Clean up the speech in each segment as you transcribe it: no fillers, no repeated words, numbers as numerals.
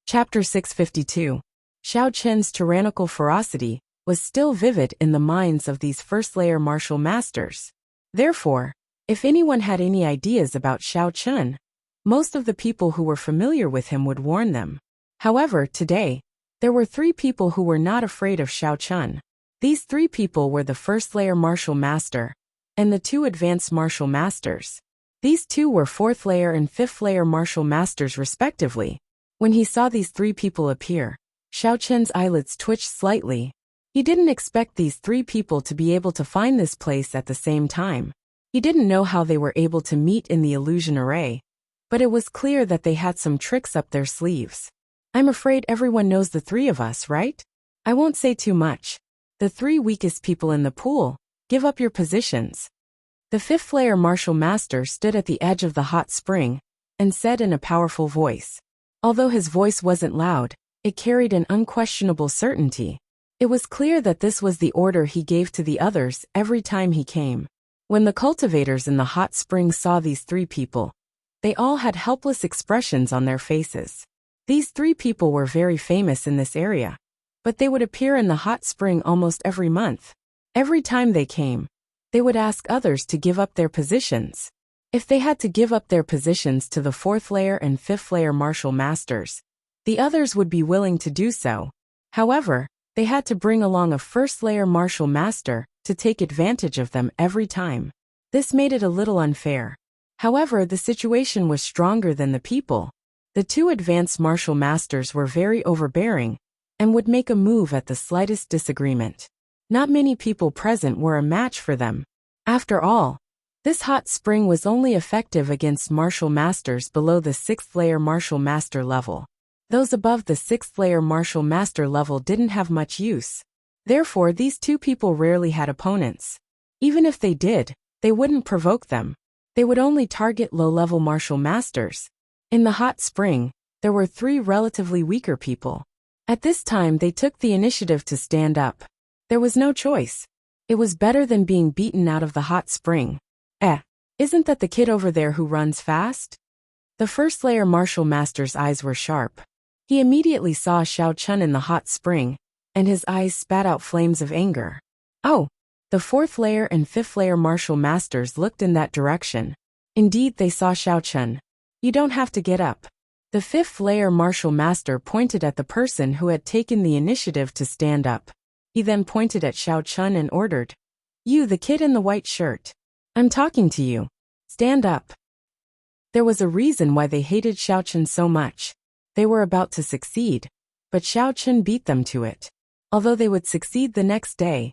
Chapter 652. Xiao Chen's tyrannical ferocity was still vivid in the minds of these first-layer martial masters. Therefore, if anyone had any ideas about Xiao Chen, most of the people who were familiar with him would warn them. However, today, there were 3 people who were not afraid of Xiao Chen. These 3 people were the first-layer martial master and the 2 advanced martial masters. These 2 were 4th-layer and 5th-layer martial masters respectively. When he saw these 3 people appear, Xiao Chen's eyelids twitched slightly. He didn't expect these 3 people to be able to find this place at the same time. He didn't know how they were able to meet in the illusion array, but it was clear that they had some tricks up their sleeves. I'm afraid everyone knows the 3 of us, right? I won't say too much. The 3 weakest people in the pool, give up your positions. The 5th-layer martial master stood at the edge of the hot spring and said in a powerful voice. Although his voice wasn't loud, it carried an unquestionable certainty. It was clear that this was the order he gave to the others every time he came. When the cultivators in the hot spring saw these 3 people, they all had helpless expressions on their faces. These 3 people were very famous in this area, but they would appear in the hot spring almost every month. Every time they came, they would ask others to give up their positions. If they had to give up their positions to the 4th-layer and 5th-layer martial masters, the others would be willing to do so. However, they had to bring along a 1st-layer martial master to take advantage of them every time. This made it a little unfair. However, the situation was stronger than the people. The 2 advanced martial masters were very overbearing and would make a move at the slightest disagreement. Not many people present were a match for them. After all, this hot spring was only effective against martial masters below the 6th-layer martial master level. Those above the 6th-layer martial master level didn't have much use. Therefore, these 2 people rarely had opponents. Even if they did, they wouldn't provoke them. They would only target low-level martial masters. In the hot spring, there were 3 relatively weaker people. At this time, they took the initiative to stand up. There was no choice. It was better than being beaten out of the hot spring. Isn't that the kid over there who runs fast? The 1st-layer martial master's eyes were sharp. He immediately saw Xiao Chen in the hot spring, and his eyes spat out flames of anger. Oh! The 4th-layer and 5th-layer martial masters looked in that direction. Indeed, they saw Xiao Chen. You don't have to get up. The 5th-layer martial master pointed at the person who had taken the initiative to stand up. He then pointed at Xiao Chen and ordered, "You, the kid in the white shirt. I'm talking to you. Stand up." There was a reason why they hated Xiao Chen so much. They were about to succeed, but Xiao Chen beat them to it. Although they would succeed the next day,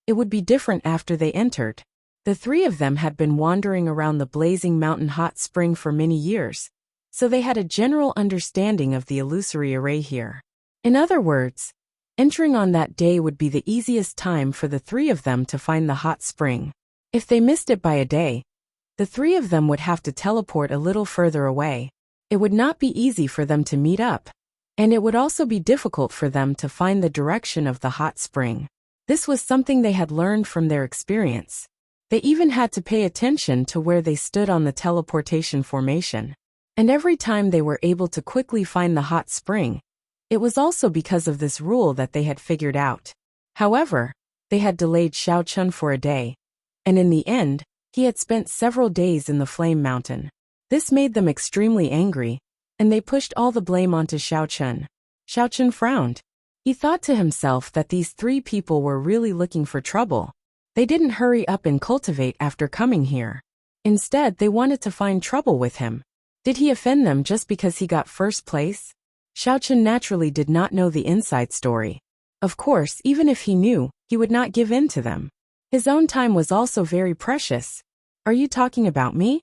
it would be different after they entered. The 3 of them had been wandering around the blazing mountain hot spring for many years, so they had a general understanding of the illusory array here. In other words, entering on that day would be the easiest time for the 3 of them to find the hot spring. If they missed it by a day, the 3 of them would have to teleport a little further away. It would not be easy for them to meet up, and it would also be difficult for them to find the direction of the hot spring. This was something they had learned from their experience. They even had to pay attention to where they stood on the teleportation formation. And every time they were able to quickly find the hot spring, it was also because of this rule that they had figured out. However, they had delayed Xiao Chen for a day, and in the end, he had spent several days in the Flame Mountain. This made them extremely angry, and they pushed all the blame onto Xiao Chen. Xiao Chen frowned. He thought to himself that these 3 people were really looking for trouble. They didn't hurry up and cultivate after coming here. Instead, they wanted to find trouble with him. Did he offend them just because he got 1st place? Xiao Chen naturally did not know the inside story. Of course, even if he knew, he would not give in to them. His own time was also very precious. Are you talking about me?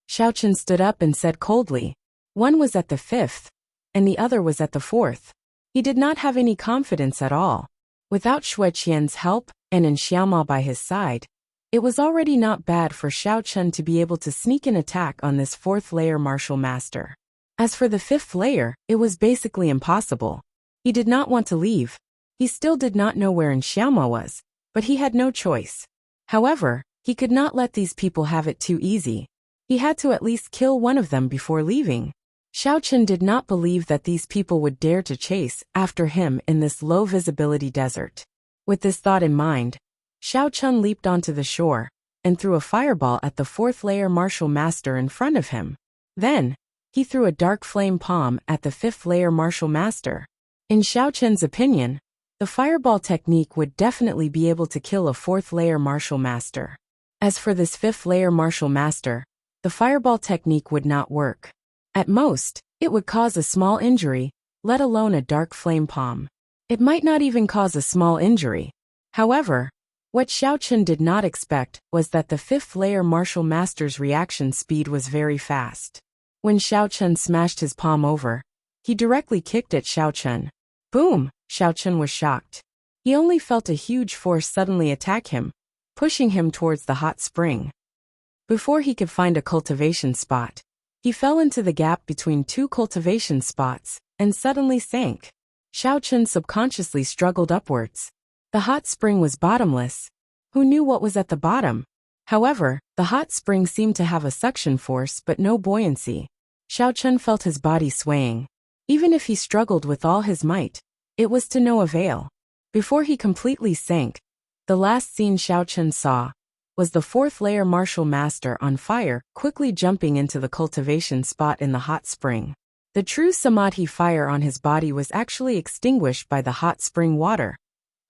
Xiao Chen stood up and said coldly. One was at the 5th, and the other was at the 4th. He did not have any confidence at all. Without Xue Qian's help, and in Xiaoma by his side, it was already not bad for Xiao Chen to be able to sneak an attack on this 4th-layer martial master. As for the 5th layer, it was basically impossible. He did not want to leave. He still did not know where Xiaoma was, but he had no choice. However, he could not let these people have it too easy. He had to at least kill one of them before leaving. Xiao Chen did not believe that these people would dare to chase after him in this low-visibility desert. With this thought in mind, Xiao Chen leaped onto the shore and threw a fireball at the fourth-layer martial master in front of him. Then, he threw a dark flame palm at the fifth-layer martial master. In Xiao Chen's opinion, the fireball technique would definitely be able to kill a fourth-layer martial master. As for this fifth-layer martial master, the fireball technique would not work. At most, it would cause a small injury, let alone a dark flame palm. It might not even cause a small injury. However, what Xiao Chen did not expect was that the fifth-layer martial master's reaction speed was very fast. When Xiao Chen smashed his palm over, he directly kicked at Xiao Chen. Boom! Xiao Chen was shocked. He only felt a huge force suddenly attack him, pushing him towards the hot spring. Before he could find a cultivation spot, he fell into the gap between two cultivation spots and suddenly sank. Xiao Chen subconsciously struggled upwards. The hot spring was bottomless. Who knew what was at the bottom? However, the hot spring seemed to have a suction force but no buoyancy. Xiao Chen felt his body swaying. Even if he struggled with all his might, it was to no avail. Before he completely sank, the last scene Xiao Chen saw was the fourth-layer martial master on fire quickly jumping into the cultivation spot in the hot spring. The true samadhi fire on his body was actually extinguished by the hot spring water.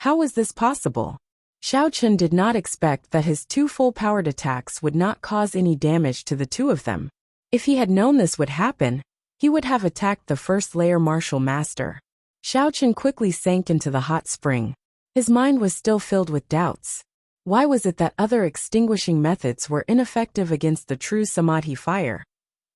How was this possible? Xiao Chen did not expect that his two full-powered attacks would not cause any damage to the two of them. If he had known this would happen, he would have attacked the first-layer martial master. Xiao Chen quickly sank into the hot spring. His mind was still filled with doubts. Why was it that other extinguishing methods were ineffective against the true samadhi fire?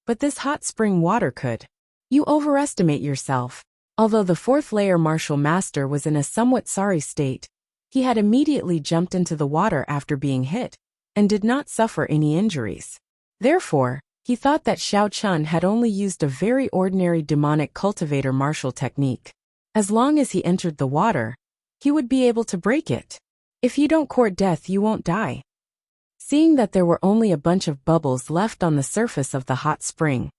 But this hot spring water could. You overestimate yourself. Although the fourth-layer martial master was in a somewhat sorry state, he had immediately jumped into the water after being hit, and did not suffer any injuries. Therefore, he thought that Xiao Chen had only used a very ordinary demonic cultivator martial technique. As long as he entered the water, he would be able to break it. If you don't court death, you won't die. Seeing that there were only a bunch of bubbles left on the surface of the hot spring,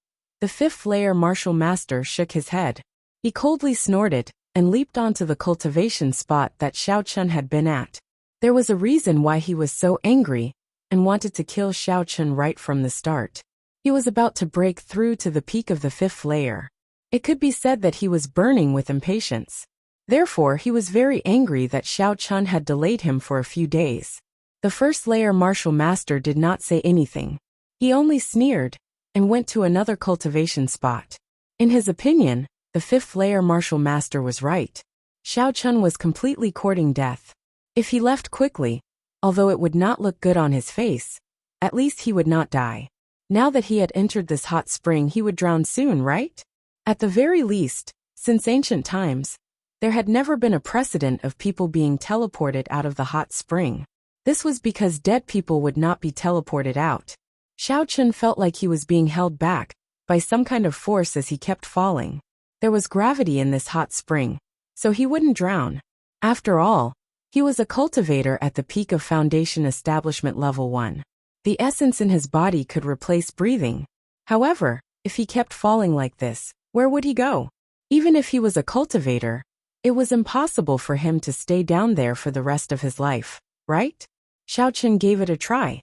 the fifth-layer martial master shook his head. He coldly snorted and leaped onto the cultivation spot that Xiao Chen had been at. There was a reason why he was so angry and wanted to kill Xiao Chen right from the start. He was about to break through to the peak of the fifth layer. It could be said that he was burning with impatience. Therefore, he was very angry that Xiao Chen had delayed him for a few days. The first-layer martial master did not say anything. He only sneered and went to another cultivation spot. In his opinion, the fifth-layer martial master was right. Xiao Chen was completely courting death. If he left quickly, although it would not look good on his face, at least he would not die. Now that he had entered this hot spring, he would drown soon, right? At the very least, since ancient times, there had never been a precedent of people being teleported out of the hot spring. This was because dead people would not be teleported out. Xiao Chen felt like he was being held back by some kind of force as he kept falling. There was gravity in this hot spring, so he wouldn't drown. After all, he was a cultivator at the peak of Foundation Establishment Level 1. The essence in his body could replace breathing. However, if he kept falling like this, where would he go? Even if he was a cultivator, it was impossible for him to stay down there for the rest of his life, right? Xiao Chen gave it a try.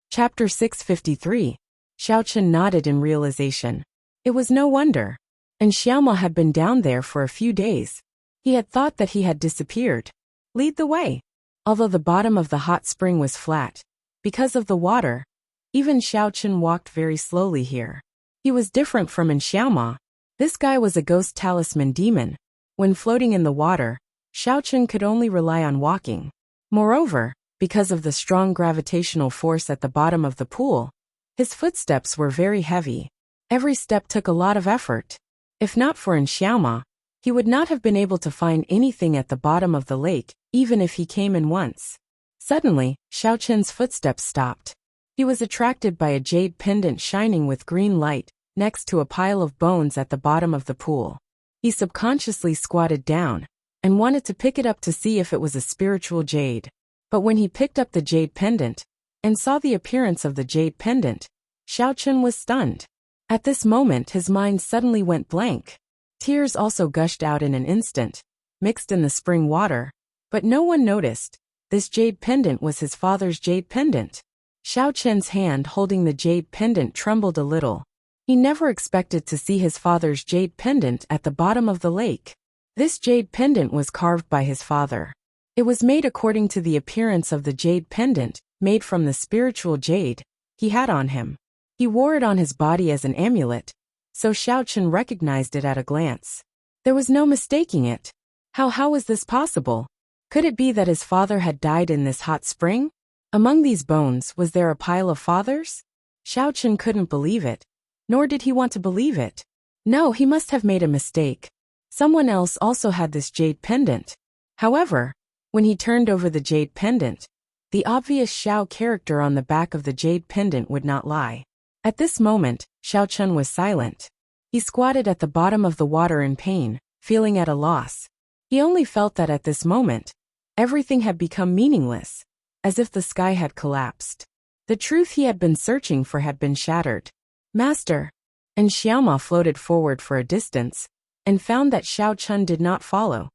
Chapter 653. Xiao Chen nodded in realization. It was no wonder. And Xiaoma had been down there for a few days. He had thought that he had disappeared. Lead the way. Although the bottom of the hot spring was flat, because of the water, even Xiao Chen walked very slowly here. He was different from Xiaoma. This guy was a ghost talisman demon. When floating in the water, Xiao Chen could only rely on walking. Moreover, because of the strong gravitational force at the bottom of the pool, his footsteps were very heavy. Every step took a lot of effort. If not for Xiaoma, he would not have been able to find anything at the bottom of the lake, even if he came in once. Suddenly, Xiao Chen's footsteps stopped. He was attracted by a jade pendant shining with green light, next to a pile of bones at the bottom of the pool. He subconsciously squatted down and wanted to pick it up to see if it was a spiritual jade. But when he picked up the jade pendant and saw the appearance of the jade pendant, Xiao Chen was stunned. At this moment his mind suddenly went blank. Tears also gushed out in an instant, mixed in the spring water. But no one noticed. This jade pendant was his father's jade pendant. Xiao Chen's hand holding the jade pendant trembled a little. He never expected to see his father's jade pendant at the bottom of the lake. This jade pendant was carved by his father. It was made according to the appearance of the jade pendant, made from the spiritual jade he had on him. He wore it on his body as an amulet, so Xiao Chen recognized it at a glance. There was no mistaking it. How was this possible? Could it be that his father had died in this hot spring? Among these bones, was there a pile of fathers? Xiao Chen couldn't believe it, nor did he want to believe it. No, he must have made a mistake. Someone else also had this jade pendant. However, when he turned over the jade pendant, the obvious Xiao character on the back of the jade pendant would not lie. At this moment, Xiao Chen was silent. He squatted at the bottom of the water in pain, feeling at a loss. He only felt that at this moment, everything had become meaningless, as if the sky had collapsed. The truth he had been searching for had been shattered. Master! And Xiaoma floated forward for a distance, and found that Xiao Chen did not follow.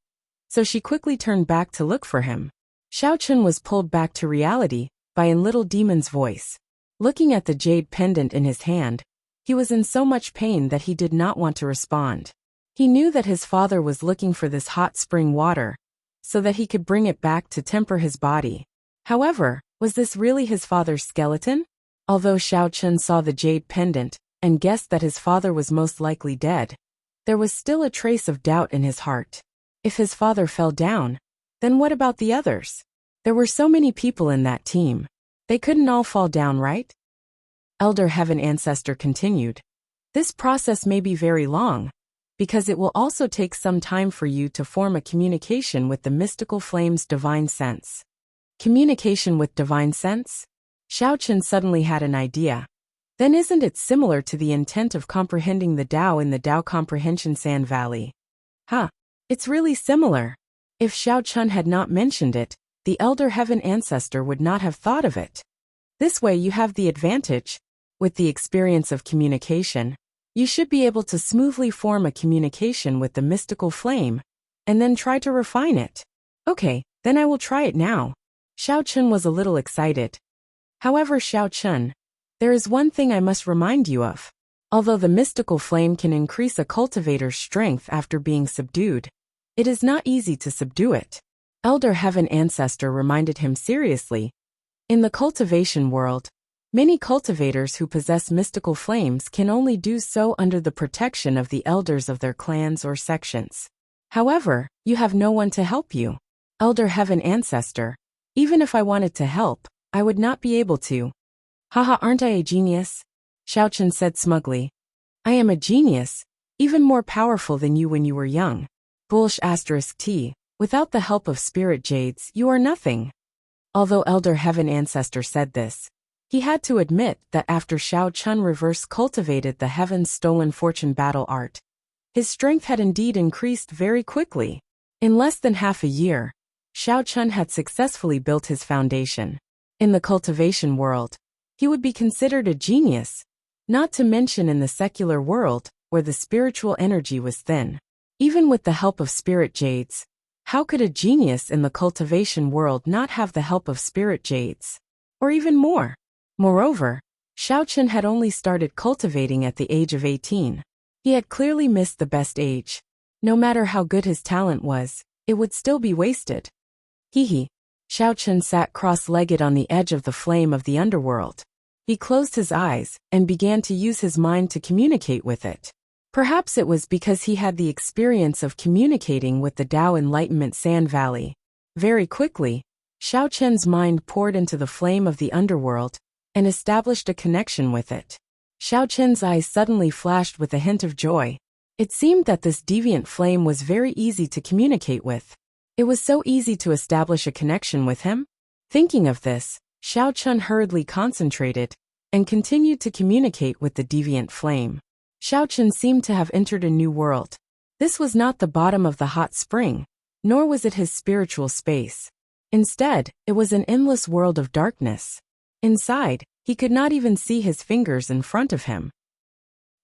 So she quickly turned back to look for him. Xiao Chen was pulled back to reality by a little demon's voice. Looking at the jade pendant in his hand, he was in so much pain that he did not want to respond. He knew that his father was looking for this hot spring water, so that he could bring it back to temper his body. However, was this really his father's skeleton? Although Xiao Chen saw the jade pendant and guessed that his father was most likely dead, there was still a trace of doubt in his heart. If his father fell down, then what about the others? There were so many people in that team. They couldn't all fall down, right? Elder Heaven Ancestor continued. This process may be very long, because it will also take some time for you to form a communication with the mystical flame's divine sense. Communication with divine sense? Xiao Chen suddenly had an idea. Then isn't it similar to the intent of comprehending the Tao in the Tao Comprehension Sand Valley? It's really similar. If Xiao Chen had not mentioned it, the Elder Heaven Ancestor would not have thought of it. This way you have the advantage. With the experience of communication, you should be able to smoothly form a communication with the mystical flame, and then try to refine it. Okay, then I will try it now. Xiao Chen was a little excited. However, Xiao Chen, there is one thing I must remind you of. Although the mystical flame can increase a cultivator's strength after being subdued, it is not easy to subdue it. Elder Heaven Ancestor reminded him seriously. In the cultivation world, many cultivators who possess mystical flames can only do so under the protection of the elders of their clans or sections. However, you have no one to help you. Elder Heaven Ancestor, even if I wanted to help, I would not be able to. Haha, aren't I a genius? Xiao Chen said smugly. I am a genius, even more powerful than you when you were young. Bulsh *T. Without the help of spirit jades, you are nothing. Although Elder Heaven Ancestor said this, he had to admit that after Xiao Chen reverse cultivated the Heaven's Stolen Fortune battle art, his strength had indeed increased very quickly. In less than half a year, Xiao Chen had successfully built his foundation. In the cultivation world, he would be considered a genius, not to mention in the secular world, where the spiritual energy was thin. Even with the help of spirit jades, how could a genius in the cultivation world not have the help of spirit jades? Or even more. Moreover, Xiao Chen had only started cultivating at the age of 18. He had clearly missed the best age. No matter how good his talent was, it would still be wasted. Hee. Xiao Chen sat cross-legged on the edge of the flame of the underworld. He closed his eyes and began to use his mind to communicate with it. Perhaps it was because he had the experience of communicating with the Tao Enlightenment Sand Valley. Very quickly, Xiao Chen's mind poured into the flame of the underworld and established a connection with it. Xiao Chen's eyes suddenly flashed with a hint of joy. It seemed that this deviant flame was very easy to communicate with. It was so easy to establish a connection with him. Thinking of this, Xiao Chen hurriedly concentrated and continued to communicate with the deviant flame. Xiao Chen seemed to have entered a new world. This was not the bottom of the hot spring, nor was it his spiritual space. Instead, it was an endless world of darkness. Inside, he could not even see his fingers in front of him.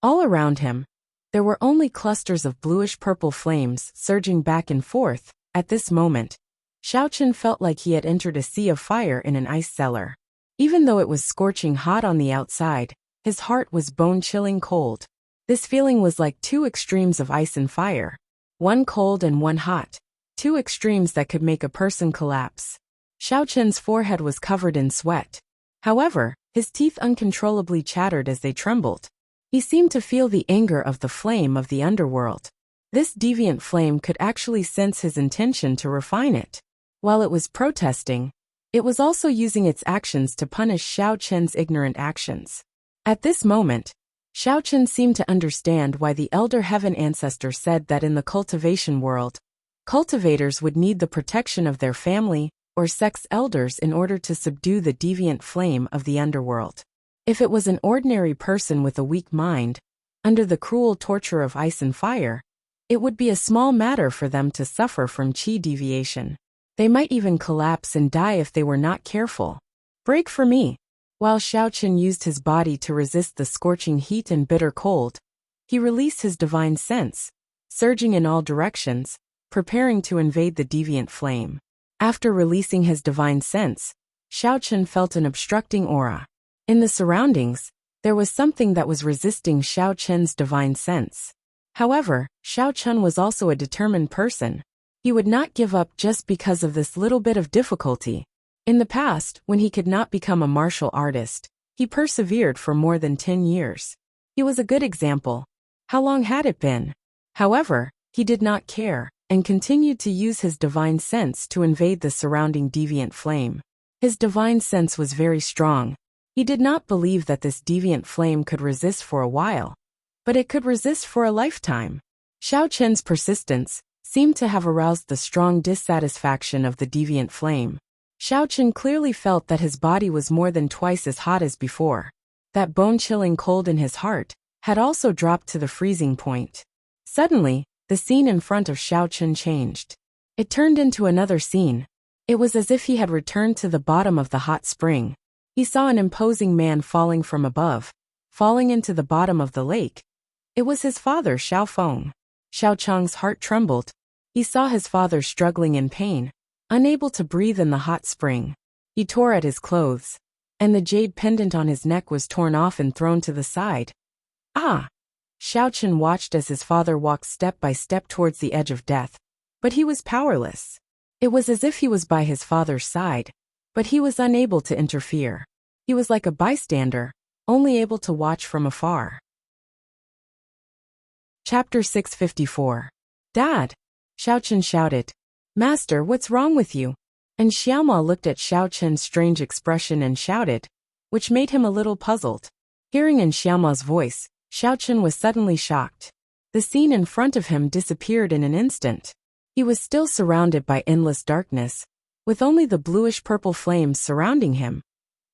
All around him, there were only clusters of bluish-purple flames surging back and forth. At this moment, Xiaochen felt like he had entered a sea of fire in an ice cellar. Even though it was scorching hot on the outside, his heart was bone-chilling cold. This feeling was like two extremes of ice and fire. One cold and one hot. Two extremes that could make a person collapse. Xiaochen's forehead was covered in sweat. However, his teeth uncontrollably chattered as they trembled. He seemed to feel the anger of the flame of the underworld. This deviant flame could actually sense his intention to refine it. While it was protesting, it was also using its actions to punish Xiaochen's ignorant actions. At this moment, Xiaochen seemed to understand why the Elder Heaven ancestor said that in the cultivation world, cultivators would need the protection of their family or sex elders in order to subdue the deviant flame of the underworld. If it was an ordinary person with a weak mind, under the cruel torture of ice and fire, it would be a small matter for them to suffer from qi deviation. They might even collapse and die if they were not careful. Break for me. While Xiaochen used his body to resist the scorching heat and bitter cold, he released his divine sense, surging in all directions, preparing to invade the deviant flame. After releasing his divine sense, Xiaochen felt an obstructing aura. In the surroundings, there was something that was resisting Xiaochen's divine sense. However, Xiaochen was also a determined person. He would not give up just because of this little bit of difficulty. In the past, when he could not become a martial artist, he persevered for more than 10 years. He was a good example. How long had it been? However, he did not care, and continued to use his divine sense to invade the surrounding deviant flame. His divine sense was very strong. He did not believe that this deviant flame could resist for a while, but it could resist for a lifetime. Xiaochen's persistence seemed to have aroused the strong dissatisfaction of the deviant flame. Xiaochen clearly felt that his body was more than twice as hot as before. That bone-chilling cold in his heart had also dropped to the freezing point. Suddenly, the scene in front of Xiaochen changed. It turned into another scene. It was as if he had returned to the bottom of the hot spring. He saw an imposing man falling from above, falling into the bottom of the lake. It was his father, Xiao Feng. Xiao Chang's heart trembled. He saw his father struggling in pain, unable to breathe in the hot spring. He tore at his clothes, and the jade pendant on his neck was torn off and thrown to the side. Ah! Xiaochen watched as his father walked step by step towards the edge of death, but he was powerless. It was as if he was by his father's side, but he was unable to interfere. He was like a bystander, only able to watch from afar. Chapter 654. Dad! Xiaochen shouted. Master, what's wrong with you? And Xiaoma looked at Xiaochen's strange expression and shouted, which made him a little puzzled. Hearing in Xiaoma's voice, Xiaochen was suddenly shocked. The scene in front of him disappeared in an instant. He was still surrounded by endless darkness, with only the bluish-purple flames surrounding him.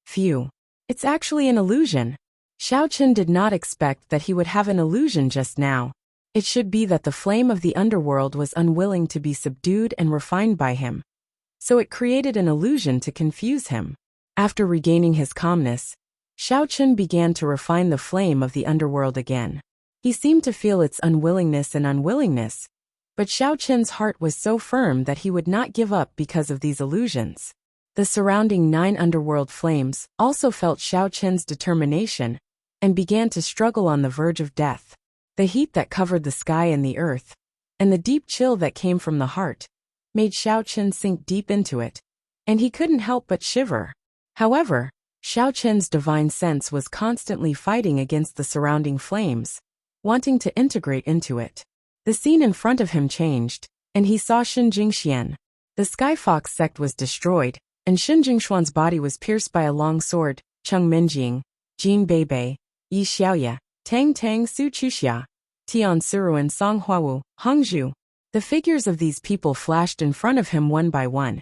Phew. It's actually an illusion. Xiaochen did not expect that he would have an illusion just now. It should be that the flame of the underworld was unwilling to be subdued and refined by him. So it created an illusion to confuse him. After regaining his calmness, Xiaochen began to refine the flame of the underworld again. He seemed to feel its unwillingness, but Xiaochen's heart was so firm that he would not give up because of these illusions. The surrounding 9 underworld flames also felt Xiaochen's determination and began to struggle on the verge of death. The heat that covered the sky and the earth, and the deep chill that came from the heart, made Xiaochen sink deep into it, and he couldn't help but shiver. However, Xiaochen's divine sense was constantly fighting against the surrounding flames, wanting to integrate into it. The scene in front of him changed, and he saw Shen Jingxian. The Sky Fox sect was destroyed, and Shen Jingshuan's body was pierced by a long sword. Cheng Minjing, Jin Beibei, Yi Xiaoya, Tang Tang Su Chuxia, Tian Siruan Song Huawu, Hangzhu. The figures of these people flashed in front of him one by one,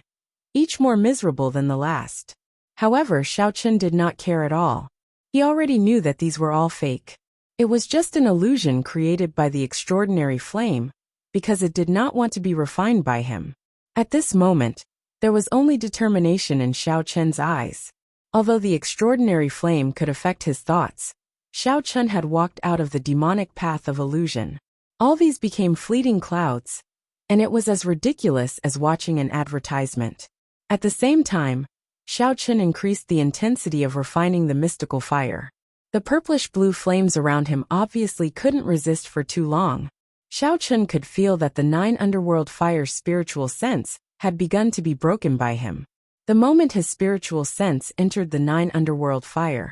each more miserable than the last. However, Xiaochen did not care at all. He already knew that these were all fake. It was just an illusion created by the extraordinary flame, because it did not want to be refined by him. At this moment, there was only determination in Xiaochen's eyes. Although the extraordinary flame could affect his thoughts, Xiao Chun had walked out of the demonic path of illusion. All these became fleeting clouds, and it was as ridiculous as watching an advertisement. At the same time, Xiao Chun increased the intensity of refining the mystical fire. The purplish-blue flames around him obviously couldn't resist for too long. Xiao Chun could feel that the 9 underworld fire's spiritual sense had begun to be broken by him. The moment his spiritual sense entered the 9 underworld fire,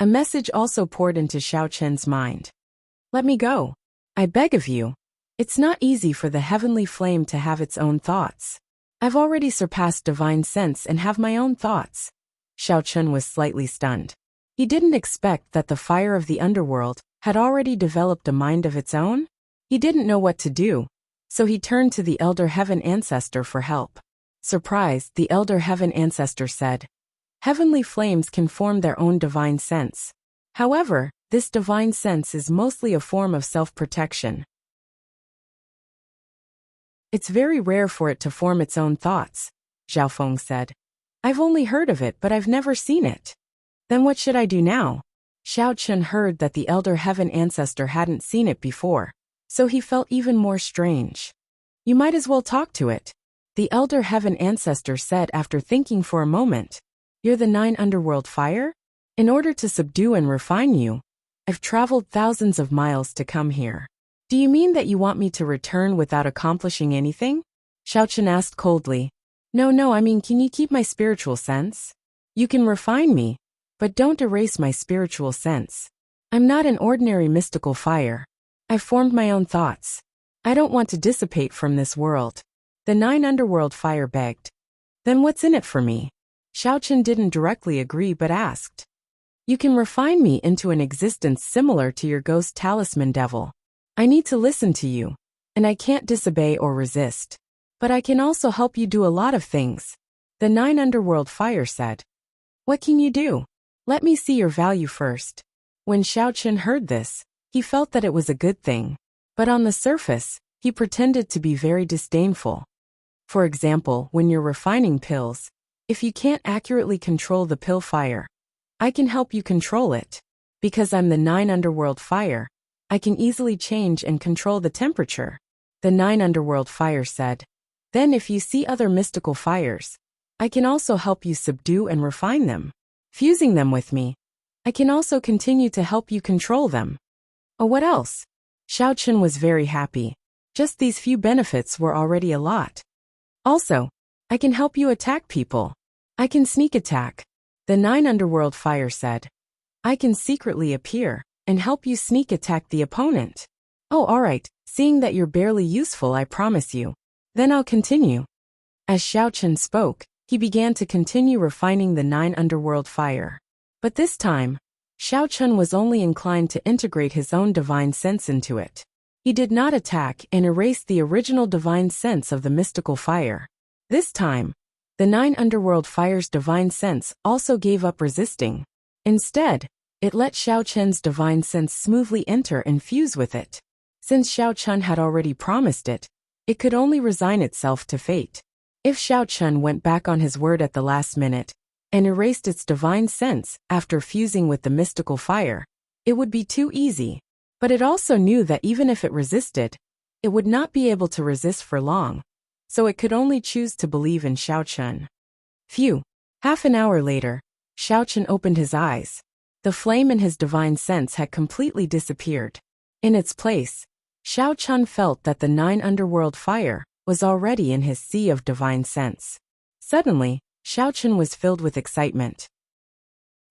a message also poured into Xiao Chun's mind. Let me go. I beg of you. It's not easy for the heavenly flame to have its own thoughts. I've already surpassed divine sense and have my own thoughts. Xiao Chun was slightly stunned. He didn't expect that the fire of the underworld had already developed a mind of its own. He didn't know what to do, so he turned to the Elder Heaven Ancestor for help. Surprised, the Elder Heaven Ancestor said, "Heavenly flames can form their own divine sense. However, this divine sense is mostly a form of self-protection. It's very rare for it to form its own thoughts," Zhao Feng said. "I've only heard of it, but I've never seen it." "Then what should I do now?" Xiao Chun heard that the Elder Heaven Ancestor hadn't seen it before, so he felt even more strange. "You might as well talk to it," the Elder Heaven Ancestor said after thinking for a moment. "You're the 9 underworld fire? In order to subdue and refine you, I've traveled thousands of miles to come here. Do you mean that you want me to return without accomplishing anything?" Xiao Chun asked coldly. No, I mean, can you keep my spiritual sense? You can refine me, but don't erase my spiritual sense. I'm not an ordinary mystical fire. I've formed my own thoughts. I don't want to dissipate from this world. The 9 underworld fire begged. "Then what's in it for me?" Xiao Chun didn't directly agree but asked. "You can refine me into an existence similar to your ghost talisman devil. I need to listen to you, and I can't disobey or resist. But I can also help you do a lot of things," the 9 underworld fire said. "What can you do? Let me see your value first." When Xiao Chun heard this, he felt that it was a good thing. But on the surface, he pretended to be very disdainful. For example, when you're refining pills, if you can't accurately control the pill fire, I can help you control it. Because I'm the 9 underworld fire, I can easily change and control the temperature, the 9 underworld fire said. Then if you see other mystical fires, I can also help you subdue and refine them. Fusing them with me, I can also continue to help you control them. Oh, what else? Xiao Chun was very happy. Just these few benefits were already a lot. Also, I can help you attack people. I can sneak attack, the 9 underworld fire said. I can secretly appear and help you sneak attack the opponent. Oh, alright, seeing that you're barely useful, I promise you. Then I'll continue. As Xiao Chun spoke, he began to continue refining the 9 underworld fire. But this time, Xiao Chun was only inclined to integrate his own divine sense into it. He did not attack and erase the original divine sense of the mystical fire. This time, the 9 underworld fire's divine sense also gave up resisting. Instead, it let Xiao Chun's divine sense smoothly enter and fuse with it. Since Xiao Chun had already promised it, it could only resign itself to fate. If Xiao Chun went back on his word at the last minute and erased its divine sense after fusing with the mystical fire, it would be too easy. But it also knew that even if it resisted, it would not be able to resist for long, so it could only choose to believe in Xiao Chun. Phew! Half an hour later, Xiao Chun opened his eyes. The flame in his divine sense had completely disappeared. In its place, Xiao Chun felt that the 9 underworld fire was already in his sea of divine sense. Suddenly, Xiao Chun was filled with excitement.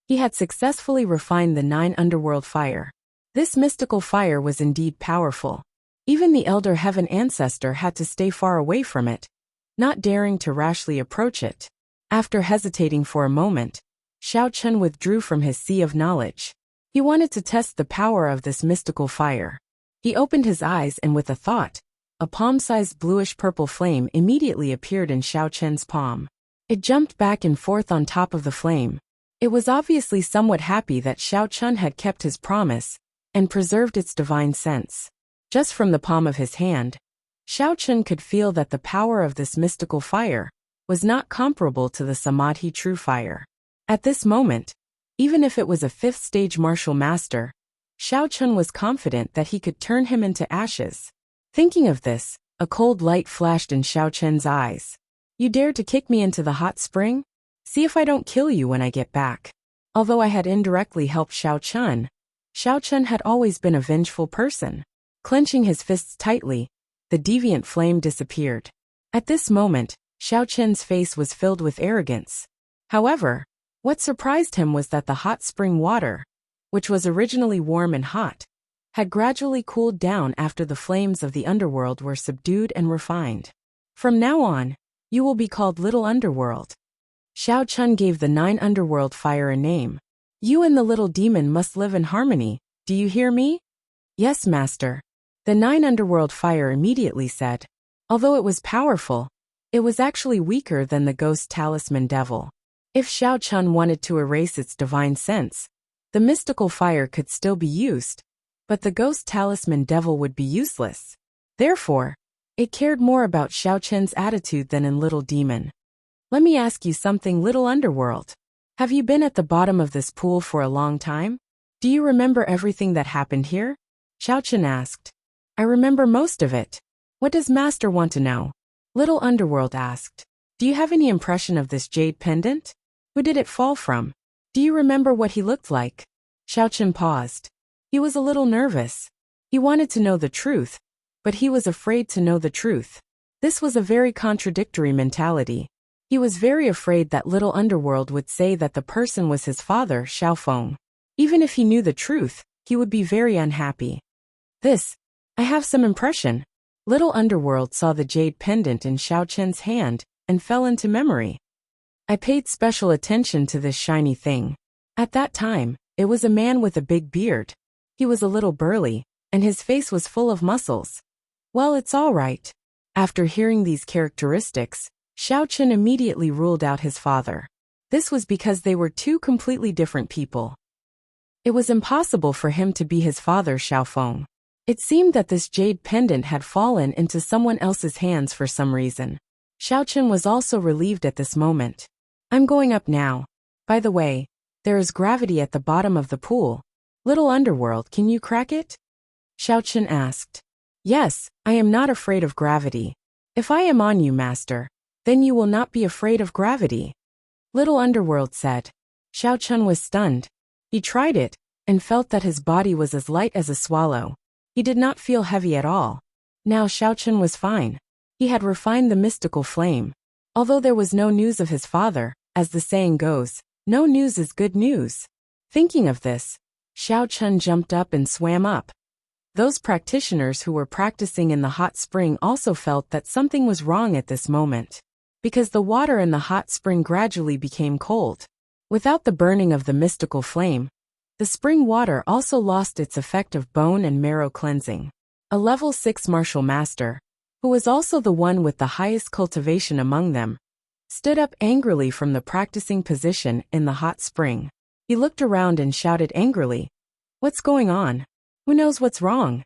He had successfully refined the 9 underworld fire. This mystical fire was indeed powerful. Even the Elder Heaven Ancestor had to stay far away from it, not daring to rashly approach it. After hesitating for a moment, Xiao Chun withdrew from his sea of knowledge. He wanted to test the power of this mystical fire. He opened his eyes and with a thought, a palm-sized bluish-purple flame immediately appeared in Xiao Chun's palm. It jumped back and forth on top of the flame. It was obviously somewhat happy that Xiao Chun had kept his promise and preserved its divine sense. Just from the palm of his hand, Xiao Chun could feel that the power of this mystical fire was not comparable to the Samadhi true fire. At this moment, even if it was a 5th stage martial master, Xiao Chun was confident that he could turn him into ashes. Thinking of this, a cold light flashed in Xiao Chun's eyes. You dare to kick me into the hot spring? See if I don't kill you when I get back. Although I had indirectly helped Xiao Chun had always been a vengeful person. Clenching his fists tightly, the deviant flame disappeared. At this moment, Xiao Chun's face was filled with arrogance. However, what surprised him was that the hot spring water, which was originally warm and hot, had gradually cooled down after the flames of the underworld were subdued and refined. From now on, you will be called Little Underworld. Xiao Chun gave the 9 underworld fire a name. You and the little demon must live in harmony, do you hear me? Yes, master. The 9 underworld fire immediately said. Although it was powerful, it was actually weaker than the ghost talisman devil. If Xiao Chun wanted to erase its divine sense, the mystical fire could still be used, but the ghost talisman devil would be useless. Therefore, it cared more about Xiao Chun's attitude than in Little Demon. Let me ask you something, Little Underworld. Have you been at the bottom of this pool for a long time? Do you remember everything that happened here? Xiao Chun asked. I remember most of it. What does Master want to know? Little Underworld asked. Do you have any impression of this jade pendant? Who did it fall from? Do you remember what he looked like? Xiao Chun paused. He was a little nervous. He wanted to know the truth, but he was afraid to know the truth. This was a very contradictory mentality. He was very afraid that Little Underworld would say that the person was his father, Xiaofeng. Even if he knew the truth, he would be very unhappy. I have some impression. Little Underworld saw the jade pendant in Xiao Chun's hand and fell into memory. I paid special attention to this shiny thing. At that time, it was a man with a big beard. He was a little burly, and his face was full of muscles. Well, it's all right. After hearing these characteristics, Xiao Chun immediately ruled out his father. This was because they were 2 completely different people. It was impossible for him to be his father, Xiaofeng. It seemed that this jade pendant had fallen into someone else's hands for some reason. Xiao Chun was also relieved at this moment. I'm going up now. By the way, there is gravity at the bottom of the pool. Little Underworld, can you crack it? Xiao Chun asked. Yes, I am not afraid of gravity. If I am on you, master, then you will not be afraid of gravity. Little Underworld said. Xiao Chun was stunned. He tried it, and felt that his body was as light as a swallow. He did not feel heavy at all. Now Xiao Chun was fine. He had refined the mystical flame. Although there was no news of his father, as the saying goes, no news is good news. Thinking of this, Xiao Chun jumped up and swam up. Those practitioners who were practicing in the hot spring also felt that something was wrong at this moment, because the water in the hot spring gradually became cold. Without the burning of the mystical flame, the spring water also lost its effect of bone and marrow cleansing. A level 6 martial master, who was also the one with the highest cultivation among them, stood up angrily from the practicing position in the hot spring. He looked around and shouted angrily, "What's going on? Who knows what's wrong?"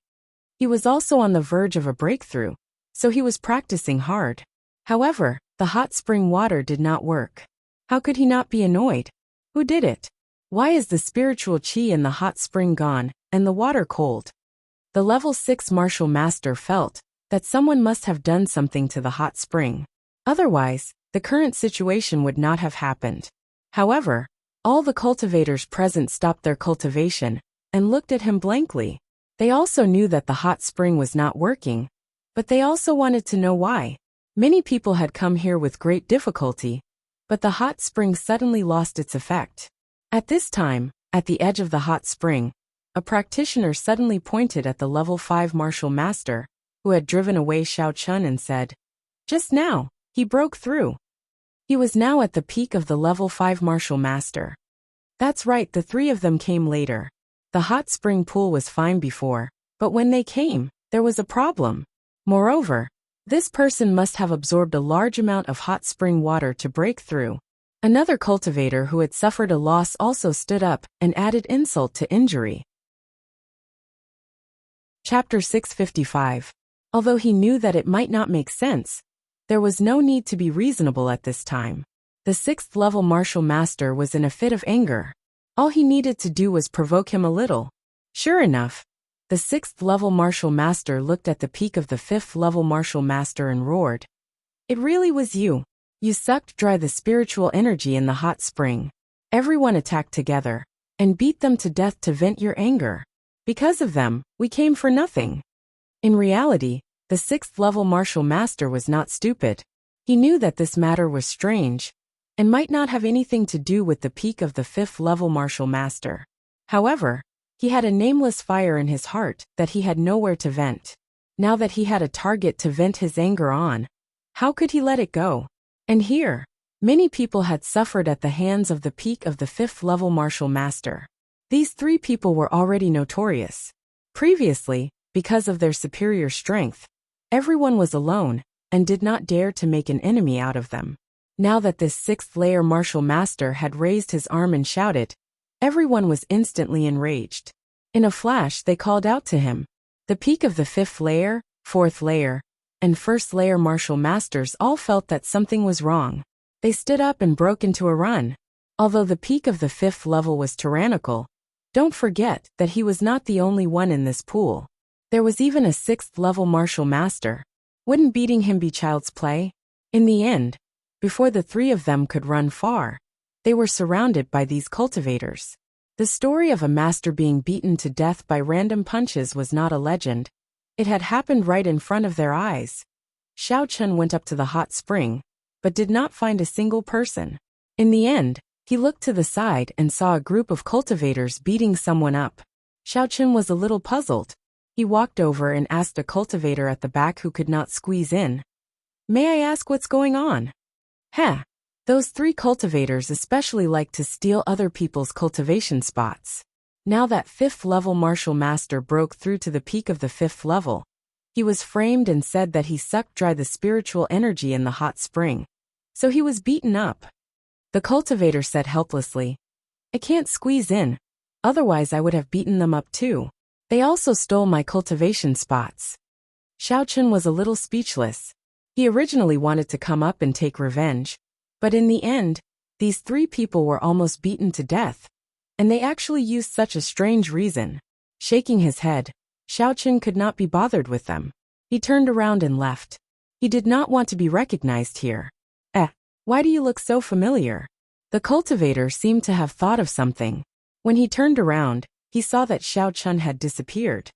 He was also on the verge of a breakthrough, so he was practicing hard. However, the hot spring water did not work. How could he not be annoyed? Who did it? Why is the spiritual chi in the hot spring gone, and the water cold? The level 6 martial master felt that someone must have done something to the hot spring. Otherwise, the current situation would not have happened. However, all the cultivators present stopped their cultivation and looked at him blankly. They also knew that the hot spring was not working, but they also wanted to know why. Many people had come here with great difficulty, but the hot spring suddenly lost its effect. At this time, at the edge of the hot spring, a practitioner suddenly pointed at the level 5 martial master, who had driven away Xiao Chun, and said, "Just now, he broke through." He was now at the peak of the level 5 martial master. That's right, the 3 of them came later. The hot spring pool was fine before, but when they came, there was a problem. Moreover, this person must have absorbed a large amount of hot spring water to break through. Another cultivator who had suffered a loss also stood up and added insult to injury. Chapter 655. Although he knew that it might not make sense, there was no need to be reasonable at this time. The 6th level martial master was in a fit of anger. All he needed to do was provoke him a little. Sure enough, the 6th-level martial master looked at the peak of the 5th-level martial master and roared. It really was you. You sucked dry the spiritual energy in the hot spring. Everyone attacked together and beat them to death to vent your anger. Because of them, we came for nothing. In reality, the 6th-level martial master was not stupid. He knew that this matter was strange and might not have anything to do with the peak of the 5th-level martial master. However, he had a nameless fire in his heart that he had nowhere to vent. Now that he had a target to vent his anger on, how could he let it go? And here, many people had suffered at the hands of the peak of the 5th-level martial master. These 3 people were already notorious. Previously, because of their superior strength, everyone was alone and did not dare to make an enemy out of them. Now that this 6th-layer martial master had raised his arm and shouted, everyone was instantly enraged. In a flash, they called out to him. The peak of the 5th layer, 4th layer, and 1st layer martial masters all felt that something was wrong. They stood up and broke into a run. Although the peak of the 5th level was tyrannical, don't forget that he was not the only one in this pool. There was even a 6th-level martial master. Wouldn't beating him be child's play? In the end, before the 3 of them could run far, they were surrounded by these cultivators. The story of a master being beaten to death by random punches was not a legend. It had happened right in front of their eyes. Xiao Chun went up to the hot spring, but did not find a single person. In the end, he looked to the side and saw a group of cultivators beating someone up. Xiao Chun was a little puzzled. He walked over and asked a cultivator at the back who could not squeeze in. May I ask what's going on? Heh. Those 3 cultivators especially like to steal other people's cultivation spots. Now that 5th-level martial master broke through to the peak of the 5th level, he was framed and said that he sucked dry the spiritual energy in the hot spring. So he was beaten up. The cultivator said helplessly, I can't squeeze in, otherwise I would have beaten them up too. They also stole my cultivation spots. Xiao Chun was a little speechless. He originally wanted to come up and take revenge, but in the end, these 3 people were almost beaten to death, and they actually used such a strange reason. Shaking his head, Xiao Chun could not be bothered with them. He turned around and left. He did not want to be recognized here. Why do you look so familiar? The cultivator seemed to have thought of something. When he turned around, he saw that Xiao Chun had disappeared.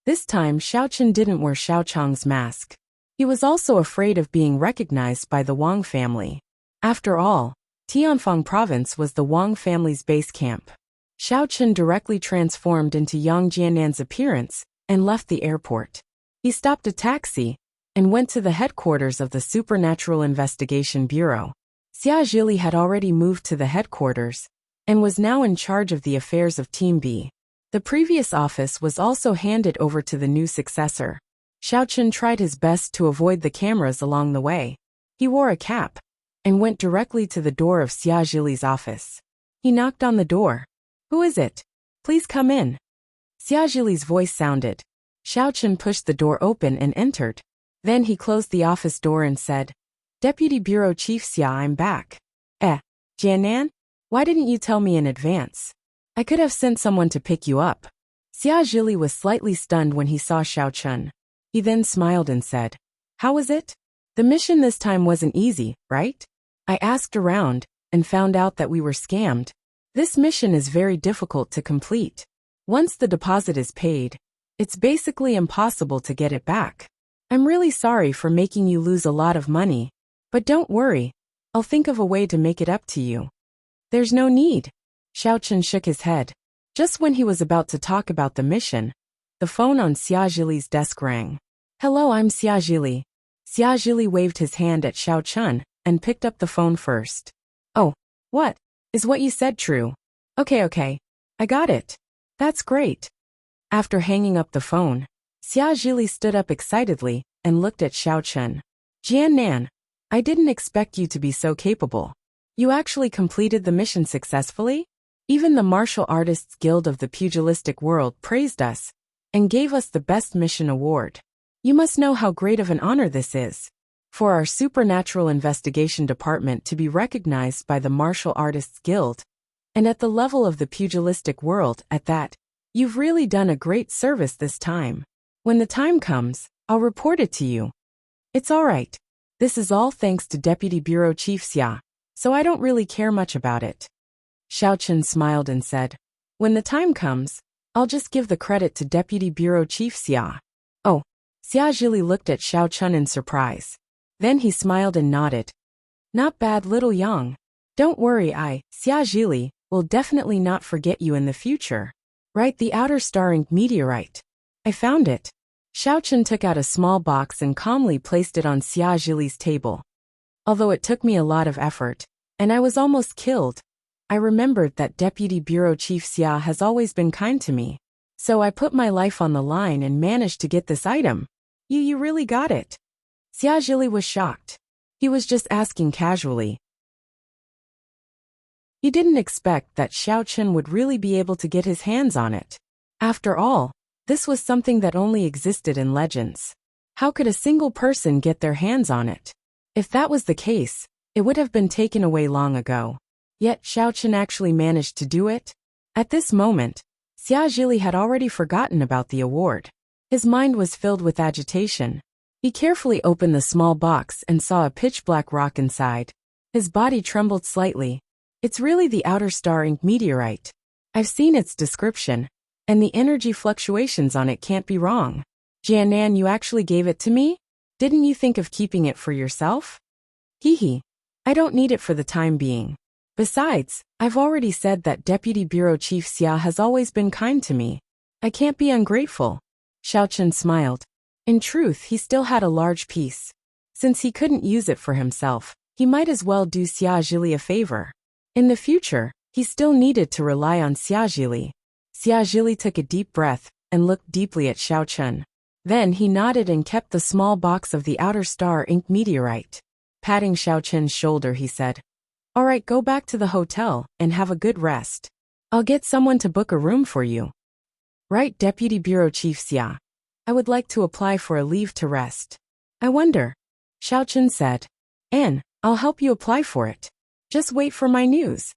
This time, Xiao Chun didn't wear Xiao Chang's mask. He was also afraid of being recognized by the Wang family. After all, Tianfang province was the Wang family's base camp. Xiao Chun directly transformed into Yang Jiannan's appearance and left the airport. He stopped a taxi and went to the headquarters of the Supernatural Investigation Bureau. Xia Zhili had already moved to the headquarters and was now in charge of the affairs of Team B. The previous office was also handed over to the new successor. Xiao Chun tried his best to avoid the cameras along the way. He wore a cap and went directly to the door of Xia Zhili's office. He knocked on the door. Who is it? Please come in. Xia Zhili's voice sounded. Xiao Chun pushed the door open and entered. Then he closed the office door and said, Deputy Bureau Chief Xia, I'm back. Jiannan? Why didn't you tell me in advance? I could have sent someone to pick you up. Xia Zhili was slightly stunned when he saw Xiao Chun. He then smiled and said, How was it? The mission this time wasn't easy, right? I asked around and found out that we were scammed. This mission is very difficult to complete. Once the deposit is paid, it's basically impossible to get it back. I'm really sorry for making you lose a lot of money. But don't worry, I'll think of a way to make it up to you. There's no need. Xiao Chun shook his head. Just when he was about to talk about the mission, the phone on Xia Zhili's desk rang. Hello, I'm Xia Zhili. Xia Zhili waved his hand at Xiao Chun and picked up the phone first. Oh, what? Is what you said true? Okay. I got it. That's great. After hanging up the phone, Xia Zhili stood up excitedly and looked at Xiao Chun. Jiannan, I didn't expect you to be so capable. You actually completed the mission successfully? Even the Martial Artists Guild of the pugilistic world praised us and gave us the Best Mission Award. You must know how great of an honor this is. For our Supernatural Investigation Department to be recognized by the Martial Artists Guild, and at the level of the pugilistic world at that, You've really done a great service this time. When the time comes, I'll report it to you. It's all right. This is all thanks to Deputy Bureau Chief Xia, so I don't really care much about it. Xiao Chen smiled and said, when the time comes, I'll just give the credit to Deputy Bureau Chief Xia. Oh, Xia Zhili looked at Xiao Chen in surprise. Then he smiled and nodded. Not bad, little Yang. Don't worry, Xia Zhili, will definitely not forget you in the future. Right, the outer star ink meteorite. I found it. Xiao Chen took out a small box and calmly placed it on Xia Zhili's table. Although it took me a lot of effort, and I was almost killed, I remembered that Deputy Bureau Chief Xia has always been kind to me. So I put my life on the line and managed to get this item. You really got it. Xia Zhili was shocked. He was just asking casually. He didn't expect that Xiao Chen would really be able to get his hands on it. After all, this was something that only existed in legends. How could a single person get their hands on it? If that was the case, it would have been taken away long ago. Yet Xiao Chen actually managed to do it. At this moment, Xia Zhili had already forgotten about the award. His mind was filled with agitation. He carefully opened the small box and saw a pitch-black rock inside. His body trembled slightly. It's really the outer star ink meteorite. I've seen its description, and the energy fluctuations on it can't be wrong. Jianan, you actually gave it to me? Didn't you think of keeping it for yourself? Hee. I don't need it for the time being. Besides, I've already said that Deputy Bureau Chief Xia has always been kind to me. I can't be ungrateful. Xiao Chen smiled. In truth, he still had a large piece. Since he couldn't use it for himself, he might as well do Xia Zhili a favor. In the future, he still needed to rely on Xia Zhili. Xia Zhili took a deep breath and looked deeply at Xiao Chen. Then he nodded and kept the small box of the outer star ink meteorite. Patting Xiao Chen's shoulder, he said, all right, go back to the hotel and have a good rest. I'll get someone to book a room for you. Right, Deputy Bureau Chief Xia. I would like to apply for a leave to rest. I wonder. Xiao Chen said. I'll help you apply for it. Just wait for my news.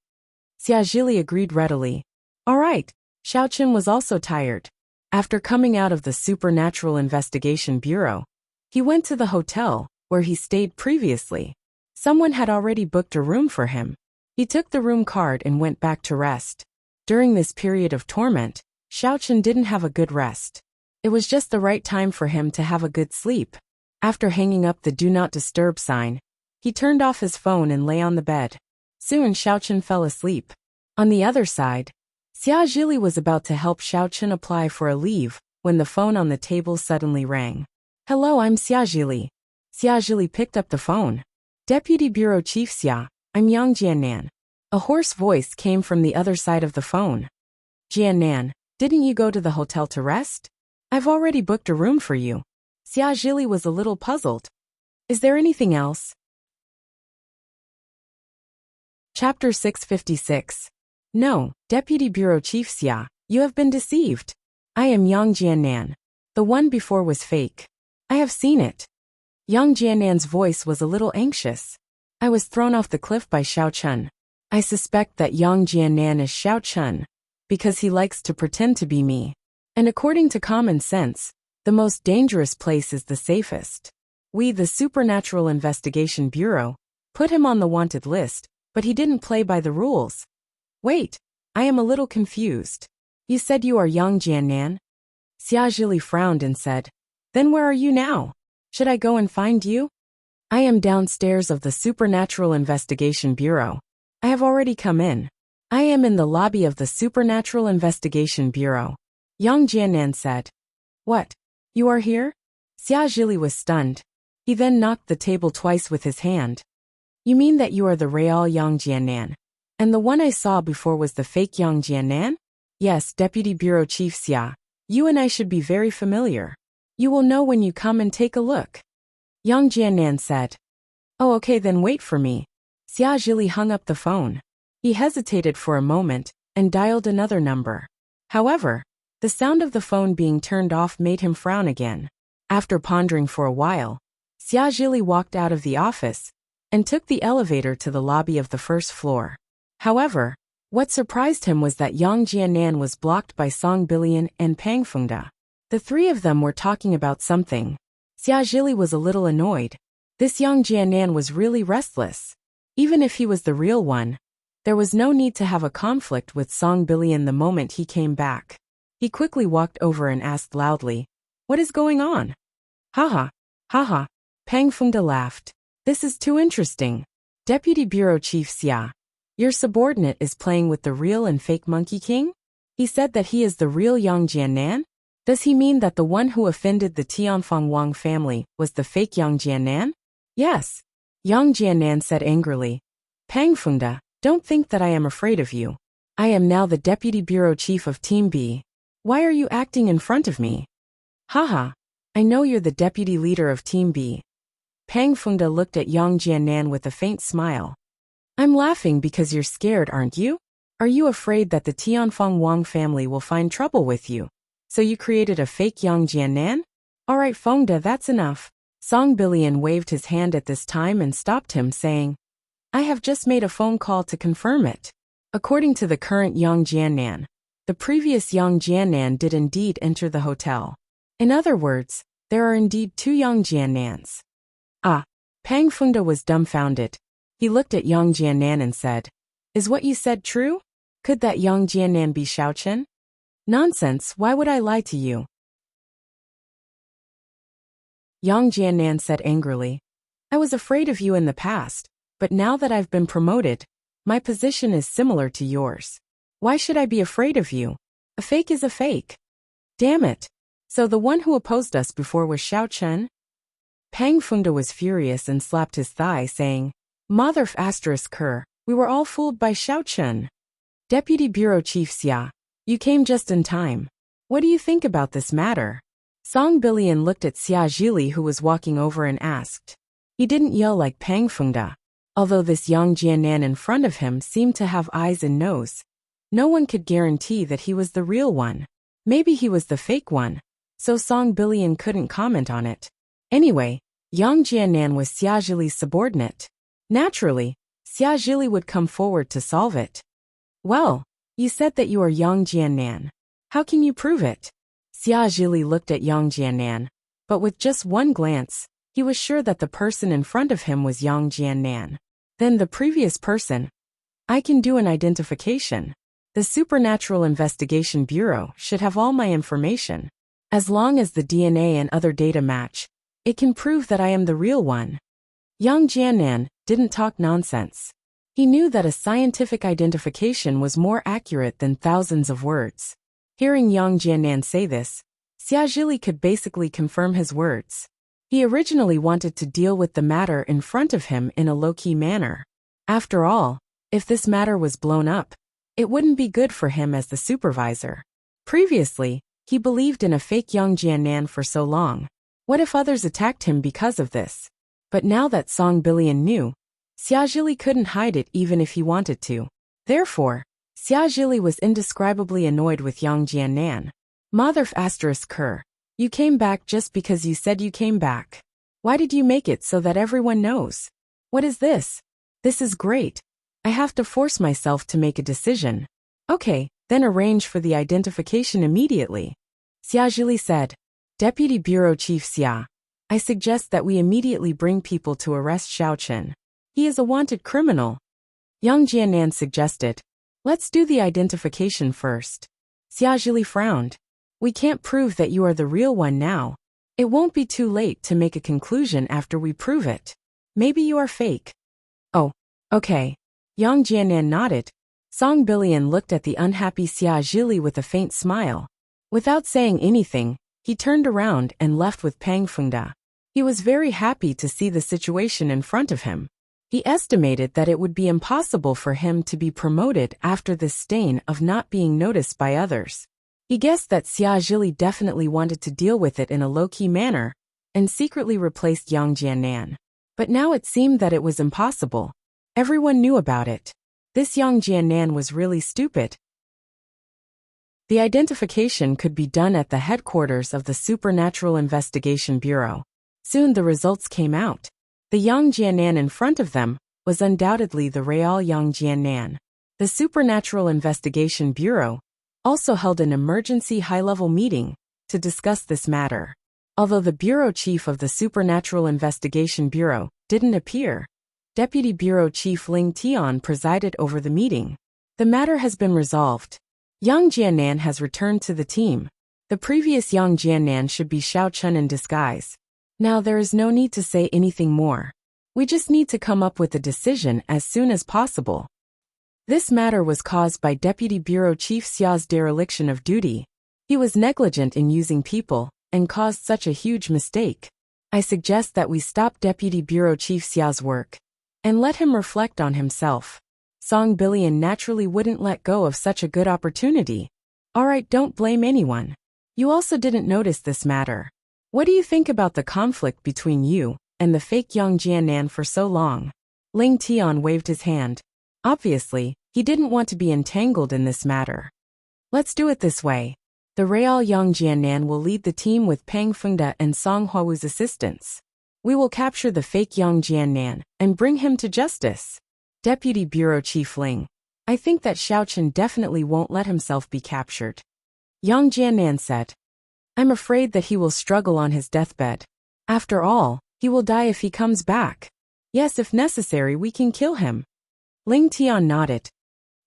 Xia Zhili agreed readily. All right. Xiao Chen was also tired. After coming out of the Supernatural Investigation Bureau, he went to the hotel where he stayed previously. Someone had already booked a room for him. He took the room card and went back to rest. During this period of torment, Xiao Chen didn't have a good rest. It was just the right time for him to have a good sleep. After hanging up the Do Not Disturb sign, he turned off his phone and lay on the bed. Soon Xiao Chen fell asleep. On the other side, Xia Zhili was about to help Xiao Chen apply for a leave when the phone on the table suddenly rang. Hello, I'm Xia Zhili. Xia Zhili picked up the phone. Deputy Bureau Chief Xia, I'm Yang Jiannan. A hoarse voice came from the other side of the phone. Jiannan, didn't you go to the hotel to rest? I've already booked a room for you. Xia Zhili was a little puzzled. Is there anything else? Chapter 656. No, Deputy Bureau Chief Xia, you have been deceived. I am Yang Jiannan. The one before was fake. I have seen it. Yang Jiannan's voice was a little anxious. I was thrown off the cliff by Xiao Chen. I suspect that Yang Jiannan is Xiao Chen, because he likes to pretend to be me. And according to common sense, the most dangerous place is the safest. We, the Supernatural Investigation Bureau, put him on the wanted list, but he didn't play by the rules. Wait, I am a little confused. You said you are Yang Jiannan? Xia Zhili frowned and said, then where are you now? Should I go and find you? I am downstairs of the Supernatural Investigation Bureau. I have already come in. I am in the lobby of the Supernatural Investigation Bureau. Yang Jiannan said. What? You are here? Xia Zhili was stunned. He then knocked the table twice with his hand. You mean that you are the real Yang Jiannan? And the one I saw before was the fake Yang Jiannan? Yes, Deputy Bureau Chief Xia. You and I should be very familiar. You will know when you come and take a look. Yang Jiannan said. Oh, okay, then wait for me. Xia Zhili hung up the phone. He hesitated for a moment and dialed another number. However, the sound of the phone being turned off made him frown again. After pondering for a while, Xia Zhili walked out of the office and took the elevator to the lobby of the first floor. However, What surprised him was that Yang Jiannan was blocked by Song Bilian and Pang Fengde. The three of them were talking about something. Xia Zhili was a little annoyed. This Yang Jiannan was really restless. Even if he was the real one, there was no need to have a conflict with Song Bilian the moment he came back. He quickly walked over and asked loudly, "What is going on?" "Haha, haha," Pang Fengde laughed. "This is too interesting. Deputy Bureau Chief Xia, your subordinate is playing with the real and fake Monkey King? He said that he is the real Yang Jiannan? Does he mean that the one who offended the Tianfang Wang family was the fake Yang Jiannan?" "Yes," Yang Jiannan said angrily. "Pang Fengde, don't think that I am afraid of you. I am now the Deputy Bureau Chief of Team B. Why are you acting in front of me?" "Haha, I know you're the Deputy Leader of Team B." Pang Fengde looked at Yang Jiannan with a faint smile. "I'm laughing because you're scared, aren't you? Are you afraid that the Tianfang Wang family will find trouble with you? So you created a fake Yang Jiannan? Alright Fengde, that's enough." Song Bilian waved his hand at this time and stopped him, saying, "I have just made a phone call to confirm it. According to the current Yang Jiannan, the previous Yang Jiannan did indeed enter the hotel. In other words, there are indeed two Yang Jiannans." Ah, Pang Fengde was dumbfounded. He looked at Yang Jiannan and said, "Is what you said true? Could that Yang Jiannan be Xiaochen?" "Nonsense, why would I lie to you?" Yang Jiannan said angrily. "I was afraid of you in the past, but now that I've been promoted, my position is similar to yours. Why should I be afraid of you? A fake is a fake. Damn it. So the one who opposed us before was Xiaochen?" Pang Fengde was furious and slapped his thigh, saying, "Mother f***, we were all fooled by Xiaochen. Deputy Bureau Chief Xia, you came just in time. What do you think about this matter?" Song Bilian looked at Xia Zhili, who was walking over, and asked. He didn't yell like Pang Fengde. Although this Yang Jiannan in front of him seemed to have eyes and nose, no one could guarantee that he was the real one. Maybe he was the fake one, so Song Bilian couldn't comment on it. Anyway, Yang Jiannan was Xia Zhili's subordinate. Naturally, Xia Zhili would come forward to solve it. "Well, you said that you are Yang Jiannan. How can you prove it?" Xia Zhili looked at Yang Jiannan, but with just one glance, he was sure that the person in front of him was Yang Jiannan. Then the previous person. "I can do an identification. The Supernatural Investigation Bureau should have all my information. As long as the DNA and other data match, it can prove that I am the real one." Yang Jiannan didn't talk nonsense. He knew that a scientific identification was more accurate than thousands of words. Hearing Yang Jiannan say this, Xia Zhili could basically confirm his words. He originally wanted to deal with the matter in front of him in a low-key manner. After all, if this matter was blown up, it wouldn't be good for him as the supervisor. Previously, he believed in a fake Yang Jiannan for so long. What if others attacked him because of this? But now that Song Bilian knew, Xia Zhili couldn't hide it even if he wanted to. Therefore, Xia Zhili was indescribably annoyed with Yang Jiannan. "Mother f***, you came back just because you said you came back. Why did you make it so that everyone knows? What is this? This is great. I have to force myself to make a decision." "Okay, then arrange for the identification immediately," Xia Zhili said. "Deputy Bureau Chief Xia, I suggest that we immediately bring people to arrest Xiaochen. He is a wanted criminal." Yang Jiannan suggested. "Let's do the identification first." Xia Zhili frowned. "We can't prove that you are the real one now. It won't be too late to make a conclusion after we prove it. Maybe you are fake." "Oh, okay." Yang Jiannan nodded. Song Bilian looked at the unhappy Xia Zhili with a faint smile. Without saying anything, he turned around and left with Pang Fengde. He was very happy to see the situation in front of him. He estimated that it would be impossible for him to be promoted after this stain of not being noticed by others. He guessed that Xia Zhili definitely wanted to deal with it in a low-key manner, and secretly replaced Yang Jiannan. But now it seemed that it was impossible. Everyone knew about it. This Yang Jiannan was really stupid. The identification could be done at the headquarters of the Supernatural Investigation Bureau. Soon the results came out. The Yang Jiannan in front of them was undoubtedly the real Yang Jiannan. The Supernatural Investigation Bureau also held an emergency high-level meeting to discuss this matter. Although the bureau chief of the Supernatural Investigation Bureau didn't appear, Deputy Bureau Chief Ling Tian presided over the meeting. The matter has been resolved. Yang Jiannan has returned to the team. The previous Yang Jiannan should be Xiao Chun in disguise. Now there is no need to say anything more. We just need to come up with a decision as soon as possible. This matter was caused by Deputy Bureau Chief Xia's dereliction of duty. He was negligent in using people and caused such a huge mistake. I suggest that we stop Deputy Bureau Chief Xia's work and let him reflect on himself. Song Billion naturally wouldn't let go of such a good opportunity. Alright, don't blame anyone. You also didn't notice this matter. What do you think about the conflict between you and the fake Yang Jiannan for so long? Ling Tian waved his hand. Obviously, he didn't want to be entangled in this matter. Let's do it this way. The real Yang Jiannan will lead the team with Pang Fengde and Song Huawu's assistance. We will capture the fake Yang Jiannan and bring him to justice. Deputy Bureau Chief Ling, I think that Xiao Chen definitely won't let himself be captured. Yang Jiannan said. I'm afraid that he will struggle on his deathbed. After all, he will die if he comes back. Yes, if necessary, we can kill him. Ling Tian nodded.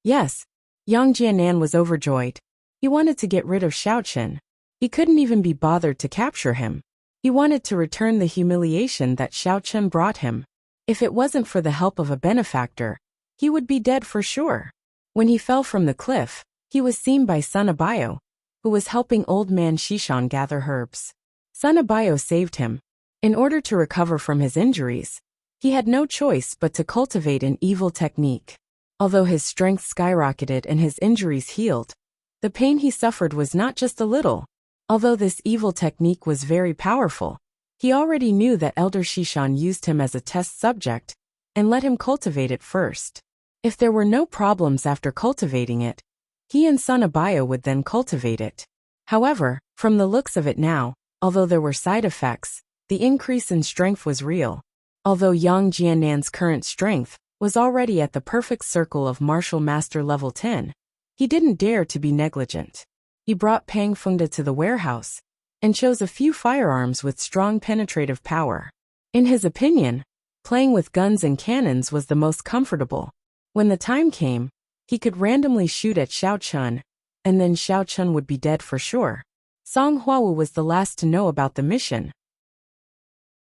Yes. Yang Jiannan was overjoyed. He wanted to get rid of Xiao Chen. He couldn't even be bothered to capture him. He wanted to return the humiliation that Xiao Chen brought him. If it wasn't for the help of a benefactor, he would be dead for sure. When he fell from the cliff, he was seen by Sun Abayo, who was helping old man Shishan gather herbs. Sun Abayo saved him. In order to recover from his injuries, he had no choice but to cultivate an evil technique. Although his strength skyrocketed and his injuries healed, the pain he suffered was not just a little. Although this evil technique was very powerful, he already knew that Elder Shishan used him as a test subject and let him cultivate it first. If there were no problems after cultivating it, he and Sun Abayo would then cultivate it. However, from the looks of it now, although there were side effects, the increase in strength was real. Although Yang Jiannan's current strength was already at the perfect circle of martial master level 10, he didn't dare to be negligent. He brought Pang Fengde to the warehouse and chose a few firearms with strong penetrative power. In his opinion, playing with guns and cannons was the most comfortable. When the time came, he could randomly shoot at Xiao Chun, and then Xiao Chun would be dead for sure. Song Huawu was the last to know about the mission.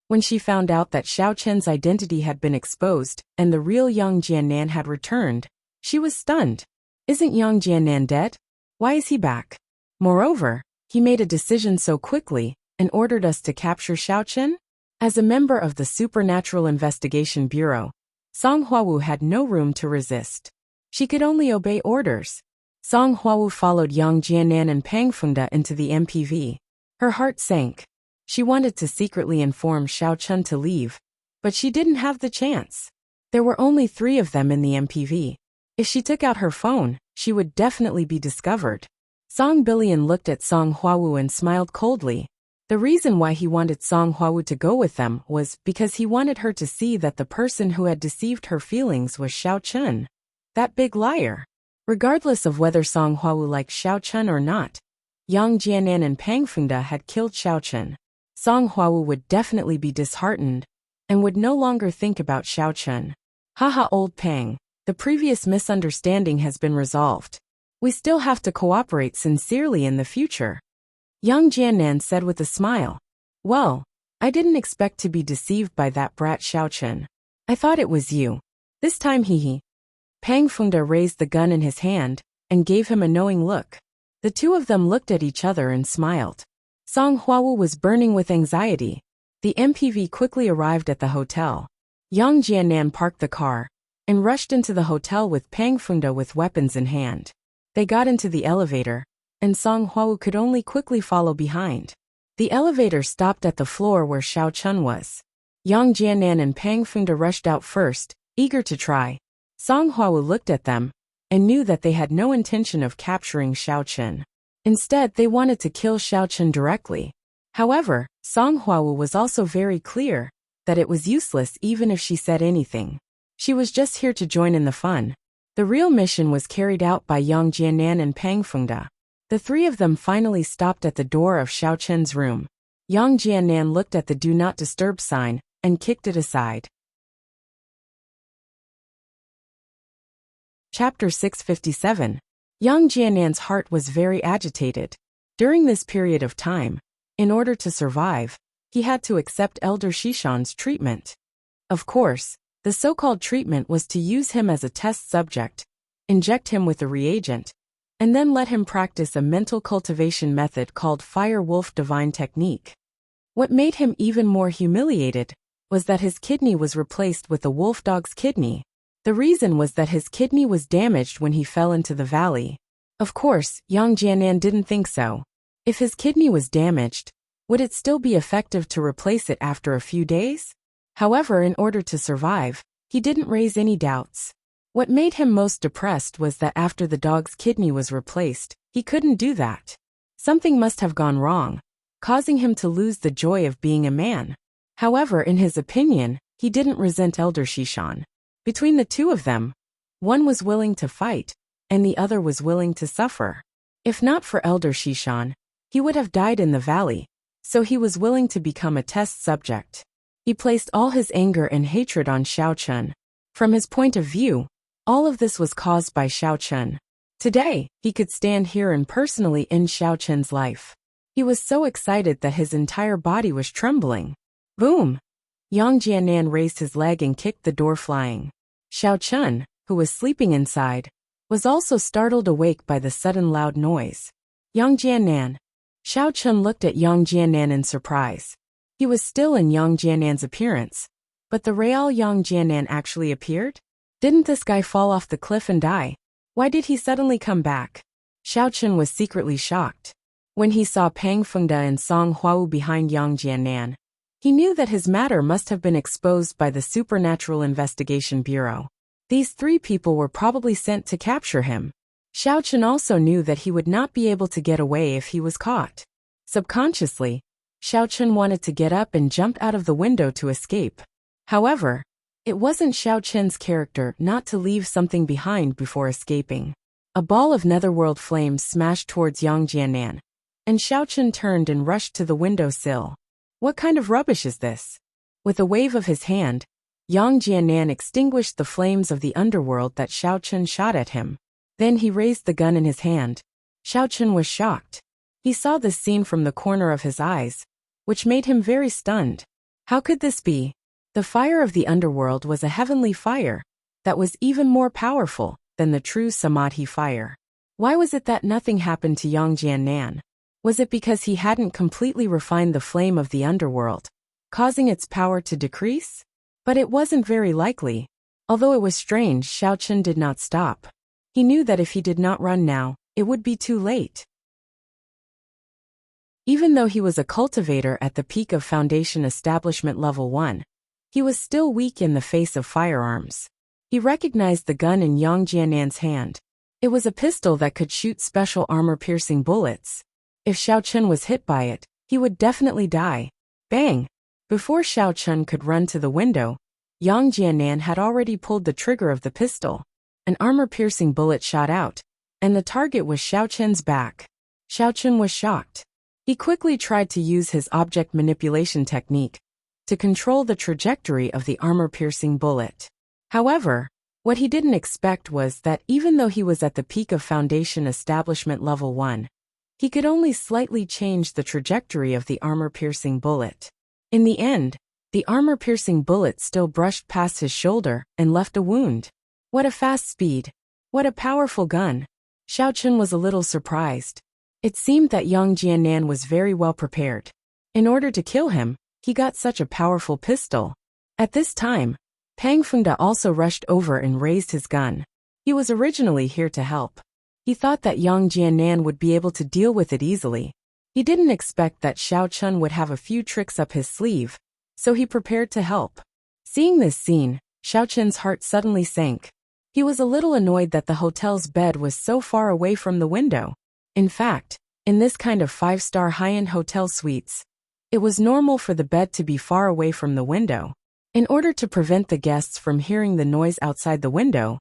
When she found out that Xiao Chen's identity had been exposed and the real Yang Jiannan had returned, she was stunned. Isn't Yang Jiannan dead? Why is he back? Moreover, he made a decision so quickly and ordered us to capture Xiao Chen? As a member of the Supernatural Investigation Bureau, Song Huawu had no room to resist. She could only obey orders. Song Huawu followed Yang Jiannan and Pang Fengde into the MPV. Her heart sank. She wanted to secretly inform Xiao Chen to leave, but she didn't have the chance. There were only 3 of them in the MPV. If she took out her phone, she would definitely be discovered. Song Billion looked at Song Huawu and smiled coldly. The reason why he wanted Song Huawu to go with them was because he wanted her to see that the person who had deceived her feelings was Xiao Chen. That big liar. Regardless of whether Song Huawu liked Xiao Chen or not, Yang Jiannan and Pang Fengde had killed Xiao Chen. Song Huawu would definitely be disheartened and would no longer think about Xiao Chen. Haha, old Pang, the previous misunderstanding has been resolved. We still have to cooperate sincerely in the future. Yang Jiannan said with a smile. Well, I didn't expect to be deceived by that brat Xiao Chen. I thought it was you. This time he. Pang Fengde raised the gun in his hand and gave him a knowing look. The two of them looked at each other and smiled. Song Huawu was burning with anxiety. The MPV quickly arrived at the hotel. Yang Jiannan parked the car and rushed into the hotel with Pang Fengde with weapons in hand. They got into the elevator, and Song Huawu could only quickly follow behind. The elevator stopped at the floor where Xiao Chun was. Yang Jiannan and Pang Fengde rushed out first, eager to try. Song Huawu looked at them and knew that they had no intention of capturing Xiao Chen. Instead, they wanted to kill Xiao Chen directly. However, Song Huawu was also very clear that it was useless even if she said anything. She was just here to join in the fun. The real mission was carried out by Yang Jianan and Pang Fengde. The three of them finally stopped at the door of Xiao Chen's room. Yang Jianan looked at the Do Not Disturb sign and kicked it aside. Chapter 657. Yang Jianan's heart was very agitated. During this period of time, in order to survive, he had to accept Elder Shishan's treatment. Of course, the so-called treatment was to use him as a test subject, inject him with a reagent, and then let him practice a mental cultivation method called Fire Wolf Divine Technique. What made him even more humiliated was that his kidney was replaced with a wolf dog's kidney. The reason was that his kidney was damaged when he fell into the valley. Of course, Yang Jianan didn't think so. If his kidney was damaged, would it still be effective to replace it after a few days? However, in order to survive, he didn't raise any doubts. What made him most depressed was that after the dog's kidney was replaced, he couldn't do that. Something must have gone wrong, causing him to lose the joy of being a man. However, in his opinion, he didn't resent Elder Shishan. Between the two of them, one was willing to fight, and the other was willing to suffer. If not for Elder Shishan, he would have died in the valley, so he was willing to become a test subject. He placed all his anger and hatred on Xiao Chen. From his point of view, all of this was caused by Xiao Chen. Today, he could stand here and personally end Xiao Chen's life. He was so excited that his entire body was trembling. Boom! Yang Jianan raised his leg and kicked the door flying. Xiao Chen, who was sleeping inside, was also startled awake by the sudden loud noise. Yang Jianan. Xiao Chen looked at Yang Jianan in surprise. He was still in Yang Jianan's appearance, but the real Yang Jianan actually appeared? Didn't this guy fall off the cliff and die? Why did he suddenly come back? Xiao Chen was secretly shocked. When he saw Pang Fengde and Song Huawu behind Yang Jianan, he knew that his matter must have been exposed by the Supernatural Investigation Bureau. These three people were probably sent to capture him. Xiao Chen also knew that he would not be able to get away if he was caught. Subconsciously, Xiao Chen wanted to get up and jump out of the window to escape. However, it wasn't Xiao Chen's character not to leave something behind before escaping. A ball of netherworld flames smashed towards Yang Jianan, and Xiao Chen turned and rushed to the window sill. What kind of rubbish is this? With a wave of his hand, Yang Jianan extinguished the flames of the underworld that Xiao Chen shot at him. Then he raised the gun in his hand. Xiao Chen was shocked. He saw this scene from the corner of his eyes, which made him very stunned. How could this be? The fire of the underworld was a heavenly fire that was even more powerful than the true Samadhi fire. Why was it that nothing happened to Yang Jianan? Was it because he hadn't completely refined the flame of the underworld, causing its power to decrease? But it wasn't very likely. Although it was strange, Xiao Chen did not stop. He knew that if he did not run now, it would be too late. Even though he was a cultivator at the peak of Foundation Establishment Level 1, he was still weak in the face of firearms. He recognized the gun in Yang Jianan's hand. It was a pistol that could shoot special armor-piercing bullets. If Xiao Chen was hit by it, he would definitely die. Bang! Before Xiao Chen could run to the window, Yang Jianan had already pulled the trigger of the pistol. An armor-piercing bullet shot out, and the target was Xiao Chen's back. Xiao Chen was shocked. He quickly tried to use his object manipulation technique to control the trajectory of the armor-piercing bullet. However, what he didn't expect was that even though he was at the peak of Foundation Establishment Level 1, he could only slightly change the trajectory of the armor-piercing bullet. In the end, the armor-piercing bullet still brushed past his shoulder and left a wound. What a fast speed! What a powerful gun! Xiao Chen was a little surprised. It seemed that Yang Jianan was very well prepared. In order to kill him, he got such a powerful pistol. At this time, Pang Fengde also rushed over and raised his gun. He was originally here to help. He thought that Yang Jianan would be able to deal with it easily. He didn't expect that Xiao Chen would have a few tricks up his sleeve, so he prepared to help. Seeing this scene, Xiao Chen's heart suddenly sank. He was a little annoyed that the hotel's bed was so far away from the window. In fact, in this kind of 5-star high-end hotel suites, it was normal for the bed to be far away from the window. In order to prevent the guests from hearing the noise outside the window,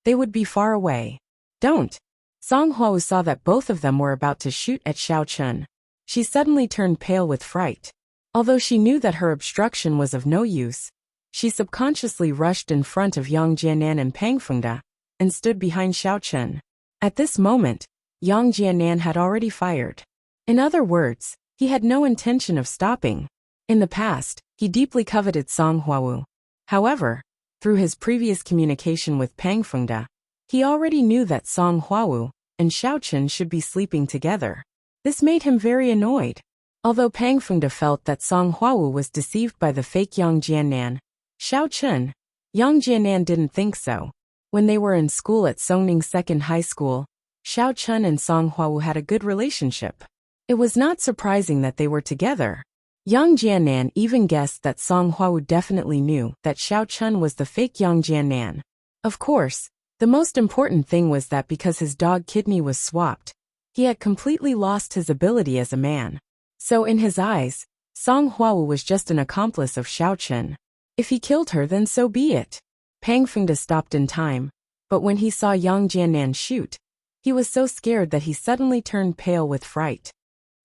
they would be far away. Don't. Song Huawu saw that both of them were about to shoot at Xiao Chun. She suddenly turned pale with fright. Although she knew that her obstruction was of no use, she subconsciously rushed in front of Yang Jianan and Pang Fengde and stood behind Xiao Chun. At this moment, Yang Jianan had already fired. In other words, he had no intention of stopping. In the past, he deeply coveted Song Huawu. However, through his previous communication with Pang Fengde, he already knew that Song Huawu and Xiao Chun should be sleeping together. This made him very annoyed. Although Pang Fengde felt that Song Huawu was deceived by the fake Yang Jianan, Xiao Chun, Yang Jianan didn't think so. When they were in school at Songning Second High School, Xiao Chun and Song Huawu had a good relationship. It was not surprising that they were together. Yang Jianan even guessed that Song Huawu definitely knew that Xiao Chun was the fake Yang Jianan. Of course, the most important thing was that because his dog kidney was swapped, he had completely lost his ability as a man. So in his eyes, Song Huawu was just an accomplice of Xiao Chun. If he killed her, then so be it. Pang Fengde stopped in time, but when he saw Yang Jianan shoot, he was so scared that he suddenly turned pale with fright.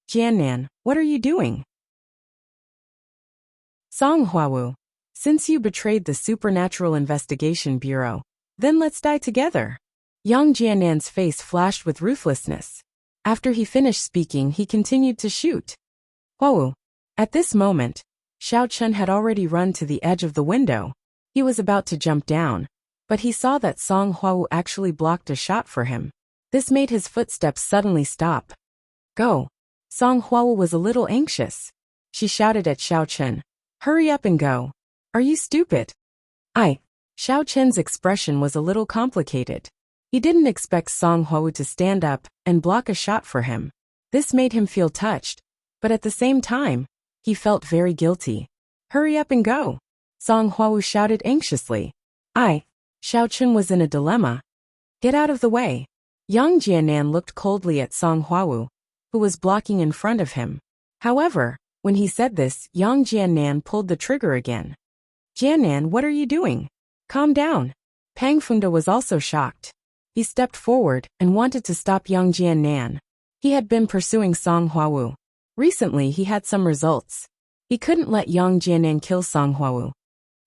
Jianan, what are you doing? Song Huawu, since you betrayed the Supernatural Investigation Bureau, then let's die together. Yang Jianan's face flashed with ruthlessness. After he finished speaking, he continued to shoot. Huawu. At this moment, Xiao Chun had already run to the edge of the window. He was about to jump down, but he saw that Song Huawu actually blocked a shot for him. This made his footsteps suddenly stop. Go. Song Huawu was a little anxious. She shouted at Xiao Chun. Hurry up and go. Are you stupid? Xiao Chun's expression was a little complicated. He didn't expect Song Huawu to stand up and block a shot for him. This made him feel touched, but at the same time, he felt very guilty. Hurry up and go. Song Huawu shouted anxiously. Xiao Chun was in a dilemma. Get out of the way. Yang Jianan looked coldly at Song Huawu, who was blocking in front of him. However, when he said this, Yang Jianan pulled the trigger again. Jianan, what are you doing? Calm down. Pang Fengde was also shocked. He stepped forward and wanted to stop Yang Jianan. He had been pursuing Song Huawu. Recently, he had some results. He couldn't let Yang Jianan kill Song Huawu.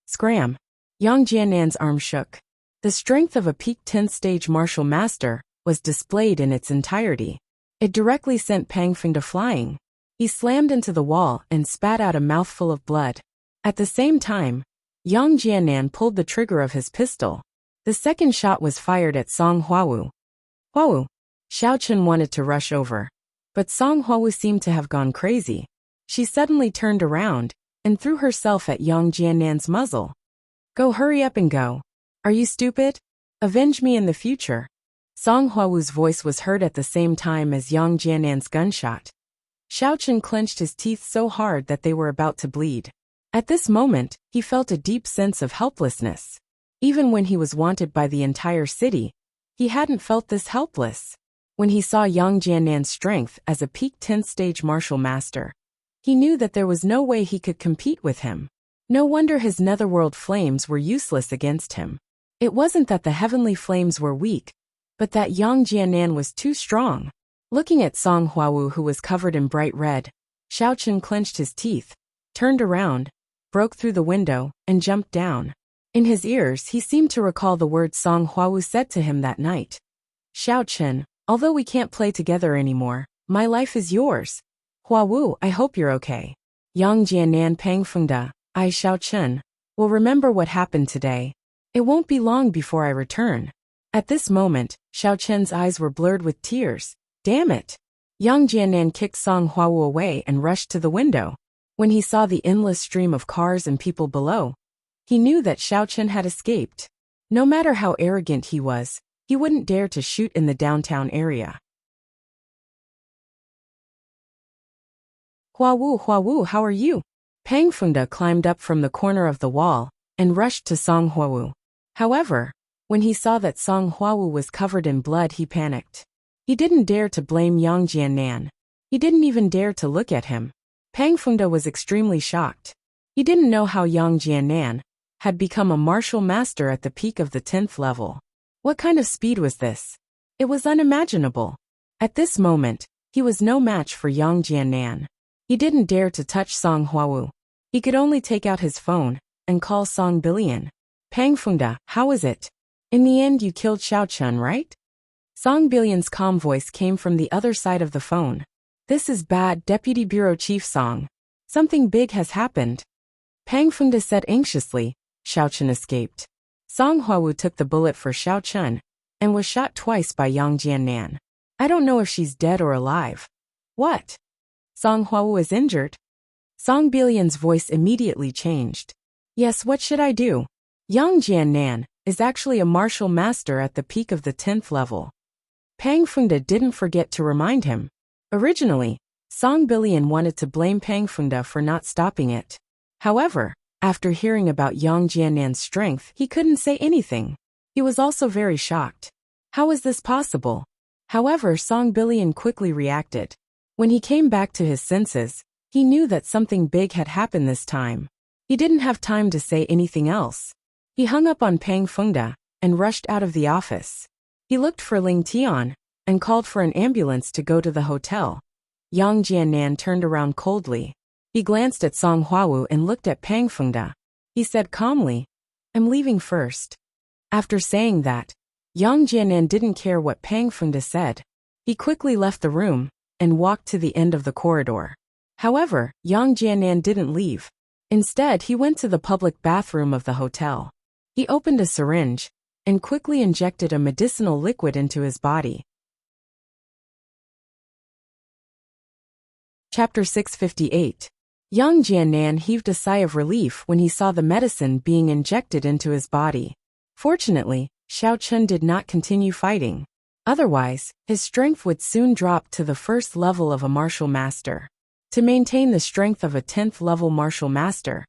Scram. Yang Jianan's arm shook. The strength of a peak 10th stage martial master was displayed in its entirety. It directly sent Pang Fengde flying. He slammed into the wall and spat out a mouthful of blood. At the same time, Yang Jianan pulled the trigger of his pistol. The second shot was fired at Song Huawu. Huawu. Xiao Chun wanted to rush over, but Song Huawu seemed to have gone crazy. She suddenly turned around and threw herself at Yang Jianan's muzzle. Go, hurry up and go. Are you stupid? Avenge me in the future. Song Huawu's voice was heard at the same time as Yang Jianan's gunshot. Xiao Chun clenched his teeth so hard that they were about to bleed. At this moment, he felt a deep sense of helplessness. Even when he was wanted by the entire city, he hadn't felt this helpless. When he saw Yang Jianan's strength as a peak 10th stage martial master, he knew that there was no way he could compete with him. No wonder his netherworld flames were useless against him. It wasn't that the heavenly flames were weak, but that Yang Jianan was too strong. Looking at Song Huawu, who was covered in bright red, Xiao Chun clenched his teeth, turned around, broke through the window, and jumped down. In his ears, he seemed to recall the words Song Huawu said to him that night. Xiao Chun, although we can't play together anymore, my life is yours. Huawu, I hope you're okay. Yang Jianan Pang Fengde, Xiao Chun, will remember what happened today. It won't be long before I return. At this moment, Xiao Chun's eyes were blurred with tears. Damn it! Yang Jianan kicked Song Huawu away and rushed to the window. When he saw the endless stream of cars and people below, he knew that Xiao Chun had escaped. No matter how arrogant he was, he wouldn't dare to shoot in the downtown area. Huawu, how are you? Pang Fengde climbed up from the corner of the wall and rushed to Song Huawu. However, when he saw that Song Huawu was covered in blood, he panicked. He didn't dare to blame Yang Jianan. He didn't even dare to look at him. Pang Fengde was extremely shocked. He didn't know how Yang Jianan had become a martial master at the peak of the 10th level. What kind of speed was this? It was unimaginable. At this moment, he was no match for Yang Jiannan. He didn't dare to touch Song Huawu. He could only take out his phone and call Song Bilian. Pang Fengda, how is it? In the end you killed Xiao Chun, right? Song Bilian's calm voice came from the other side of the phone. This is bad, Deputy Bureau Chief Song. Something big has happened. Pang Fengda said anxiously. Xiao Chun escaped. Song Huawu took the bullet for Xiao Chun and was shot twice by Yang Jiannan. I don't know if she's dead or alive. What? Song Huawu is injured? Song Bilian's voice immediately changed. Yes, what should I do? Yang Jiannan is actually a martial master at the peak of the 10th level. Pang Fengda didn't forget to remind him. Originally, Song Bilian wanted to blame Pang Fengda for not stopping it. However, after hearing about Yang Jiannan's strength, he couldn't say anything. He was also very shocked. How is this possible? However, Song Bilian quickly reacted. When he came back to his senses, he knew that something big had happened this time. He didn't have time to say anything else. He hung up on Pang Fengda and rushed out of the office. He looked for Ling Tian and called for an ambulance to go to the hotel. Yang Jiannan turned around coldly. He glanced at Song Huawu and looked at Pang Fengda. He said calmly, I'm leaving first. After saying that, Yang Jiannan didn't care what Pang Fengda said. He quickly left the room and walked to the end of the corridor. However, Yang Jiannan didn't leave. Instead, he went to the public bathroom of the hotel. He opened a syringe and quickly injected a medicinal liquid into his body. Chapter 658. Yang Jiannan heaved a sigh of relief when he saw the medicine being injected into his body. Fortunately, Xiao Chun did not continue fighting. Otherwise, his strength would soon drop to the first level of a martial master. To maintain the strength of a 10th level martial master,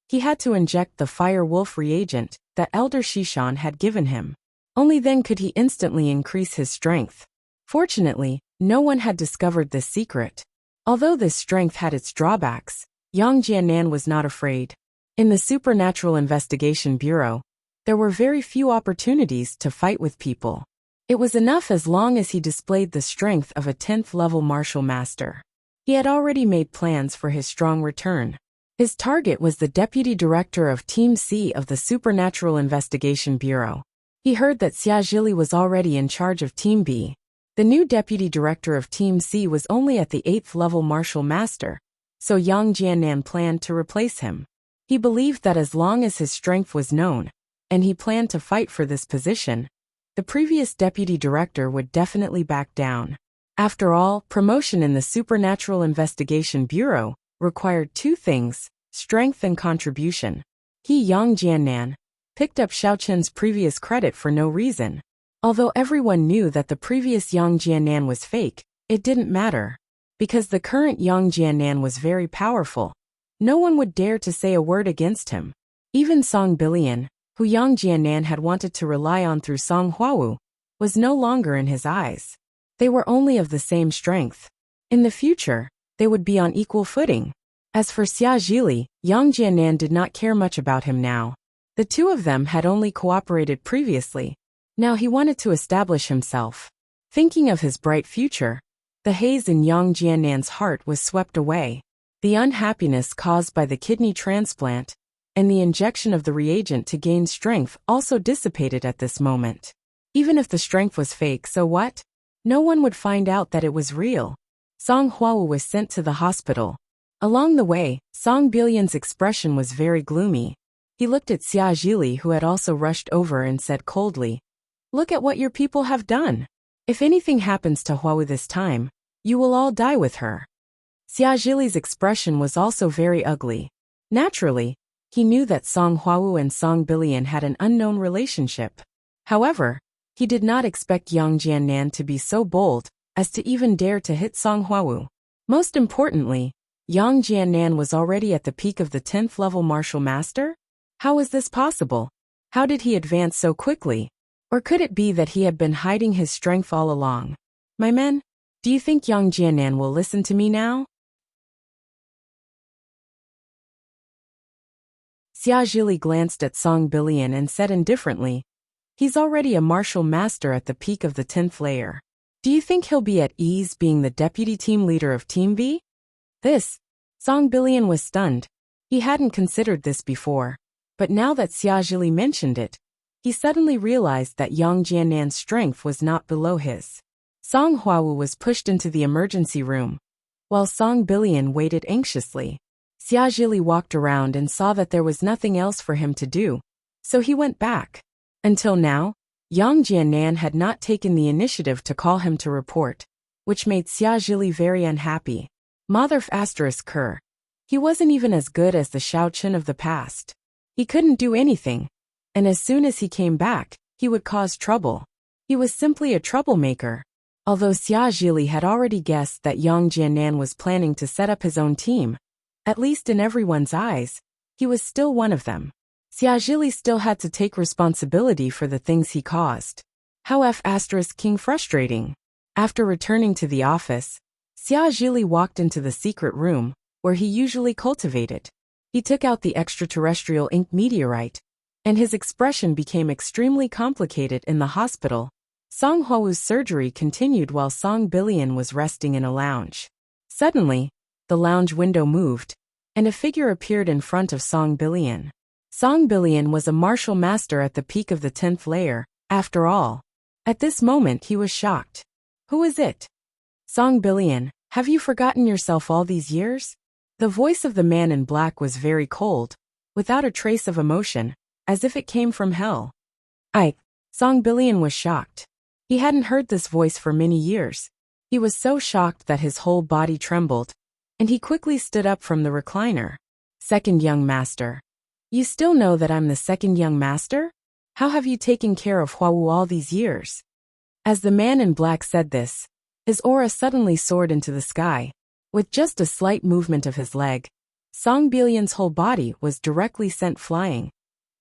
he had to inject the Fire Wolf reagent that Elder Shishan had given him. Only then could he instantly increase his strength. Fortunately, no one had discovered this secret. Although this strength had its drawbacks, Yang Jiannan was not afraid. In the Supernatural Investigation Bureau, there were very few opportunities to fight with people. It was enough as long as he displayed the strength of a 10th level martial master. He had already made plans for his strong return. His target was the Deputy Director of Team C of the Supernatural Investigation Bureau. He heard that Xia Zhili was already in charge of Team B. The new Deputy Director of Team C was only at the 8th level martial master, so Yang Jiannan planned to replace him. He believed that as long as his strength was known, and he planned to fight for this position, the previous Deputy Director would definitely back down. After all, promotion in the Supernatural Investigation Bureau required two things, strength and contribution. He, Yang Jiannan, picked up Xiao Chun's previous credit for no reason. Although everyone knew that the previous Yang Jiannan was fake, it didn't matter. Because the current Yang Jiannan was very powerful, no one would dare to say a word against him. Even Song Bilian, who Yang Jiannan had wanted to rely on through Song Huawu, was no longer in his eyes. They were only of the same strength. In the future, they would be on equal footing. As for Xia Zhili, Yang Jiannan did not care much about him now. The two of them had only cooperated previously. Now he wanted to establish himself. Thinking of his bright future, the haze in Yang Jiannan's heart was swept away. The unhappiness caused by the kidney transplant and the injection of the reagent to gain strength also dissipated at this moment. Even if the strength was fake, so what? No one would find out that it was real. Song Huawu was sent to the hospital. Along the way, Song Bilian's expression was very gloomy. He looked at Xia Zhili, who had also rushed over, and said coldly, "Look at what your people have done. If anything happens to Huawu this time, you will all die with her." Xia Zhili's expression was also very ugly. Naturally, he knew that Song Huawu and Song Bilian had an unknown relationship. However, he did not expect Yang Jiannan to be so bold as to even dare to hit Song Huawu. Most importantly, Yang Jiannan was already at the peak of the 10th level martial master? How was this possible? How did he advance so quickly? Or could it be that he had been hiding his strength all along? My men, do you think Yang Jiannan will listen to me now? Xia Zhili glanced at Song Bilian and said indifferently, He's already a martial master at the peak of the 10th layer. Do you think he'll be at ease being the deputy team leader of Team B? This, Song Billion was stunned. He hadn't considered this before, but now that Xia Zhili mentioned it, he suddenly realized that Yang Jiannan's strength was not below his. Song Huawu was pushed into the emergency room, while Song Billion waited anxiously. Xia Zhili walked around and saw that there was nothing else for him to do, so he went back. Until now, Yang Jiannan had not taken the initiative to call him to report, which made Xia Zhili very unhappy. Motherf asterisk her. He wasn't even as good as the Shao Chen of the past. He couldn't do anything, and as soon as he came back, he would cause trouble. He was simply a troublemaker. Although Xia Zhili had already guessed that Yang Jiannan was planning to set up his own team, at least in everyone's eyes, he was still one of them. Xia Zhili still had to take responsibility for the things he caused. How King frustrating. After returning to the office, Xia Zhili walked into the secret room, where he usually cultivated. He took out the extraterrestrial ink meteorite, and his expression became extremely complicated in the hospital. Song Huawu's surgery continued while Song Billion was resting in a lounge. Suddenly, the lounge window moved, and a figure appeared in front of Song Billion. Song Billion was a martial master at the peak of the 10th layer, after all. At this moment he was shocked. Who is it? Song Billion, have you forgotten yourself all these years? The voice of the man in black was very cold, without a trace of emotion, as if it came from hell. Song Billion was shocked. He hadn't heard this voice for many years. He was so shocked that his whole body trembled, and he quickly stood up from the recliner. Second young master. You still know that I'm the second young master? How have you taken care of Huawu all these years? As the man in black said this, his aura suddenly soared into the sky. With just a slight movement of his leg, Song Billion's whole body was directly sent flying,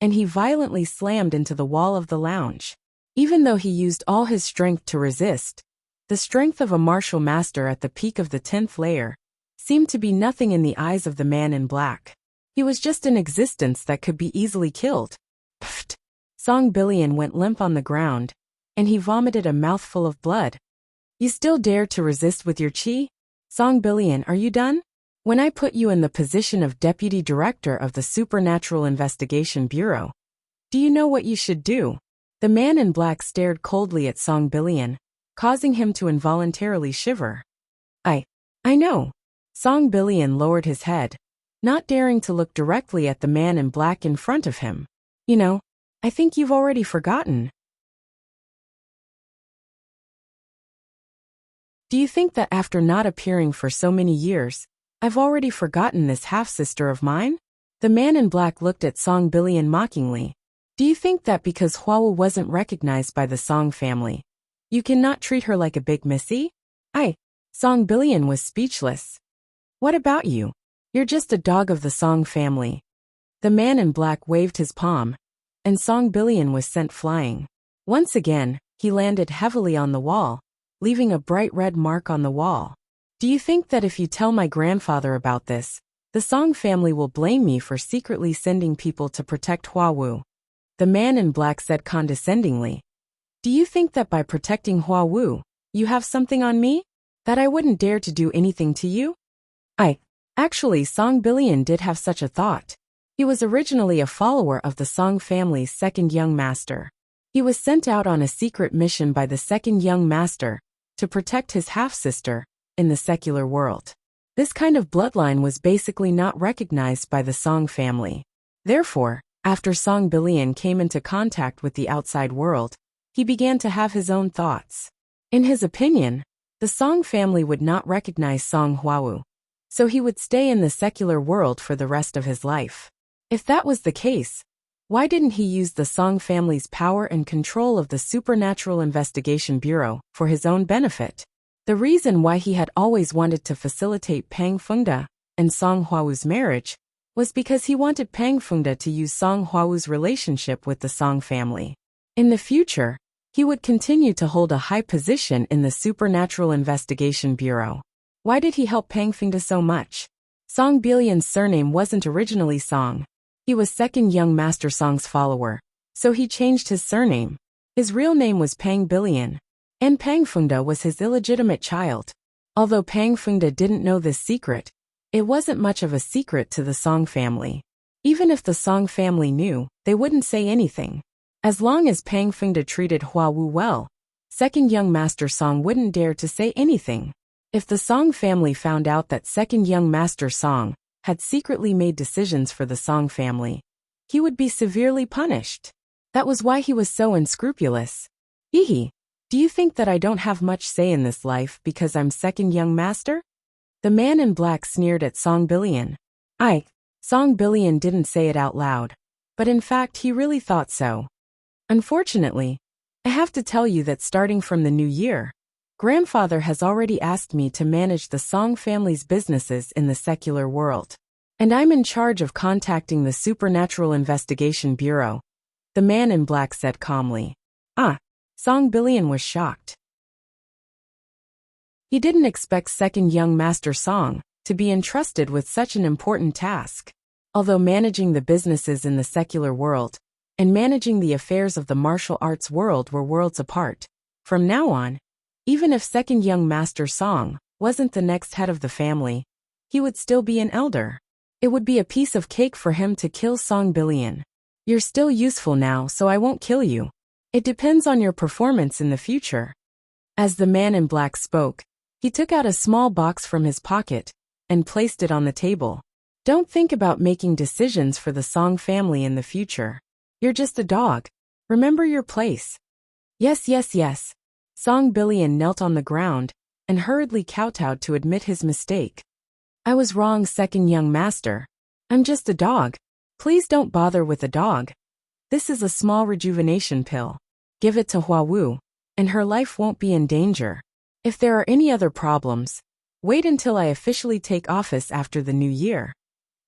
and he violently slammed into the wall of the lounge. Even though he used all his strength to resist, the strength of a martial master at the peak of the 10th layer seemed to be nothing in the eyes of the man in black. He was just an existence that could be easily killed. Pfft! Song Billion went limp on the ground, and he vomited a mouthful of blood. You still dare to resist with your chi? Song Billion, are you done? When I put you in the position of Deputy Director of the Supernatural Investigation Bureau, do you know what you should do? The man in black stared coldly at Song Billion, causing him to involuntarily shiver. I know. Song Billion lowered his head, not daring to look directly at the man in black in front of him. You know, I think you've already forgotten. Do you think that after not appearing for so many years, I've already forgotten this half-sister of mine? The man in black looked at Song Billion mockingly. Do you think that because Huawu wasn't recognized by the Song family, you cannot treat her like a big missy? Song Billion was speechless. What about you? You're just a dog of the Song family. The man in black waved his palm, and Song Billion was sent flying. Once again, he landed heavily on the wall, leaving a bright red mark on the wall. Do you think that if you tell my grandfather about this, the Song family will blame me for secretly sending people to protect Huawu? The man in black said condescendingly. Do you think that by protecting Huawu, you have something on me? That I wouldn't dare to do anything to you? Actually, Song Billion did have such a thought. He was originally a follower of the Song family's second young master. He was sent out on a secret mission by the second young master to protect his half-sister in the secular world. This kind of bloodline was basically not recognized by the Song family. Therefore, after Song Billion came into contact with the outside world, he began to have his own thoughts. In his opinion, the Song family would not recognize Song Huawu, so he would stay in the secular world for the rest of his life. If that was the case, why didn't he use the Song family's power and control of the Supernatural Investigation Bureau for his own benefit? The reason why he had always wanted to facilitate Pang Fengde and Song Huawu's marriage was because he wanted Pang Fengde to use Song Huawu's relationship with the Song family. In the future, he would continue to hold a high position in the Supernatural Investigation Bureau. Why did he help Pang Fengde so much? Song Billion's surname wasn't originally Song. He was second young master Song's follower, so he changed his surname. His real name was Pang Billion, and Pang Fungda was his illegitimate child. Although Pang Fungda didn't know this secret, it wasn't much of a secret to the Song family. Even if the Song family knew, they wouldn't say anything. As long as Pang Fungda treated Hua Wu well, second young Master Song wouldn't dare to say anything. If the Song family found out that second young Master Song had secretly made decisions for the Song family, he would be severely punished. That was why he was so unscrupulous. Hehe. Do you think that I don't have much say in this life because I'm second young master? The man in black sneered at Song Billion. Song Billion didn't say it out loud, but in fact he really thought so. Unfortunately, I have to tell you that starting from the new year, Grandfather has already asked me to manage the Song family's businesses in the secular world. And I'm in charge of contacting the Supernatural Investigation Bureau, the man in black said calmly. Song Billion was shocked. He didn't expect second young Master Song to be entrusted with such an important task. Although managing the businesses in the secular world and managing the affairs of the martial arts world were worlds apart, from now on, even if second young Master Song wasn't the next head of the family, he would still be an elder. It would be a piece of cake for him to kill Song Billion. You're still useful now, so I won't kill you. It depends on your performance in the future. As the man in black spoke, he took out a small box from his pocket and placed it on the table. Don't think about making decisions for the Song family in the future. You're just a dog. Remember your place. Yes. Song Billion knelt on the ground and hurriedly kowtowed to admit his mistake. I was wrong, second young master. I'm just a dog. Please don't bother with a dog. This is a small rejuvenation pill. Give it to Hua Wu, and her life won't be in danger. If there are any other problems, wait until I officially take office after the new year.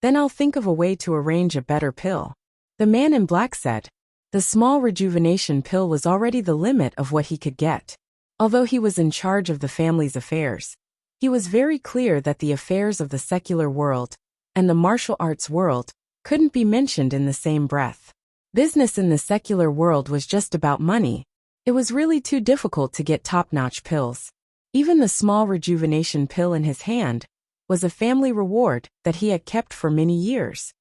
Then I'll think of a way to arrange a better pill. The man in black said. The small rejuvenation pill was already the limit of what he could get. Although he was in charge of the family's affairs, he was very clear that the affairs of the secular world and the martial arts world couldn't be mentioned in the same breath. Business in the secular world was just about money. It was really too difficult to get top-notch pills. Even the small rejuvenation pill in his hand was a family reward that he had kept for many years.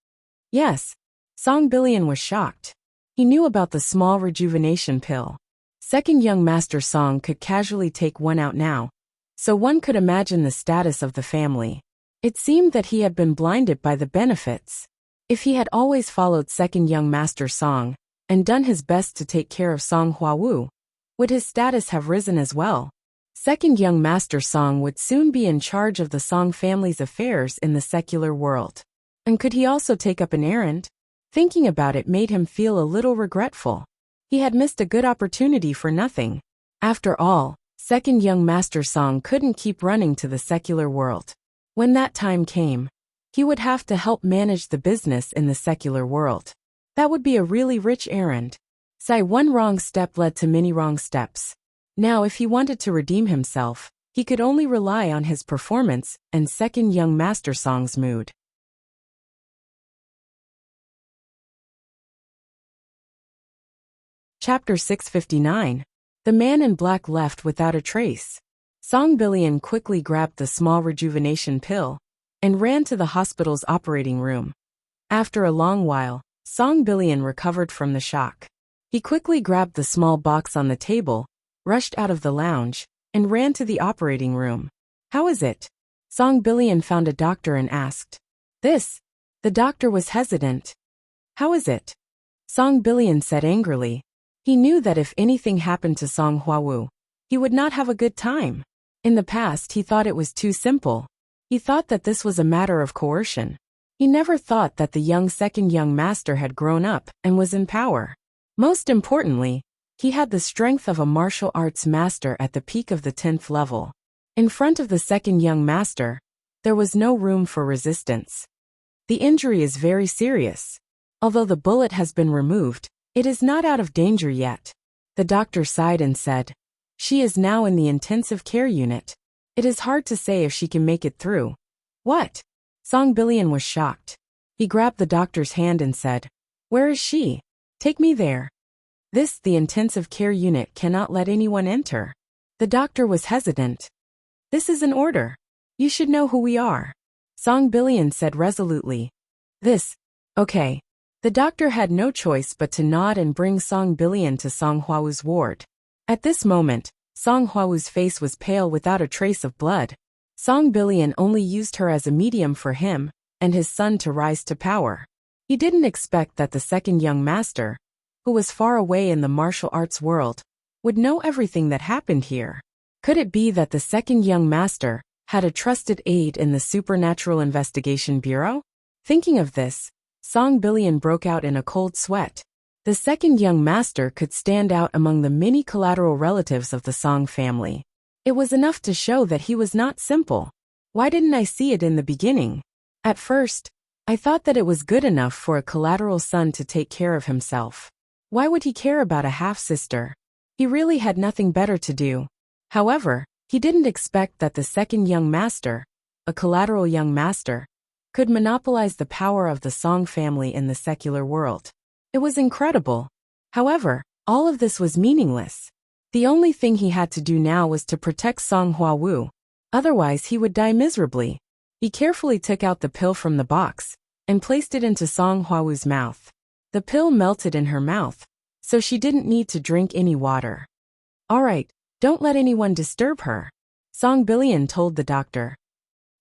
Yes, Song Billion was shocked. He knew about the small rejuvenation pill. Second young Master Song could casually take one out now, so one could imagine the status of the family. It seemed that he had been blinded by the benefits. If he had always followed second young Master Song and done his best to take care of Song Hua Wu, would his status have risen as well? Second young Master Song would soon be in charge of the Song family's affairs in the secular world. And could he also take up an errand? Thinking about it made him feel a little regretful. He had missed a good opportunity for nothing. After all, second young Master Song couldn't keep running to the secular world. When that time came, he would have to help manage the business in the secular world. That would be a really rich errand. One wrong step led to many wrong steps. Now if he wanted to redeem himself, he could only rely on his performance and second young Master Song's mood. Chapter 659. The man in black left without a trace. Song Billion quickly grabbed the small rejuvenation pill and ran to the hospital's operating room. After a long while, Song Billion recovered from the shock. He quickly grabbed the small box on the table, rushed out of the lounge, and ran to the operating room. How is it? Song Billion found a doctor and asked. The doctor was hesitant. How is it? Song Billion said angrily. He knew that if anything happened to Song Hua Wu, he would not have a good time. In the past he thought it was too simple. He thought that this was a matter of coercion. He never thought that the second young master had grown up and was in power. Most importantly, he had the strength of a martial arts master at the peak of the 10th level. In front of the second young master, there was no room for resistance. The injury is very serious. Although the bullet has been removed, it is not out of danger yet. The doctor sighed and said, she is now in the intensive care unit. It is hard to say if she can make it through. What? Song Billion was shocked. He grabbed the doctor's hand and said, where is she? Take me there. The intensive care unit cannot let anyone enter. The doctor was hesitant. This is an order. You should know who we are, Song Billion said resolutely. Okay. The doctor had no choice but to nod and bring Song Billion to Song Huawu's ward. At this moment, Song Huawu's face was pale without a trace of blood. Song Billion only used her as a medium for him and his son to rise to power. He didn't expect that the second young master, who was far away in the martial arts world, would know everything that happened here. Could it be that the second young master had a trusted aide in the Supernatural Investigation Bureau? Thinking of this, Song Billion broke out in a cold sweat. The second young master could stand out among the many collateral relatives of the Song family. It was enough to show that he was not simple. Why didn't I see it in the beginning? At first, I thought that it was good enough for a collateral son to take care of himself. Why would he care about a half-sister? He really had nothing better to do. However, he didn't expect that the second young master, a collateral young master, could monopolize the power of the Song family in the secular world. It was incredible. However, all of this was meaningless. The only thing he had to do now was to protect Song Huawu. Otherwise he would die miserably. He carefully took out the pill from the box and placed it into Song Huawu's mouth. The pill melted in her mouth, so she didn't need to drink any water. All right, don't let anyone disturb her, Song Billion told the doctor.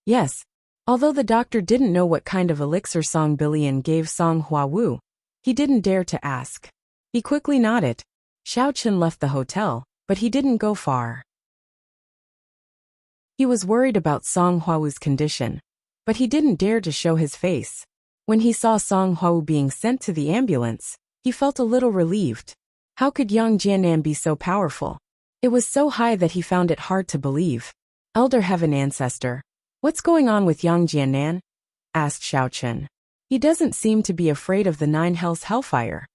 Yes. Although the doctor didn't know what kind of elixir Song Billion gave Song Huawu, he didn't dare to ask. He quickly nodded. Xiao Chen left the hotel, but he didn't go far. He was worried about Song Huawu's condition, but he didn't dare to show his face. When he saw Song Huawu being sent to the ambulance, he felt a little relieved. How could Yang Jianan be so powerful? It was so high that he found it hard to believe. Elder Heaven Ancestor, what's going on with Yang Jianan? Asked Xiao Chen. He doesn't seem to be afraid of the Nine Hells Hellfire.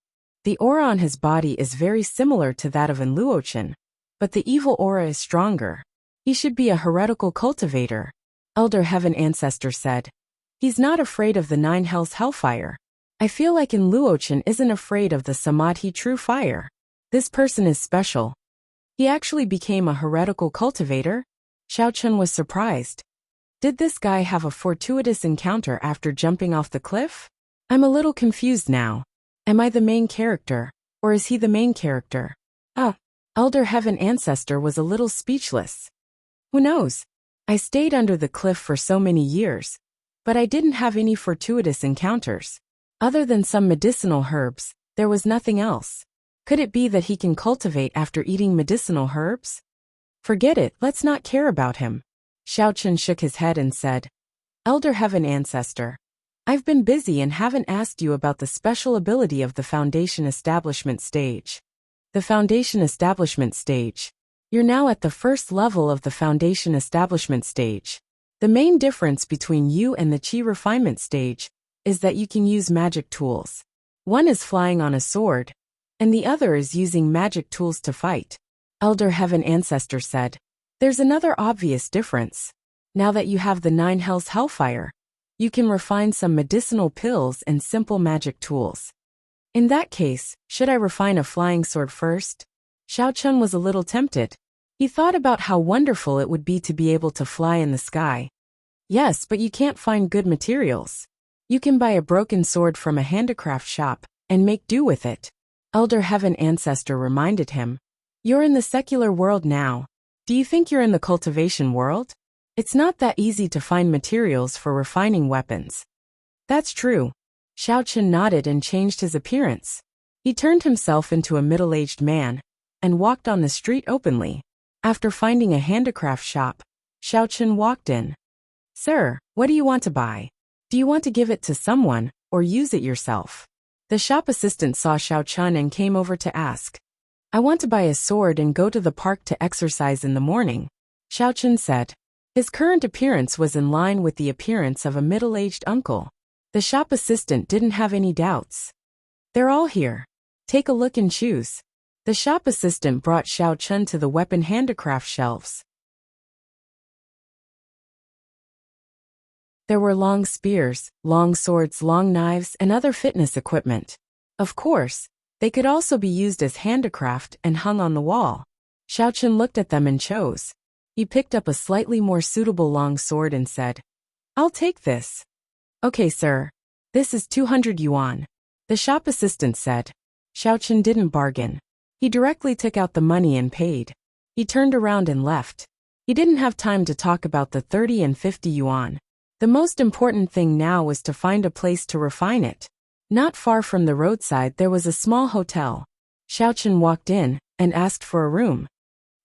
The aura on his body is very similar to that of An Luochen, but the evil aura is stronger. He should be a heretical cultivator, Elder Heaven Ancestor said. He's not afraid of the Nine Hells Hellfire. I feel like An Luochen isn't afraid of the Samadhi True Fire. This person is special. He actually became a heretical cultivator? Xiao Chen was surprised. Did this guy have a fortuitous encounter after jumping off the cliff? I'm a little confused now. Am I the main character, or is he the main character? Elder Heaven Ancestor was a little speechless. Who knows? I stayed under the cliff for so many years, but I didn't have any fortuitous encounters. Other than some medicinal herbs, there was nothing else. Could it be that he can cultivate after eating medicinal herbs? Forget it, let's not care about him. Xiao Chen shook his head and said, Elder Heaven Ancestor, I've been busy and haven't asked you about the special ability of the Foundation Establishment stage. The Foundation Establishment stage. You're now at the first level of the Foundation Establishment stage. The main difference between you and the Qi Refinement stage is that you can use magic tools. One is flying on a sword, and the other is using magic tools to fight. Elder Heaven Ancestor said, There's another obvious difference. Now that you have the Nine Hells Hellfire, you can refine some medicinal pills and simple magic tools. In that case, should I refine a flying sword first? Xiao Chen was a little tempted. He thought about how wonderful it would be to be able to fly in the sky. Yes, but you can't find good materials. You can buy a broken sword from a handicraft shop and make do with it. Elder Heaven Ancestor reminded him. You're in the secular world now. Do you think you're in the cultivation world? It's not that easy to find materials for refining weapons. That's true. Xiao Chen nodded and changed his appearance. He turned himself into a middle-aged man and walked on the street openly. After finding a handicraft shop, Xiao Chen walked in. Sir, what do you want to buy? Do you want to give it to someone or use it yourself? The shop assistant saw Xiao Chen and came over to ask. I want to buy a sword and go to the park to exercise in the morning, Xiao Chen said. His current appearance was in line with the appearance of a middle-aged uncle. The shop assistant didn't have any doubts. They're all here. Take a look and choose. The shop assistant brought Xiao Chen to the weapon handicraft shelves. There were long spears, long swords, long knives, and other fitness equipment. Of course, They could also be used as handicraft and hung on the wall. Xiao Chen looked at them and chose. He picked up a slightly more suitable long sword and said, "I'll take this." "Okay, sir. This is 200 yuan. The shop assistant said. Xiao Chen didn't bargain. He directly took out the money and paid. He turned around and left. He didn't have time to talk about the 30 and 50 yuan. The most important thing now was to find a place to refine it. Not far from the roadside there was a small hotel. Xiao Chen walked in and asked for a room.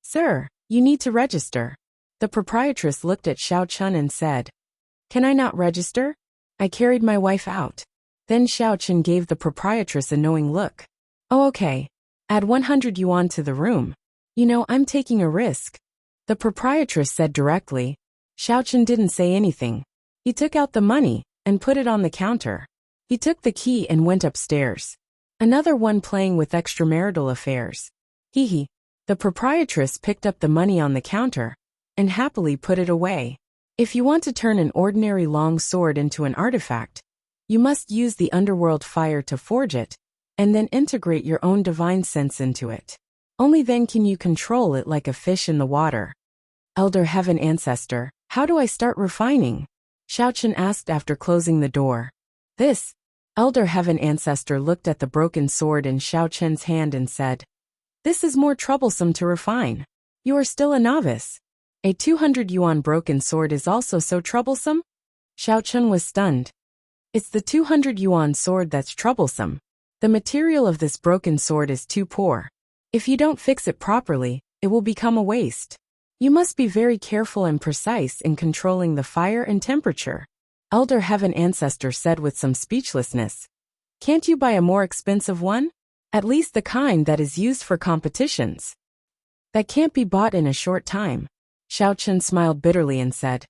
"Sir, you need to register." The proprietress looked at Xiao Chen and said, "Can I not register? I carried my wife out." Then Xiao Chen gave the proprietress a knowing look. "Oh, okay. Add 100 yuan to the room. You know, I'm taking a risk." The proprietress said directly. Xiao Chen didn't say anything. He took out the money and put it on the counter. He took the key and went upstairs. Another one playing with extramarital affairs. Hee. The proprietress picked up the money on the counter and happily put it away. If you want to turn an ordinary long sword into an artifact, you must use the underworld fire to forge it, and then integrate your own divine sense into it. Only then can you control it like a fish in the water. Elder Heaven Ancestor, how do I start refining? Xiao Chen asked after closing the door. This Elder Heaven Ancestor looked at the broken sword in Xiao Chen's hand and said, "This is more troublesome to refine. You are still a novice. A 200 yuan broken sword is also so troublesome?" Xiao Chen was stunned. "It's the 200 yuan sword that's troublesome. The material of this broken sword is too poor. If you don't fix it properly, it will become a waste. You must be very careful and precise in controlling the fire and temperature." Elder Heaven Ancestor said with some speechlessness. "Can't you buy a more expensive one? At least the kind that is used for competitions." "That can't be bought in a short time." Xiao Chen smiled bitterly and said,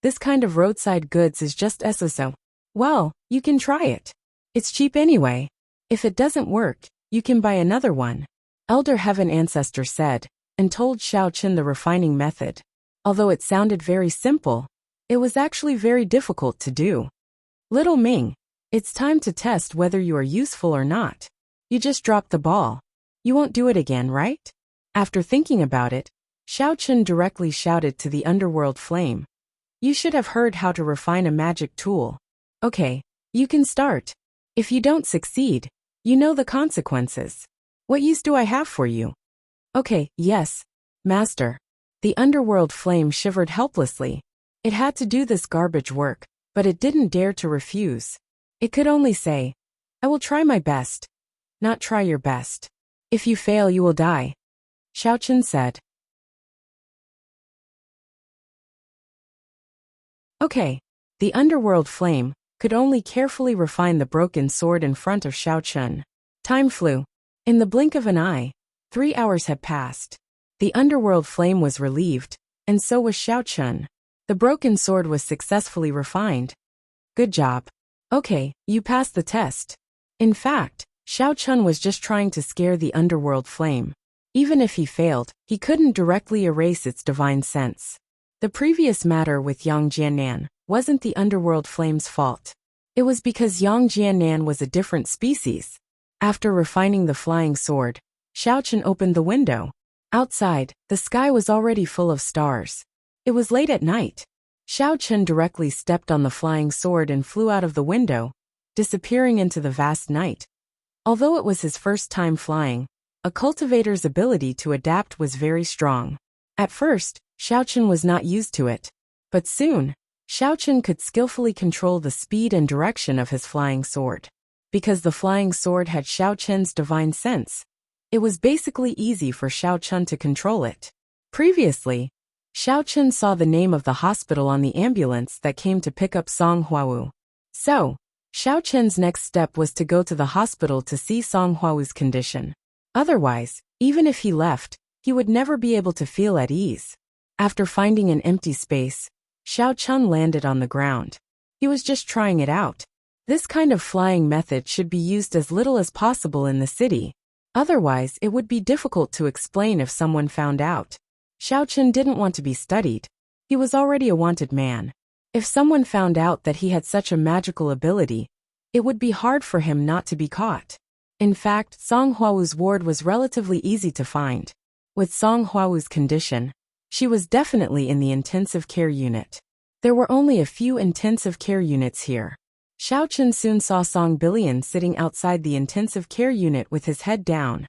"This kind of roadside goods is just so. Well, you can try it. It's cheap anyway. If it doesn't work, you can buy another one." Elder Heaven Ancestor said, and told Xiao Chen the refining method. Although it sounded very simple, it was actually very difficult to do. "Little Ming, it's time to test whether you are useful or not. You just dropped the ball. You won't do it again, right?" After thinking about it, Xiao Chen directly shouted to the underworld flame. "You should have heard how to refine a magic tool. Okay, you can start. If you don't succeed, you know the consequences. What use do I have for you?" "Okay, yes, Master." The underworld flame shivered helplessly. It had to do this garbage work, but it didn't dare to refuse. It could only say, "I will try my best." Not try your best. If you fail, you will die. Xiao Chen said. Okay. The underworld flame could only carefully refine the broken sword in front of Xiao Chen. Time flew. In the blink of an eye, 3 hours had passed. The underworld flame was relieved, and so was Xiao Chen. The broken sword was successfully refined. Good job. Okay, you passed the test. In fact, Xiao Chen was just trying to scare the underworld flame. Even if he failed, he couldn't directly erase its divine sense. The previous matter with Yang Jiannan wasn't the underworld flame's fault. It was because Yang Jiannan was a different species. After refining the flying sword, Xiao Chen opened the window. Outside, the sky was already full of stars. It was late at night. Xiao Chen directly stepped on the flying sword and flew out of the window, disappearing into the vast night. Although it was his first time flying, a cultivator's ability to adapt was very strong. At first, Xiao Chen was not used to it. But soon, Xiao Chen could skillfully control the speed and direction of his flying sword. Because the flying sword had Xiao Chen's divine sense, it was basically easy for Xiao Chen to control it. Previously, Xiao Chen saw the name of the hospital on the ambulance that came to pick up Song Huawu. So, Xiao Chen's next step was to go to the hospital to see Song Huawu's condition. Otherwise, even if he left, he would never be able to feel at ease. After finding an empty space, Xiao Chen landed on the ground. He was just trying it out. This kind of flying method should be used as little as possible in the city. Otherwise, it would be difficult to explain if someone found out. Xiao Chen didn't want to be studied. He was already a wanted man. If someone found out that he had such a magical ability, it would be hard for him not to be caught. In fact, Song Huawu's ward was relatively easy to find. With Song Huawu's condition, she was definitely in the intensive care unit. There were only a few intensive care units here. Xiao Chen soon saw Song Bilian sitting outside the intensive care unit with his head down.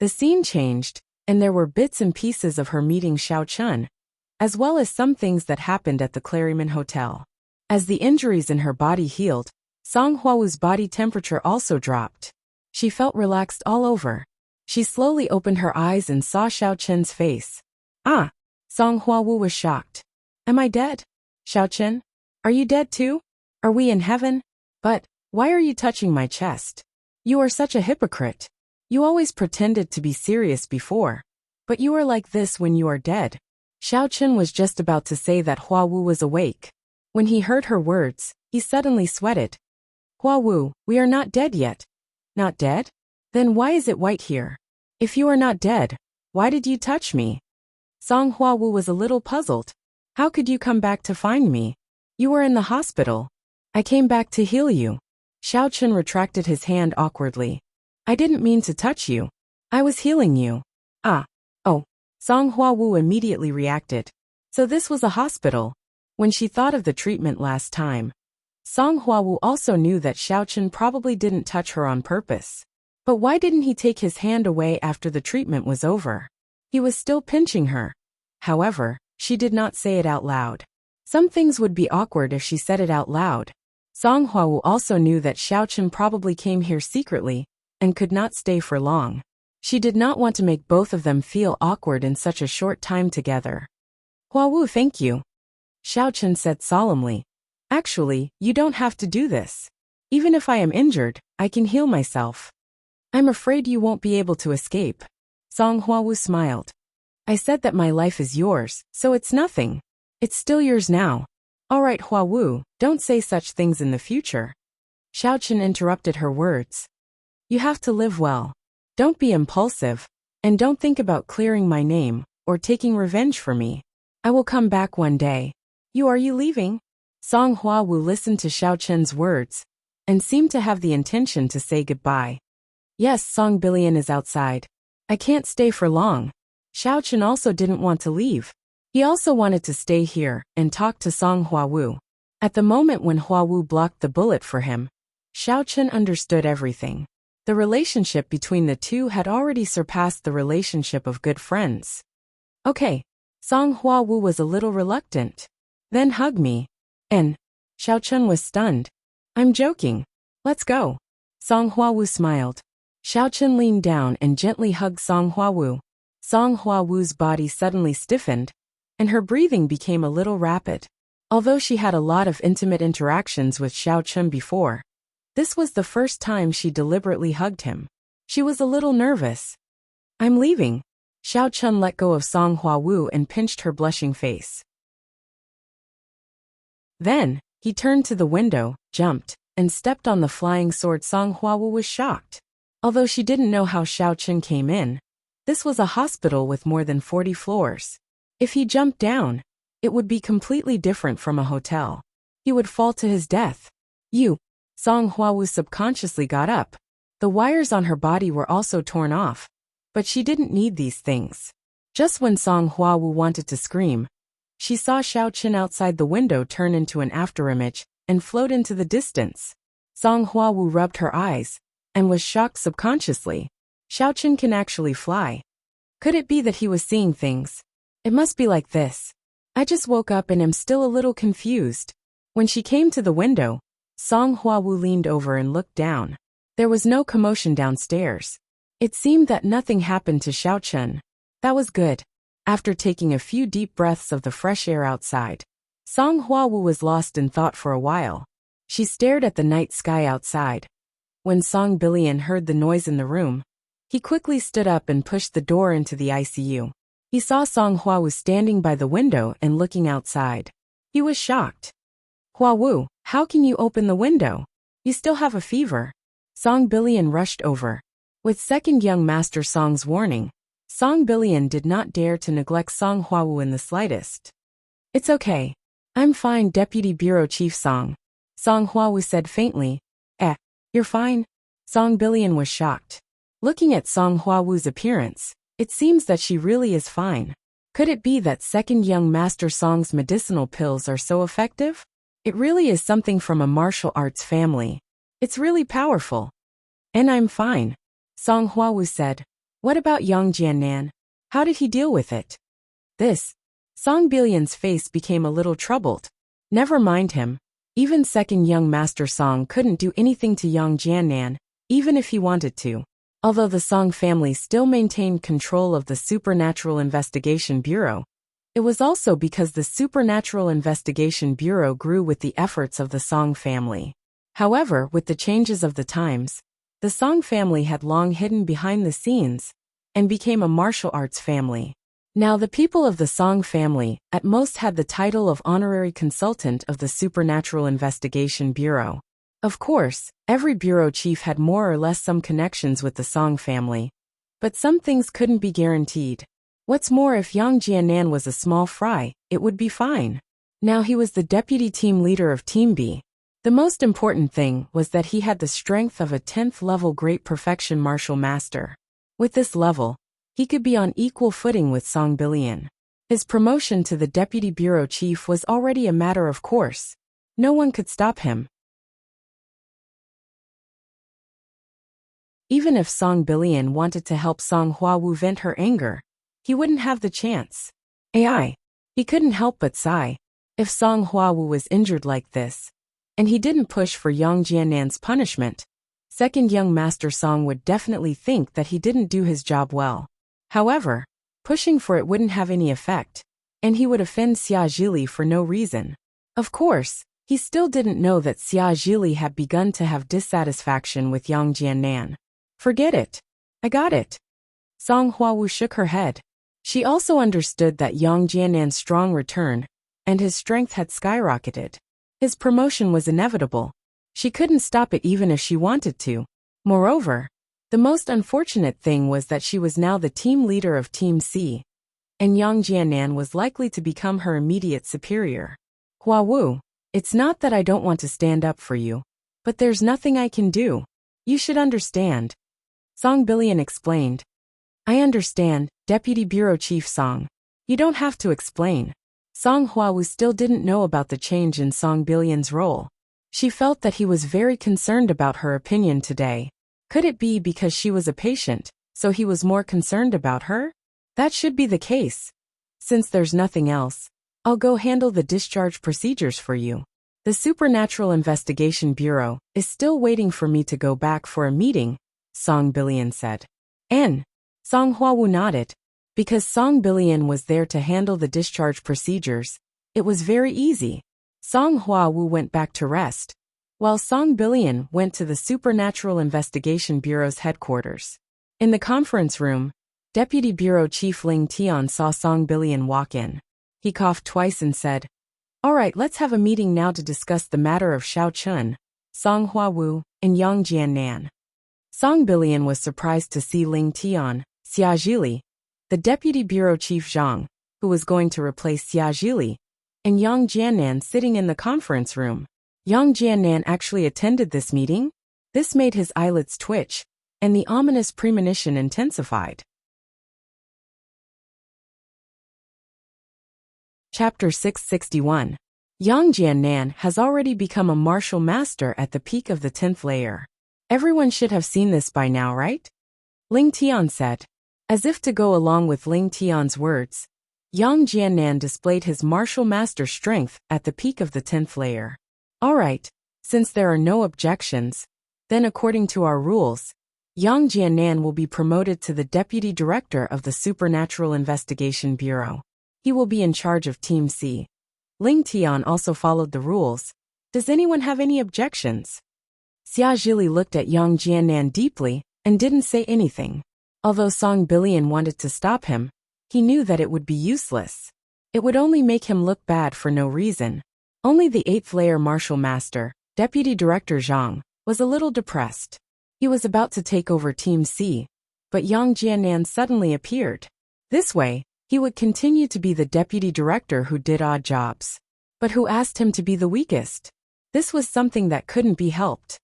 The scene changed, and there were bits and pieces of her meeting Xiao Chen, as well as some things that happened at the Claryman Hotel. As the injuries in her body healed, Song Huawu's body temperature also dropped. She felt relaxed all over. She slowly opened her eyes and saw Xiao Chen's face. Ah! Song Huawu was shocked. Am I dead? Xiao Chen? Are you dead too? Are we in heaven? But, why are you touching my chest? You are such a hypocrite. You always pretended to be serious before. But you are like this when you are dead. Xiao Chen was just about to say that Huawu was awake. When he heard her words, he suddenly sweated. Huawu, we are not dead yet. Not dead? Then why is it white here? If you are not dead, why did you touch me? Song Huawu was a little puzzled. How could you come back to find me? You were in the hospital. I came back to heal you. Xiao Chen retracted his hand awkwardly. I didn't mean to touch you. I was healing you. Ah. Oh. Song Huawu immediately reacted. So this was a hospital. When she thought of the treatment last time, Song Huawu also knew that Xiao Chen probably didn't touch her on purpose. But why didn't he take his hand away after the treatment was over? He was still pinching her. However, she did not say it out loud. Some things would be awkward if she said it out loud. Song Huawu also knew that Xiao Chen probably came here secretly and could not stay for long. She did not want to make both of them feel awkward in such a short time together. Huawu, thank you. Xiao Chen said solemnly. Actually, you don't have to do this. Even if I am injured, I can heal myself. I'm afraid you won't be able to escape. Song Huawu smiled. I said that my life is yours, so it's nothing. It's still yours now. All right, Huawu, don't say such things in the future. Xiao Chen interrupted her words. You have to live well. Don't be impulsive, and don't think about clearing my name or taking revenge for me. I will come back one day. Are you leaving? Song Huawu listened to Xiao Chen's words and seemed to have the intention to say goodbye. Yes, Song Bilian is outside. I can't stay for long. Xiao Chen also didn't want to leave. He also wanted to stay here and talk to Song Huawu. At the moment when Huawu blocked the bullet for him, Xiao Chen understood everything. The relationship between the two had already surpassed the relationship of good friends. Okay. Song Huawu was a little reluctant. Then hug me. And Xiao Chen was stunned. I'm joking. Let's go. Song Huawu smiled. Xiao Chen leaned down and gently hugged Song Huawu. Song Huawu's body suddenly stiffened, and her breathing became a little rapid. Although she had a lot of intimate interactions with Xiao Chen before, this was the first time she deliberately hugged him. She was a little nervous. I'm leaving. Xiao Chen let go of Song Huawu and pinched her blushing face. Then, he turned to the window, jumped, and stepped on the flying sword. Song Huawu was shocked. Although she didn't know how Xiao Chen came in, this was a hospital with more than 40 floors. If he jumped down, it would be completely different from a hotel. He would fall to his death. Song Huawu subconsciously got up. The wires on her body were also torn off. But she didn't need these things. Just when Song Huawu wanted to scream, she saw Xiao Chen outside the window turn into an afterimage and float into the distance. Song Huawu rubbed her eyes and was shocked subconsciously. Xiao Chen can actually fly. Could it be that he was seeing things? It must be like this. I just woke up and am still a little confused. When she came to the window, Song Huawu leaned over and looked down. There was no commotion downstairs. It seemed that nothing happened to Xiao Chen. That was good. After taking a few deep breaths of the fresh air outside, Song Huawu was lost in thought for a while. She stared at the night sky outside. When Song Bilian heard the noise in the room, he quickly stood up and pushed the door into the ICU. He saw Song Huawu standing by the window and looking outside. He was shocked. Huawu, how can you open the window? You still have a fever. Song Bilian rushed over. With second young master Song's warning, Song Bilian did not dare to neglect Song Huawu in the slightest. It's okay. I'm fine, Deputy Bureau Chief Song. Song Huawu said faintly. You're fine? Song Billion was shocked. Looking at Song Huawu's appearance, it seems that she really is fine. Could it be that second young master Song's medicinal pills are so effective? It really is something from a martial arts family. It's really powerful. And I'm fine. Song Huawu said. What about Yang Jiannan? How did he deal with it? Song Billion's face became a little troubled. Never mind him. Even second young master Song couldn't do anything to Yang Jiannan, even if he wanted to. Although the Song family still maintained control of the Supernatural Investigation Bureau, it was also because the Supernatural Investigation Bureau grew with the efforts of the Song family. However, with the changes of the times, the Song family had long hidden behind the scenes and became a martial arts family. Now the people of the Song family at most had the title of honorary consultant of the Supernatural Investigation Bureau. Of course, every bureau chief had more or less some connections with the Song family, but some things couldn't be guaranteed. What's more, if Yang Jiannan was a small fry, it would be fine. Now he was the deputy team leader of Team B. The most important thing was that he had the strength of a 10th level Great Perfection Martial Master. With this level, he could be on equal footing with Song Billion. His promotion to the deputy bureau chief was already a matter of course. No one could stop him. Even if Song Billion wanted to help Song Huawu vent her anger, he wouldn't have the chance. He couldn't help but sigh. If Song Huawu was injured like this, and he didn't push for Yang Jiannan's punishment, second young master Song would definitely think that he didn't do his job well. However, pushing for it wouldn't have any effect, and he would offend Xia Zhili for no reason. Of course, he still didn't know that Xia Zhili had begun to have dissatisfaction with Yang Jiannan. Forget it. I got it. Song Huawu shook her head. She also understood that Yang Jiannan's strong return, and his strength had skyrocketed. His promotion was inevitable. She couldn't stop it even if she wanted to. Moreover, the most unfortunate thing was that she was now the team leader of Team C, and Yang Jiannan was likely to become her immediate superior. Huawu, it's not that I don't want to stand up for you, but there's nothing I can do. You should understand. Song Billion explained. I understand, Deputy Bureau Chief Song. You don't have to explain. Song Huawu still didn't know about the change in Song Billion's role. She felt that he was very concerned about her opinion today. Could it be because she was a patient, so he was more concerned about her? That should be the case. Since there's nothing else, I'll go handle the discharge procedures for you. The Supernatural Investigation Bureau is still waiting for me to go back for a meeting, Song Billion said. Song Huawu nodded. Because Song Billion was there to handle the discharge procedures, it was very easy. Song Huawu went back to rest, while Song Billion went to the Supernatural Investigation Bureau's headquarters. In the conference room, Deputy Bureau Chief Ling Tian saw Song Billion walk in. He coughed twice and said, All right, let's have a meeting now to discuss the matter of Xiao Chun, Song Huawu, and Yang Jiannan. Song Billion was surprised to see Ling Tian, Xia Zhili, the Deputy Bureau Chief Zhang, who was going to replace Xia Zhili, and Yang Jiannan sitting in the conference room. Yang Jiannan actually attended this meeting? This made his eyelids twitch, and the ominous premonition intensified. Chapter 661. Yang Jiannan has already become a martial master at the peak of the 10th layer. Everyone should have seen this by now, right? Ling Tian said. As if to go along with Ling Tian's words, Yang Jiannan displayed his martial master strength at the peak of the 10th layer. All right, since there are no objections, then according to our rules, Yang Jiannan will be promoted to the Deputy Director of the Supernatural Investigation Bureau. He will be in charge of Team C. Ling Tian also followed the rules. Does anyone have any objections? Xia Zhili looked at Yang Jiannan deeply and didn't say anything. Although Song Billion wanted to stop him, he knew that it would be useless. It would only make him look bad for no reason. Only the 8th layer martial master, Deputy Director Zhang, was a little depressed. He was about to take over Team C, but Yang Jiannan suddenly appeared. This way, he would continue to be the deputy director who did odd jobs. But who asked him to be the weakest? This was something that couldn't be helped.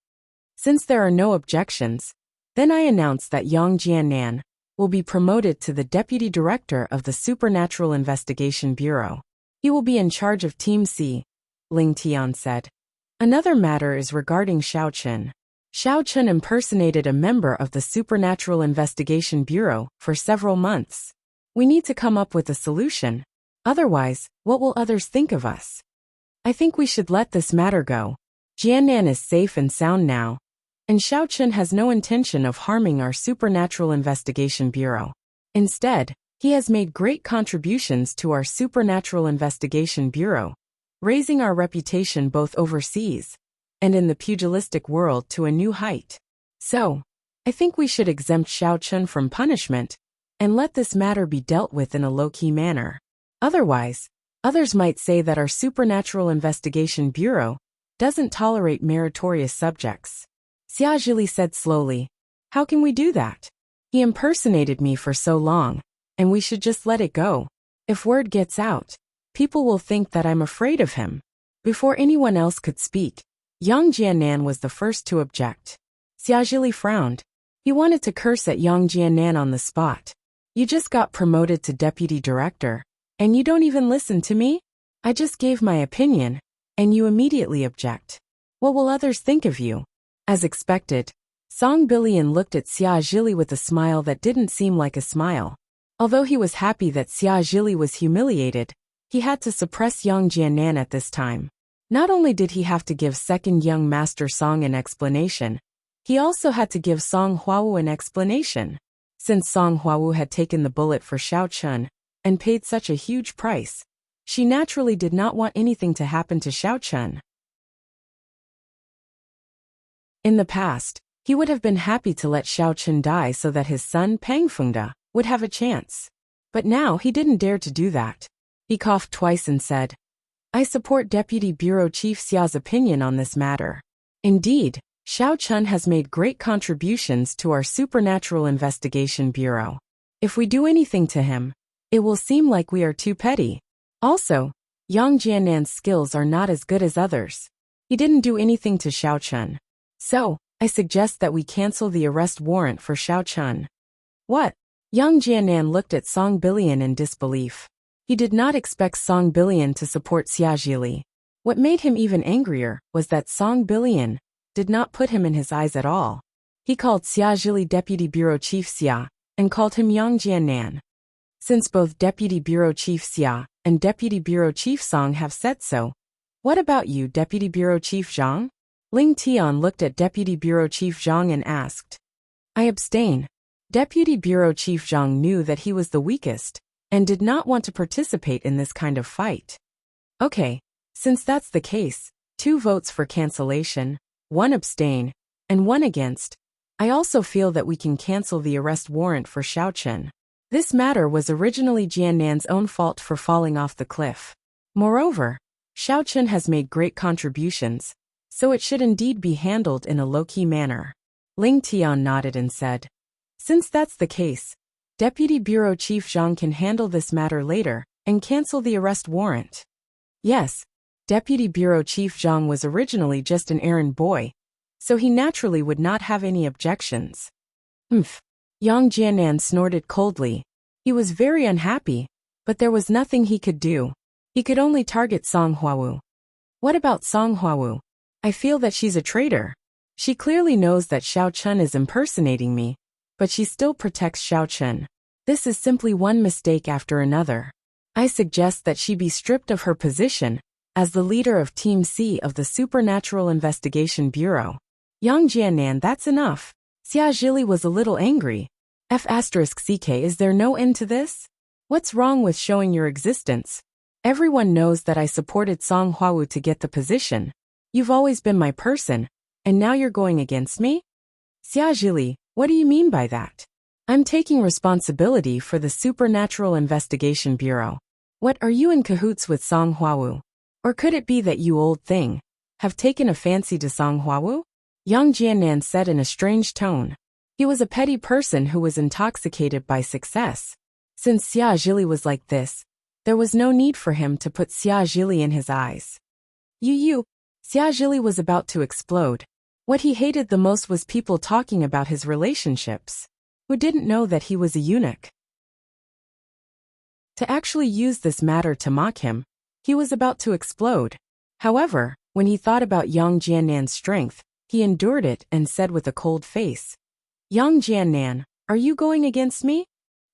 Since there are no objections, then I announce that Yang Jiannan will be promoted to the Deputy Director of the Supernatural Investigation Bureau. He will be in charge of Team C, Ling Tian said. Another matter is regarding Xiao Chen. Xiao Chen impersonated a member of the Supernatural Investigation Bureau for several months. We need to come up with a solution. Otherwise, what will others think of us? I think we should let this matter go. Jiannan is safe and sound now, and Xiao Chen has no intention of harming our Supernatural Investigation Bureau. Instead, he has made great contributions to our Supernatural Investigation Bureau, raising our reputation both overseas and in the pugilistic world to a new height. So, I think we should exempt Xiao Chen from punishment and let this matter be dealt with in a low-key manner. Otherwise, others might say that our Supernatural Investigation Bureau doesn't tolerate meritorious subjects. Xia Zhili said slowly, "How can we do that? He impersonated me for so long, and we should just let it go. If word gets out, people will think that I'm afraid of him." Before anyone else could speak, Yang Jiannan was the first to object. Xia Zhili frowned. He wanted to curse at Yang Jiannan on the spot. "You just got promoted to Deputy Director, and you don't even listen to me? I just gave my opinion, and you immediately object. What will others think of you?" As expected, Song Bilian looked at Xia Zhili with a smile that didn't seem like a smile. Although he was happy that Xia Zhili was humiliated, he had to suppress Yang Jiannan at this time. Not only did he have to give second young master Song an explanation, he also had to give Song Huawu an explanation. Since Song Huawu had taken the bullet for Xiao Chen and paid such a huge price, she naturally did not want anything to happen to Xiao Chen. In the past, he would have been happy to let Xiao Chen die so that his son Pang Fengde would have a chance. But now he didn't dare to do that. He coughed twice and said, "I support Deputy Bureau Chief Xia's opinion on this matter. Indeed, Xiao Chen has made great contributions to our Supernatural Investigation Bureau. If we do anything to him, it will seem like we are too petty. Also, Yang Jiannan's skills are not as good as others. He didn't do anything to Xiao Chen. So, I suggest that we cancel the arrest warrant for Xiao Chen." "What?" Yang Jiannan looked at Song Bilian in disbelief. He did not expect Song Bilian to support Xia Zhili. What made him even angrier was that Song Bilian did not put him in his eyes at all. He called Xia Zhili Deputy Bureau Chief Xia and called him Yang Jiannan. Since both Deputy Bureau Chief Xia and Deputy Bureau Chief Song have said so, what about you, Deputy Bureau Chief Zhang? Ling Tian looked at Deputy Bureau Chief Zhang and asked. "I abstain." Deputy Bureau Chief Zhang knew that he was the weakest and did not want to participate in this kind of fight. "Okay, since that's the case, 2 votes for cancellation, 1 abstain, and 1 against. I also feel that we can cancel the arrest warrant for Xiao Chen. This matter was originally Jiannan's own fault for falling off the cliff. Moreover, Xiao Chen has made great contributions, so it should indeed be handled in a low-key manner." Ling Tian nodded and said, "Since that's the case, Deputy Bureau Chief Zhang can handle this matter later and cancel the arrest warrant." Yes, Deputy Bureau Chief Zhang was originally just an errand boy, so he naturally would not have any objections. "Humph." Yang Jiannan snorted coldly. He was very unhappy, but there was nothing he could do. He could only target Song Huawu. "What about Song Huawu? I feel that she's a traitor. She clearly knows that Xiao Chen is impersonating me, but she still protects Xiao Chen. This is simply one mistake after another. I suggest that she be stripped of her position as the leader of Team C of the Supernatural Investigation Bureau." "Yang Jiannan, that's enough." Xia Zhili was a little angry. F***CK, is there no end to this? What's wrong with showing your existence? Everyone knows that I supported Song Huawu to get the position. You've always been my person, and now you're going against me? Xia Zhili, what do you mean by that? I'm taking responsibility for the Supernatural Investigation Bureau. What, are you in cahoots with Song Huawu? Or could it be that you old thing have taken a fancy to Song Huawu? Yang Jiannan said in a strange tone. He was a petty person who was intoxicated by success. Since Xia Zhili was like this, There was no need for him to put Xia Zhili in his eyes. Xia Zhili was about to explode. What he hated the most was people talking about his relationships. Who didn't know that he was a eunuch? To actually use this matter to mock him, he was about to explode. However, when he thought about Yang Jiannan's strength, he endured it and said with a cold face, "Yang Jiannan, are you going against me?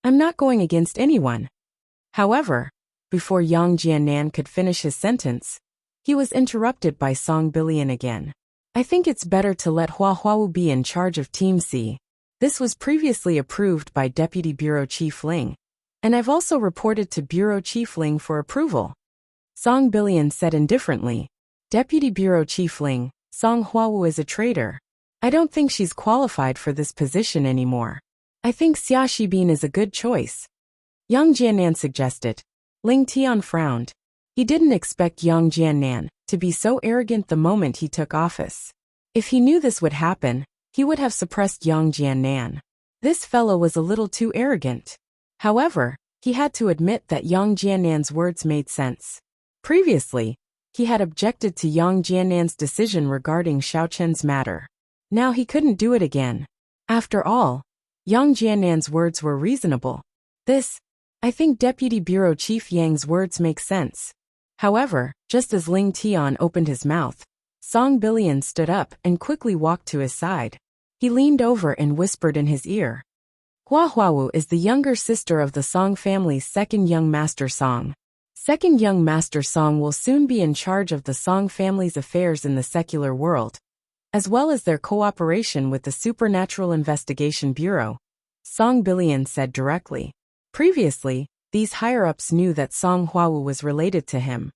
I'm not going against anyone." However, before Yang Jiannan could finish his sentence, he was interrupted by Song Bilian again. "I think it's better to let Hua Huawu be in charge of Team C. This was previously approved by Deputy Bureau Chief Ling, and I've also reported to Bureau Chief Ling for approval." Song Bilian said indifferently, "Deputy Bureau Chief Ling, Song Huawu is a traitor. I don't think she's qualified for this position anymore. I think Xia Shibin is a good choice." Yang Jiannan suggested. Ling Tian frowned. He didn't expect Yang Jiannan to be so arrogant the moment he took office. If he knew this would happen, he would have suppressed Yang Jiannan. This fellow was a little too arrogant. However, he had to admit that Yang Jiannan's words made sense. Previously, he had objected to Yang Jiannan's decision regarding Xiao Chen's matter. Now he couldn't do it again. After all, Yang Jiannan's words were reasonable. I think Deputy Bureau Chief Yang's words make sense. However, just as Ling Tian opened his mouth, Song Bilian stood up and quickly walked to his side. He leaned over and whispered in his ear. Hua Huawu is the younger sister of the Song family's second young master Song. Second young master Song will soon be in charge of the Song family's affairs in the secular world, as well as their cooperation with the Supernatural Investigation Bureau, Song Bilian said directly. Previously, these higher-ups knew that Song Huawu was related to him,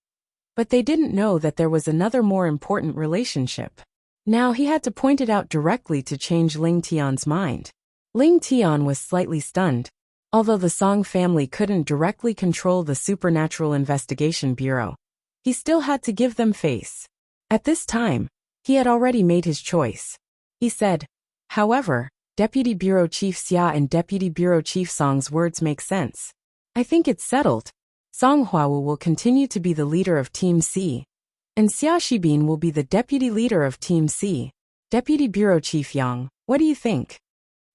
but they didn't know that there was another more important relationship. Now he had to point it out directly to change Ling Tian's mind. Ling Tian was slightly stunned. Although the Song family couldn't directly control the Supernatural Investigation Bureau, he still had to give them face. At this time, he had already made his choice. He said, "However, Deputy Bureau Chief Xia and Deputy Bureau Chief Song's words make sense. I think it's settled. Song Huawu will continue to be the leader of Team C, and Xia Shibin will be the deputy leader of Team C. Deputy Bureau Chief Yang, what do you think?"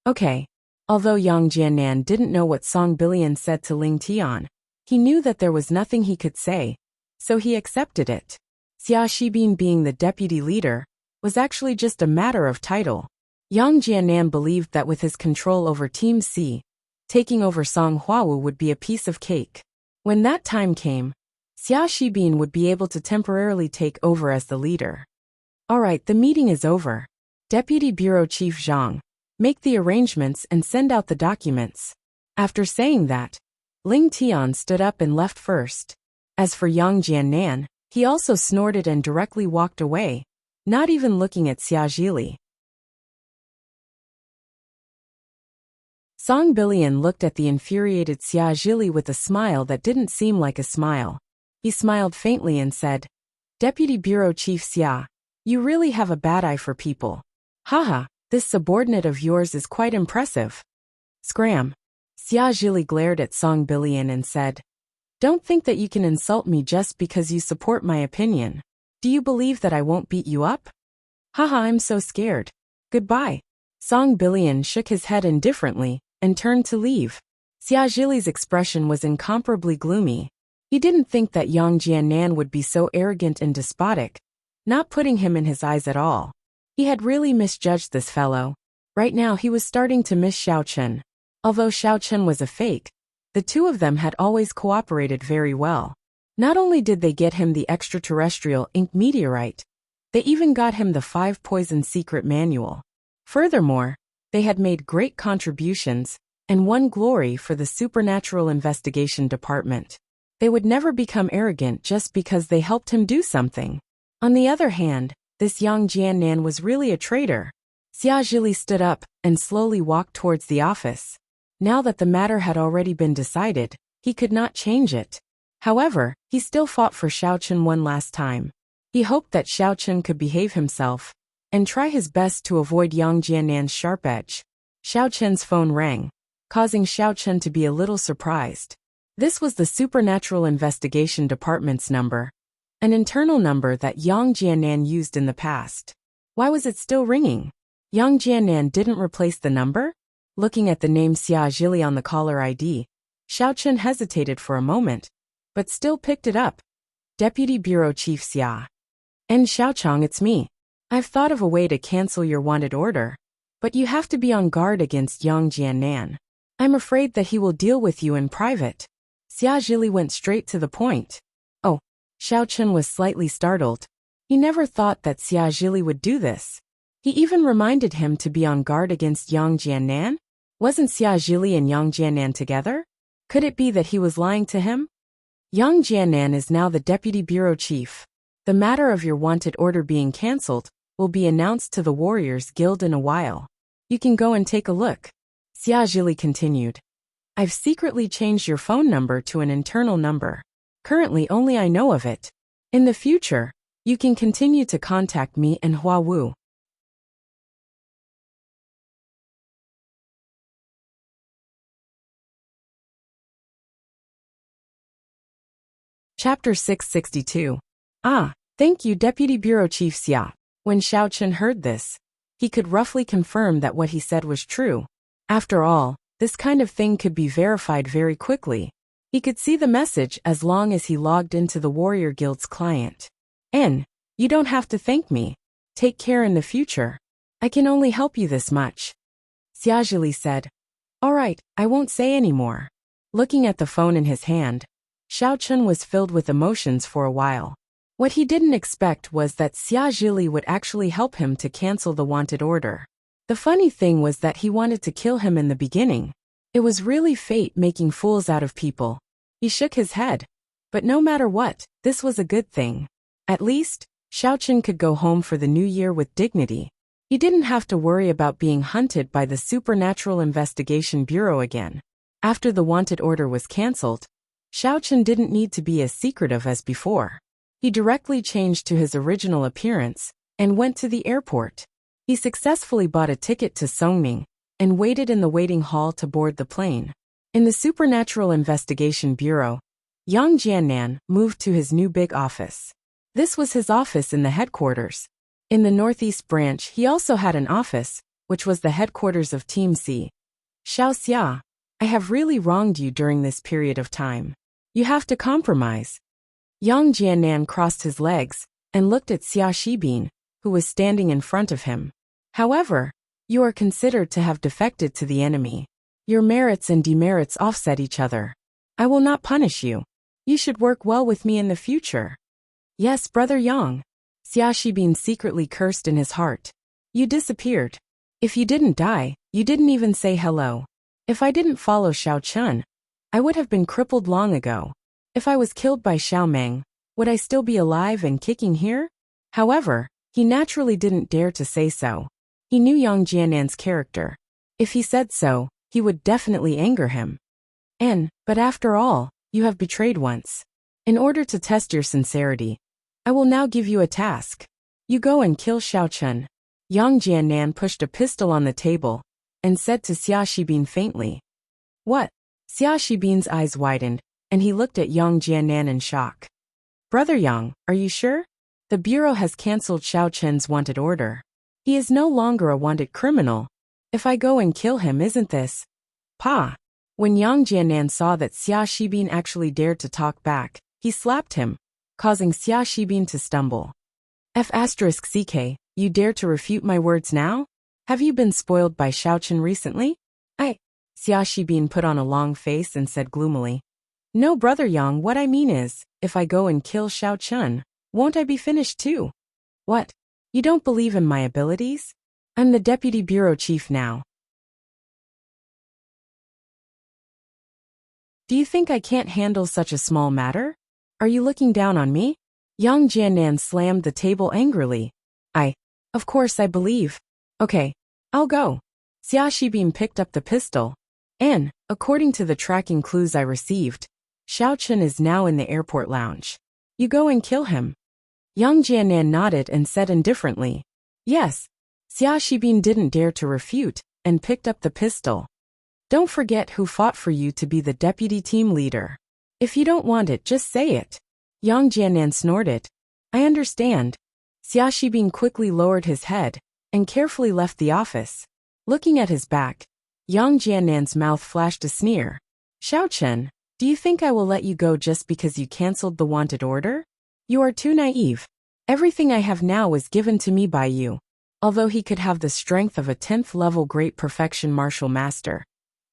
Okay. Although Yang Jiannan didn't know what Song Bilian said to Ling Tian, he knew that there was nothing he could say, so he accepted it. Xia Shibin being the deputy leader was actually just a matter of title. Yang Jiannan believed that with his control over Team C, taking over Song Huawu would be a piece of cake. When that time came, Xia Shibin would be able to temporarily take over as the leader. Alright, the meeting is over. Deputy Bureau Chief Zhang, make the arrangements and send out the documents. After saying that, Ling Tian stood up and left first. As for Yang Jiannan, he also snorted and directly walked away, not even looking at Xia Zhili. Song Bilian looked at the infuriated Xia Zhili with a smile that didn't seem like a smile. He smiled faintly and said, "Deputy Bureau Chief Xia, you really have a bad eye for people. Haha, this subordinate of yours is quite impressive." Scram. Xia Zhili glared at Song Bilian and said, "Don't think that you can insult me just because you support my opinion. Do you believe that I won't beat you up? Haha, I'm so scared. Goodbye." Song Bilian shook his head indifferently and turned to leave. Xia Zhili's expression was incomparably gloomy. He didn't think that Yang Jiannan would be so arrogant and despotic, not putting him in his eyes at all. He had really misjudged this fellow. Right now he was starting to miss Xiao Chen. Although Xiao Chen was a fake, the two of them had always cooperated very well. Not only did they get him the extraterrestrial ink meteorite, they even got him the 5 Poison Secret Manual. Furthermore, they had made great contributions and won glory for the Supernatural Investigation Department. They would never become arrogant just because they helped him do something. On the other hand, this Yang Jiannan was really a traitor. Xia Zhili stood up and slowly walked towards the office. Now that the matter had already been decided, he could not change it. However, he still fought for Xiao Chen one last time. He hoped that Xiao Chen could behave himself and try his best to avoid Yang Jiannan's sharp edge. Xiao Chen's phone rang, causing Xiao Chen to be a little surprised. This was the Supernatural Investigation Department's number, an internal number that Yang Jiannan used in the past. Why was it still ringing? Yang Jiannan didn't replace the number? Looking at the name Xia Zhili on the caller ID, Xiao Chen hesitated for a moment, but still picked it up. Deputy Bureau Chief Xia. And Xiaochang, it's me. I've thought of a way to cancel your wanted order, but you have to be on guard against Yang Jiannan. I'm afraid that he will deal with you in private. Xia Zhili went straight to the point. Oh, Xiao Chen was slightly startled. He never thought that Xia Zhili would do this. He even reminded him to be on guard against Yang Jiannan? Wasn't Xia Zhili and Yang Jiannan together? Could it be that he was lying to him? Yang Jiannan is now the Deputy Bureau Chief. The matter of your wanted order being cancelled will be announced to the Warriors Guild in a while. You can go and take a look. Xia Zhili continued. I've secretly changed your phone number to an internal number. Currently only I know of it. In the future, you can continue to contact me and Hua Wu. Chapter 662. Ah, thank you Deputy Bureau Chief Xia. When Xiao Chen heard this, he could roughly confirm that what he said was true. After all, this kind of thing could be verified very quickly. He could see the message as long as he logged into the Warrior Guild's client. You don't have to thank me. Take care in the future. I can only help you this much. Xia Zhili said. All right, I won't say any more. Looking at the phone in his hand, Xiao Chen was filled with emotions for a while. What he didn't expect was that Xia Zhili would actually help him to cancel the wanted order. The funny thing was that he wanted to kill him in the beginning. It was really fate making fools out of people. He shook his head. But no matter what, this was a good thing. At least, Xiao Chen could go home for the new year with dignity. He didn't have to worry about being hunted by the Supernatural Investigation Bureau again. After the wanted order was cancelled, Xiao Chen didn't need to be as secretive as before. He directly changed to his original appearance and went to the airport. He successfully bought a ticket to Songming and waited in the waiting hall to board the plane. In the Supernatural Investigation Bureau, Yang Jiannan moved to his new big office. This was his office in the headquarters. In the Northeast branch, he also had an office, which was the headquarters of Team C. Xiao Xia, I have really wronged you during this period of time. You have to compromise. Yang Jiannan crossed his legs and looked at Xia Shibin, who was standing in front of him. However, you are considered to have defected to the enemy. Your merits and demerits offset each other. I will not punish you. You should work well with me in the future. Yes, Brother Yang. Xia Shibin secretly cursed in his heart. You disappeared. If you didn't die, you didn't even say hello. If I didn't follow Xiao Chen, I would have been crippled long ago. If I was killed by Xiao Meng, would I still be alive and kicking here? However, he naturally didn't dare to say so. He knew Yang Jiannan's character. If he said so, he would definitely anger him. But after all, you have betrayed once. In order to test your sincerity, I will now give you a task. You go and kill Xiao Chen. Yang Jiannan pushed a pistol on the table and said to Xia Shibin faintly. What? Xia Shibin's eyes widened, and he looked at Yang Jiannan in shock. Brother Yang, are you sure? The Bureau has cancelled Xiao Chen's wanted order. He is no longer a wanted criminal. If I go and kill him, isn't this? Pa! When Yang Jiannan saw that Xia Shibin actually dared to talk back, he slapped him, causing Xia Shibin to stumble. F***ck, you dare to refute my words now? Have you been spoiled by Xiao Chen recently? Xia Shibin put on a long face and said gloomily. No, Brother Yang, what I mean is, if I go and kill Xiao Chen, won't I be finished too? What? You don't believe in my abilities? I'm the Deputy Bureau Chief now. Do you think I can't handle such a small matter? Are you looking down on me? Yang Jiannan slammed the table angrily. Of course I believe. Okay, I'll go. Xia Shibin picked up the pistol. According to the tracking clues I received, Xiao Chen is now in the airport lounge. You go and kill him. Yang Jiannan nodded and said indifferently. Yes. Xia Shibin didn't dare to refute and picked up the pistol. Don't forget who fought for you to be the deputy team leader. If you don't want it, just say it. Yang Jiannan snorted. I understand. Xia Shibin quickly lowered his head and carefully left the office. Looking at his back, Yang Jiannan's mouth flashed a sneer. Xiao Chen, do you think I will let you go just because you cancelled the wanted order? You are too naive. Everything I have now was given to me by you. Although he could have the strength of a 10th level great perfection martial master,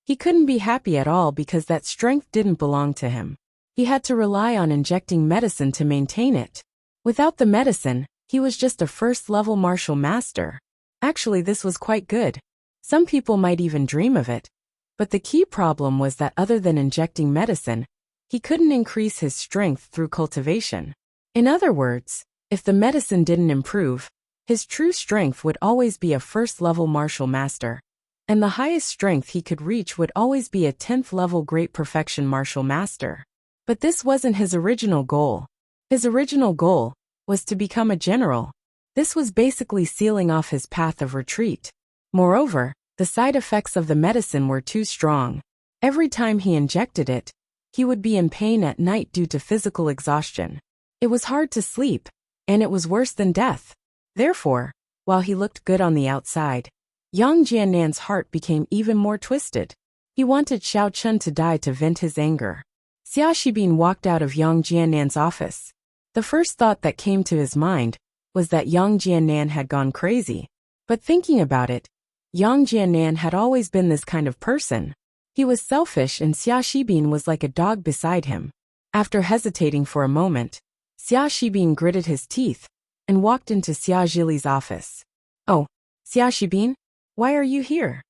he couldn't be happy at all because that strength didn't belong to him. He had to rely on injecting medicine to maintain it. Without the medicine, he was just a first-level martial master. Actually, this was quite good. Some people might even dream of it. But the key problem was that other than injecting medicine, he couldn't increase his strength through cultivation. In other words, if the medicine didn't improve, his true strength would always be a first-level martial master. And the highest strength he could reach would always be a 10th level great perfection martial master. But this wasn't his original goal. His original goal was to become a general. This was basically sealing off his path of retreat. Moreover, the side effects of the medicine were too strong. Every time he injected it, he would be in pain at night due to physical exhaustion. It was hard to sleep, and it was worse than death. Therefore, while he looked good on the outside, Yang Jiannan's heart became even more twisted. He wanted Xiao Chen to die to vent his anger. Xia Shibin walked out of Yang Jiannan's office. The first thought that came to his mind was that Yang Jiannan had gone crazy. But thinking about it, Yang Jiannan had always been this kind of person. He was selfish and Xia Shibin was like a dog beside him. After hesitating for a moment, Xia Shibin gritted his teeth and walked into Xia Zhili's office. Oh, Xia Shibin, why are you here?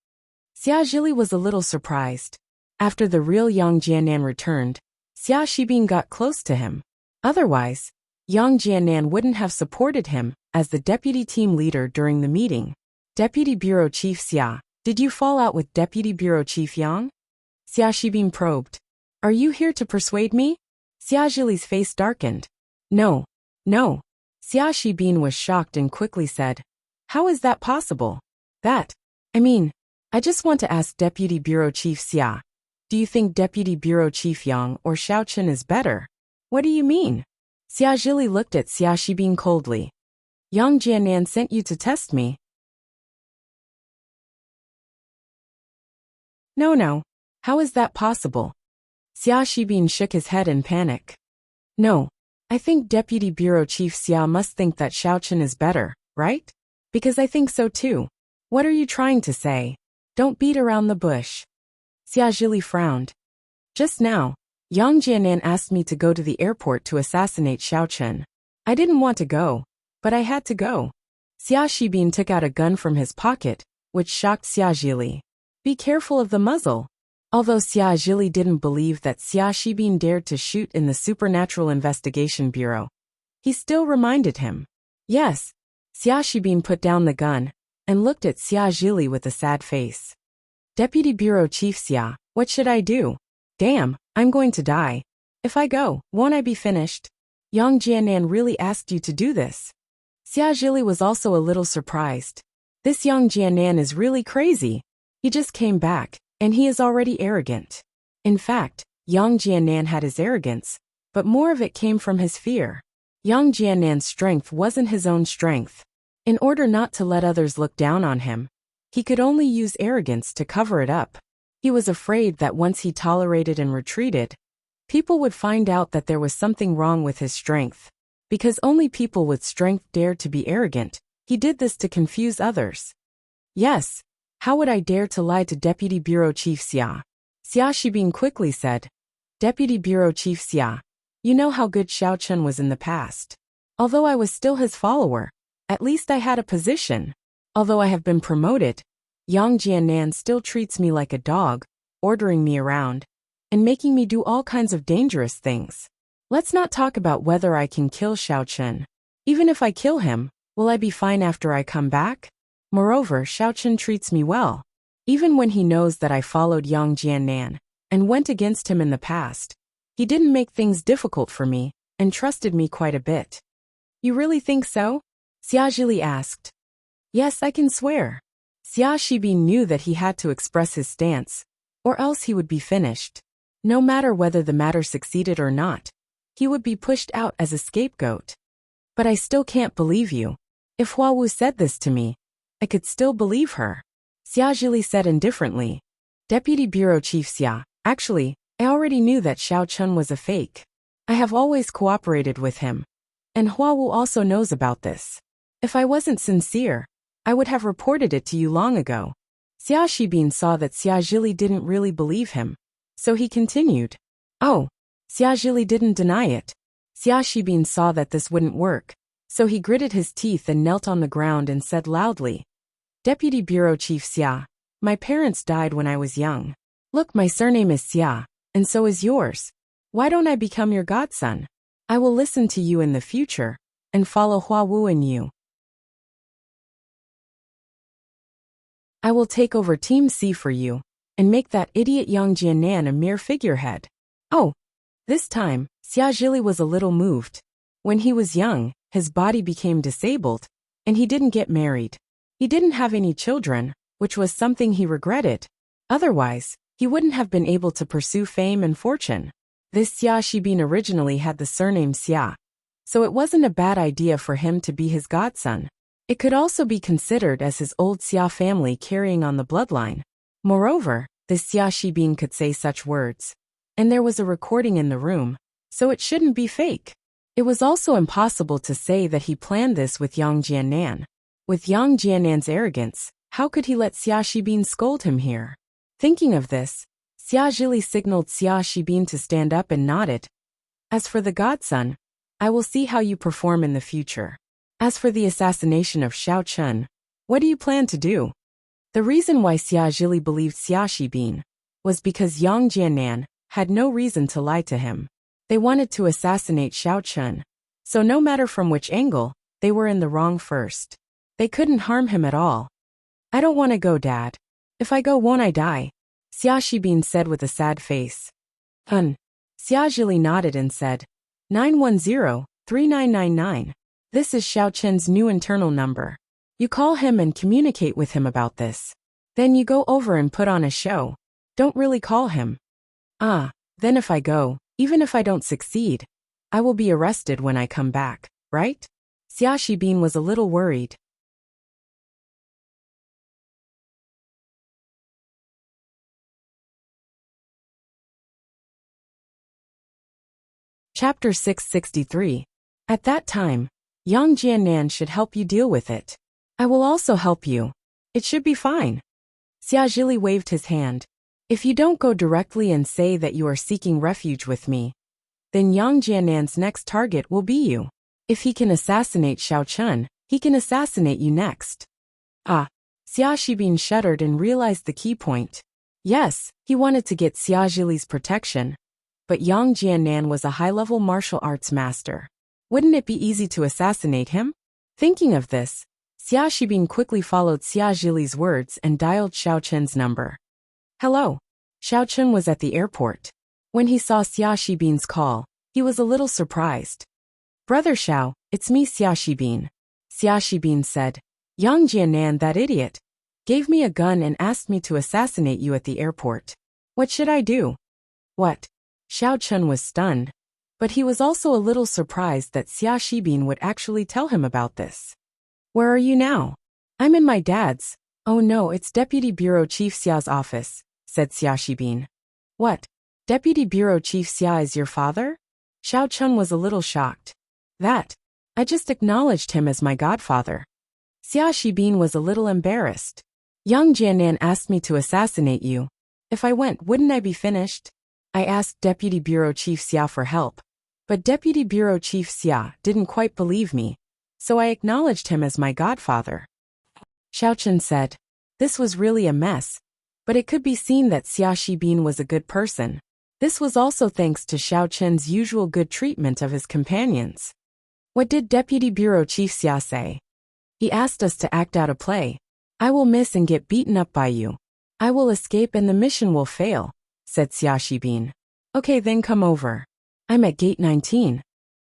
Xia Zhili was a little surprised. After the real Yang Jiannan returned, Xia Shibin got close to him. Otherwise, Yang Jiannan wouldn't have supported him as the deputy team leader during the meeting. Deputy Bureau Chief Xia, did you fall out with Deputy Bureau Chief Yang? Xia Shibin probed. Are you here to persuade me? Xia Zhili's face darkened. No. Xia Shibin was shocked and quickly said, how is that possible? I just want to ask Deputy Bureau Chief Xia. Do you think Deputy Bureau Chief Yang or Xiao Chen is better? What do you mean? Xia Zhili looked at Xia Shibin coldly. Yang Jiannan sent you to test me. No. How is that possible? Xia Shibin shook his head in panic. No. I think Deputy Bureau Chief Xia must think that Xiao Chen is better, right? Because I think so too. What are you trying to say? Don't beat around the bush. Xia Zhili frowned. Just now, Yang Jiannan asked me to go to the airport to assassinate Xiao Chen. I didn't want to go, but I had to go. Xia Shibin took out a gun from his pocket, which shocked Xia Zhili. Be careful of the muzzle. Although Xia Zhili didn't believe that Xia Shibin dared to shoot in the Supernatural Investigation Bureau, he still reminded him. Yes. Xia Shibin put down the gun and looked at Xia Zhili with a sad face. Deputy Bureau Chief Xia, what should I do? Damn, I'm going to die. If I go, won't I be finished? Yang Jiannan really asked you to do this. Xia Zhili was also a little surprised. This Yang Jiannan is really crazy. He just came back, and he is already arrogant. In fact, Yang Jiannan had his arrogance, but more of it came from his fear. Yang Jiannan's strength wasn't his own strength. In order not to let others look down on him, he could only use arrogance to cover it up. He was afraid that once he tolerated and retreated, people would find out that there was something wrong with his strength. Because only people with strength dared to be arrogant, he did this to confuse others. Yes. How would I dare to lie to Deputy Bureau Chief Xia? Xia Shibin quickly said. Deputy Bureau Chief Xia, you know how good Xiao Chen was in the past. Although I was still his follower, at least I had a position. Although I have been promoted, Yang Jiannan still treats me like a dog, ordering me around, and making me do all kinds of dangerous things. Let's not talk about whether I can kill Xiao Chen. Even if I kill him, will I be fine after I come back? Moreover, Xiao Chen treats me well. Even when he knows that I followed Yang Jiannan and went against him in the past, he didn't make things difficult for me and trusted me quite a bit. You really think so? Xia Zhili asked. Yes, I can swear. Xia Shibin knew that he had to express his stance, or else he would be finished. No matter whether the matter succeeded or not, he would be pushed out as a scapegoat. But I still can't believe you. If Hua Wu said this to me, I could still believe her. Xia Zhili said indifferently. Deputy Bureau Chief Xia, actually, I already knew that Xiao Chun was a fake. I have always cooperated with him. And Hua Wu also knows about this. If I wasn't sincere, I would have reported it to you long ago. Xia Shibin saw that Xia Zhili didn't really believe him. So he continued. Oh, Xia Zhili didn't deny it. Xia Shibin saw that this wouldn't work. So he gritted his teeth and knelt on the ground and said loudly, Deputy Bureau Chief Xia, my parents died when I was young. Look, my surname is Xia, and so is yours. Why don't I become your godson? I will listen to you in the future, and follow Hua Wu and you. I will take over Team C for you, and make that idiot Yang Jianan a mere figurehead. Oh, this time, Xia Zhili was a little moved. When he was young, his body became disabled, and he didn't get married. He didn't have any children, which was something he regretted. Otherwise, he wouldn't have been able to pursue fame and fortune. This Xia Shibin originally had the surname Xia, so it wasn't a bad idea for him to be his godson. It could also be considered as his old Xia family carrying on the bloodline. Moreover, this Xia Shibin could say such words. And there was a recording in the room, so it shouldn't be fake. It was also impossible to say that he planned this with Yang Jianan. With Yang Jianan's arrogance, how could he let Xia Shibin scold him here? Thinking of this, Xia Zhili signaled Xia Shibin to stand up and nodded. As for the godson, I will see how you perform in the future. As for the assassination of Xiao Chun, what do you plan to do? The reason why Xia Zhili believed Xia Shibin was because Yang Jianan had no reason to lie to him. They wanted to assassinate Xiao Chun, so no matter from which angle, they were in the wrong first. They couldn't harm him at all. I don't want to go, Dad. If I go, won't I die? Xia Shibin said with a sad face. Xia Zhili nodded and said, 910-3999. This is Xiao Chen's new internal number. You call him and communicate with him about this. Then you go over and put on a show. Don't really call him. Then if I go, even if I don't succeed, I will be arrested when I come back, right? Xia Shibin was a little worried. Chapter 663. At that time, Yang Jianan should help you deal with it. I will also help you. It should be fine. Xia Zhili waved his hand. If you don't go directly and say that you are seeking refuge with me, then Yang Jianan's next target will be you. If he can assassinate Xiao Chun, he can assassinate you next. Xia Shibin shuddered and realized the key point. Yes, he wanted to get Xia Zhili's protection, but Yang Jianan was a high-level martial arts master. Wouldn't it be easy to assassinate him? Thinking of this, Xia Shibin quickly followed Xia Zhili's words and dialed Xiao Chun's number. Hello. Xiao Chun was at the airport. When he saw Xia Shibin's call, he was a little surprised. Brother Xiao, it's me, Xia Shibin. Xia Shibin said, Yang Jianan, that idiot, gave me a gun and asked me to assassinate you at the airport. What should I do? What? Xiao Chun was stunned, but he was also a little surprised that Xia Shibin would actually tell him about this. Where are you now? I'm in my dad's. Oh no, it's Deputy Bureau Chief Xia's office, said Xia Shibin. What? Deputy Bureau Chief Xia is your father? Xiao Chun was a little shocked. That. I just acknowledged him as my godfather. Xia Shibin was a little embarrassed. Yang Jianan asked me to assassinate you. If I went, wouldn't I be finished? I asked Deputy Bureau Chief Xia for help, but Deputy Bureau Chief Xia didn't quite believe me, so I acknowledged him as my godfather. Xiao Chun said, this was really a mess, but it could be seen that Xia Shibin was a good person. This was also thanks to Xiao Chun's usual good treatment of his companions. What did Deputy Bureau Chief Xia say? He asked us to act out a play. I will miss and get beaten up by you. I will escape and the mission will fail, said Xia Shibin. Okay, then come over. I'm at gate 19.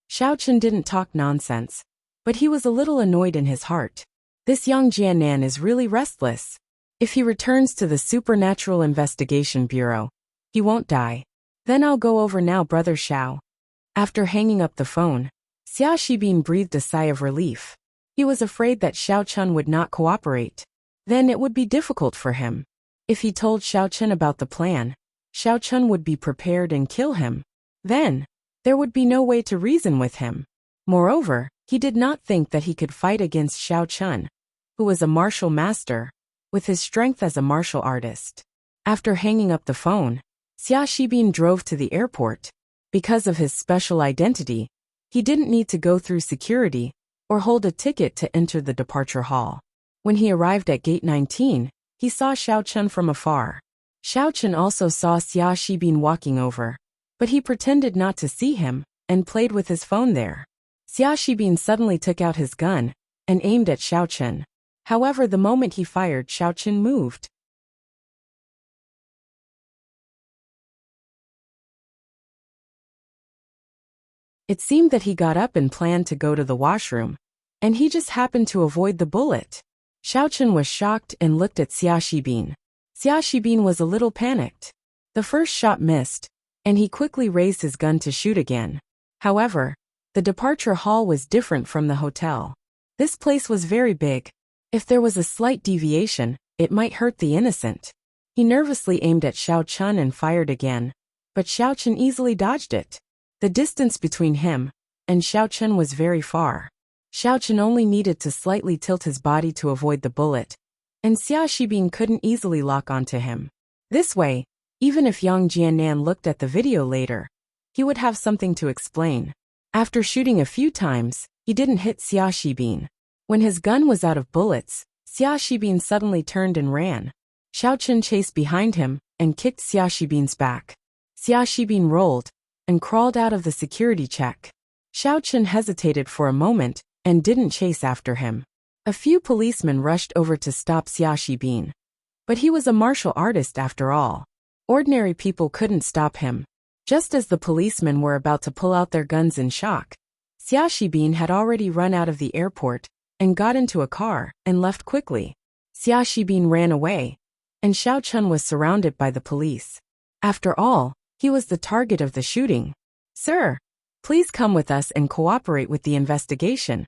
Xiao Chun didn't talk nonsense, but he was a little annoyed in his heart. This Yang Jianan is really restless. If he returns to the Supernatural Investigation Bureau, he won't die. Then I'll go over now, Brother Xiao. After hanging up the phone, Xia Shibin breathed a sigh of relief. He was afraid that Xiao Chun would not cooperate. Then it would be difficult for him. If he told Xiao Chun about the plan, Xiao Chun would be prepared and kill him. Then, there would be no way to reason with him. Moreover, he did not think that he could fight against Xiao Chun, who was a martial master, with his strength as a martial artist. After hanging up the phone, Xia Shibin drove to the airport. Because of his special identity, he didn't need to go through security or hold a ticket to enter the departure hall. When he arrived at gate 19, he saw Xiao Chun from afar. Xiao Chun also saw Xia Shibin walking over, but he pretended not to see him and played with his phone there. Xia Shibin suddenly took out his gun and aimed at Xiao Chun. However, the moment he fired, Xiao Chun moved. It seemed that he got up and planned to go to the washroom, and he just happened to avoid the bullet. Xiao Chun was shocked and looked at Xia Shibin. Xia Shibin was a little panicked. The first shot missed, and he quickly raised his gun to shoot again. However, the departure hall was different from the hotel. This place was very big. If there was a slight deviation, it might hurt the innocent. He nervously aimed at Xiao Chun and fired again, but Xiao Chun easily dodged it. The distance between him and Xiao Chun was very far. Xiao Chun only needed to slightly tilt his body to avoid the bullet, and Xia Shibin couldn't easily lock onto him. This way, even if Yang Jiannan looked at the video later, he would have something to explain. After shooting a few times, he didn't hit Xia Shibin. When his gun was out of bullets, Xia Shibin suddenly turned and ran. Xiao Chun chased behind him and kicked Xia Shibin's back. Xia Shibin rolled and crawled out of the security check. Xiao Chun hesitated for a moment and didn't chase after him. A few policemen rushed over to stop Xia Shibin. But he was a martial artist after all. Ordinary people couldn't stop him. Just as the policemen were about to pull out their guns in shock, Xia Shibin had already run out of the airport and got into a car and left quickly. Xia Shibin ran away, and Xiao Chun was surrounded by the police. After all, he was the target of the shooting. "Sir, please come with us and cooperate with the investigation,"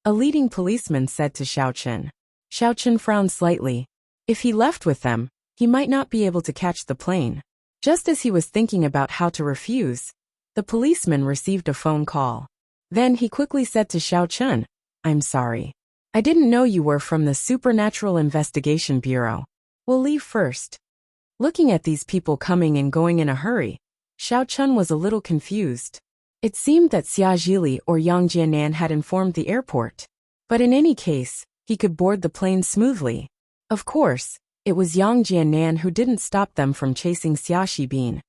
a leading policeman said to Xiao Chun. Xiao Chun frowned slightly. If he left with them, he might not be able to catch the plane. Just as he was thinking about how to refuse, the policeman received a phone call. Then he quickly said to Xiao Chun, "I'm sorry. I didn't know you were from the Supernatural Investigation Bureau. We'll leave first." Looking at these people coming and going in a hurry, Xiao Chun was a little confused. It seemed that Xia Zhili or Yang Jiannan had informed the airport. But in any case, he could board the plane smoothly. Of course, it was Yang Jiannan who didn't stop them from chasing Xia Shibin.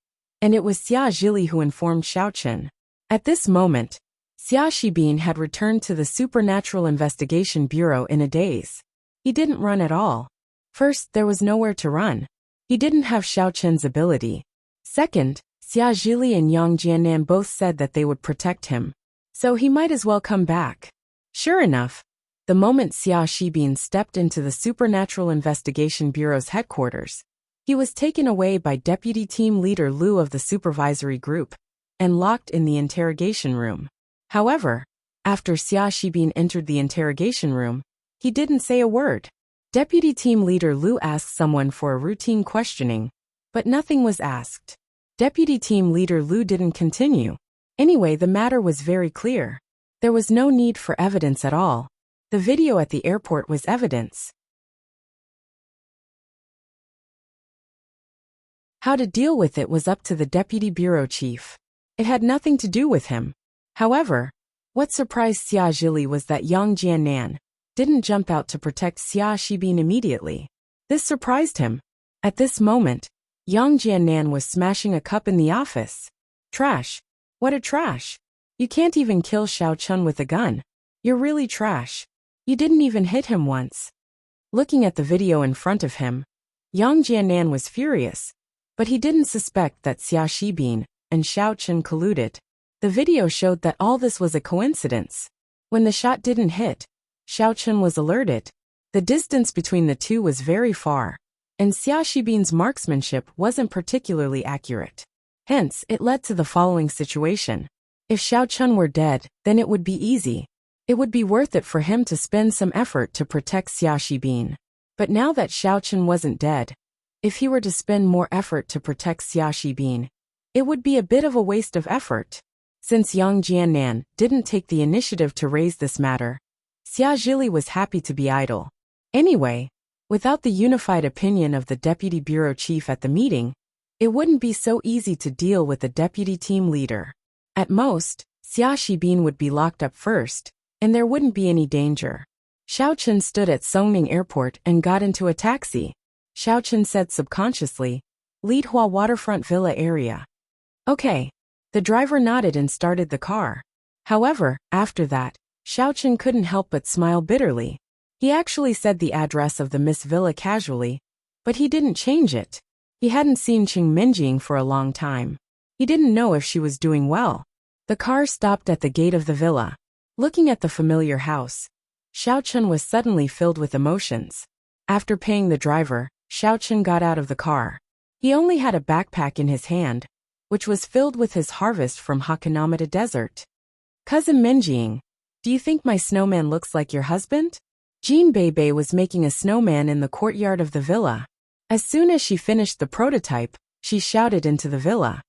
And it was Xia Zhili who informed Xiao Chun. At this moment, Xia Shibin had returned to the Supernatural Investigation Bureau in a daze. He didn't run at all. First, there was nowhere to run. He didn't have Xiao Chun's ability. Second, Xia Zhili and Yang Jiannan both said that they would protect him. So he might as well come back. Sure enough, the moment Xia Shibin stepped into the Supernatural Investigation Bureau's headquarters, he was taken away by Deputy Team Leader Lu of the Supervisory Group and locked in the interrogation room. However, after Xia Shibin entered the interrogation room, he didn't say a word. Deputy Team Leader Lu asked someone for a routine questioning, but nothing was asked. Deputy Team Leader Lu didn't continue. Anyway, the matter was very clear. There was no need for evidence at all. The video at the airport was evidence. How to deal with it was up to the Deputy Bureau Chief. It had nothing to do with him. However, what surprised Xia Zhili was that Yang Jiannan didn't jump out to protect Xia Shibin immediately. This surprised him. At this moment, Yang Jiannan was smashing a cup in the office. Trash. What a trash. You can't even kill Xiao Chun with a gun. You're really trash. You didn't even hit him once. Looking at the video in front of him, Yang Jiannan was furious, but he didn't suspect that Xia Shibin and Xiao Chun colluded. The video showed that all this was a coincidence. When the shot didn't hit, Xiao Chun was alerted. The distance between the two was very far, and Xia Shibin's marksmanship wasn't particularly accurate. Hence, it led to the following situation. If Xiao Chun were dead, then it would be easy. It would be worth it for him to spend some effort to protect Xia Shibin. But now that Xiao Chun wasn't dead, if he were to spend more effort to protect Xia Shibin, it would be a bit of a waste of effort. Since Yang Jiannan didn't take the initiative to raise this matter, Xia Zhili was happy to be idle. Anyway, without the unified opinion of the deputy bureau chief at the meeting, it wouldn't be so easy to deal with the deputy team leader. At most, Xia Shibin would be locked up first, and there wouldn't be any danger. Xiao Chun stood at Songning Airport and got into a taxi. Xiao Chun said subconsciously, Lidhua Waterfront Villa area. Okay. The driver nodded and started the car. However, after that, Xiao Chun couldn't help but smile bitterly. He actually said the address of the Miss Villa casually, but he didn't change it. He hadn't seen Cheng Minjing for a long time. He didn't know if she was doing well. The car stopped at the gate of the villa. Looking at the familiar house, Xiao Chun was suddenly filled with emotions. After paying the driver, Xiao Chun got out of the car. He only had a backpack in his hand, which was filled with his harvest from Hakanamata Desert. Cousin Minjing, do you think my snowman looks like your husband? Jean Bebe was making a snowman in the courtyard of the villa. As soon as she finished the prototype, she shouted into the villa.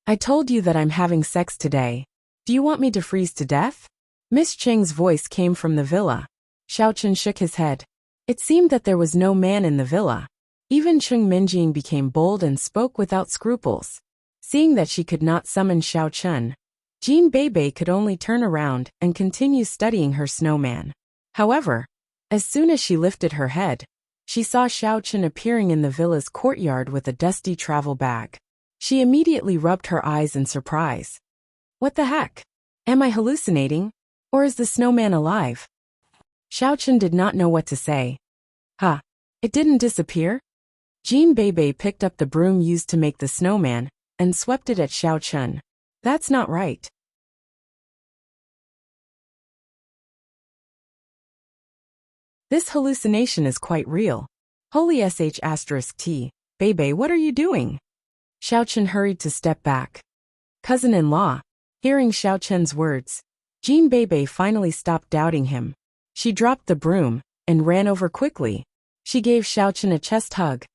I told you that I'm having sex today. Do you want me to freeze to death? Miss Cheng's voice came from the villa. Xiao Chun shook his head. It seemed that there was no man in the villa. Even Cheng Minjing became bold and spoke without scruples. Seeing that she could not summon Xiao Chun, Jean Bebe could only turn around and continue studying her snowman. However, as soon as she lifted her head, she saw Xiao Chun appearing in the villa's courtyard with a dusty travel bag. She immediately rubbed her eyes in surprise. What the heck? Am I hallucinating? Or is the snowman alive? Xiao Chun did not know what to say. Huh. It didn't disappear? Jean Bebe picked up the broom used to make the snowman and swept it at Xiao Chun. That's not right. This hallucination is quite real. Holy sh*t, Bebe, what are you doing? Xiao Chun hurried to step back. Cousin-in-law. Hearing Xiao Chun's words, Jean Bebe finally stopped doubting him. She dropped the broom and ran over quickly. She gave Xiao Chun a chest hug.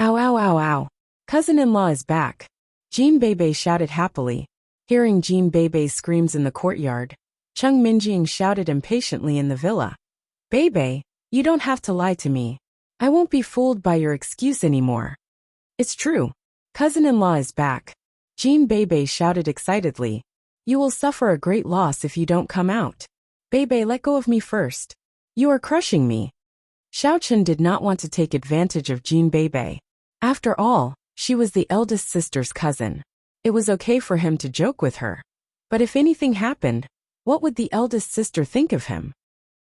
Ow ow ow ow. Cousin-in-law is back. Jean Bebe shouted happily. Hearing Jean Bebe's screams in the courtyard, Cheng Minjing shouted impatiently in the villa. Bebe, you don't have to lie to me. I won't be fooled by your excuse anymore. It's true. Cousin-in-law is back. Jean Bebe shouted excitedly. You will suffer a great loss if you don't come out. Bebe, let go of me first. You are crushing me. Xiao Chun did not want to take advantage of Jean Bebe. After all, she was the eldest sister's cousin. It was okay for him to joke with her. But if anything happened, what would the eldest sister think of him?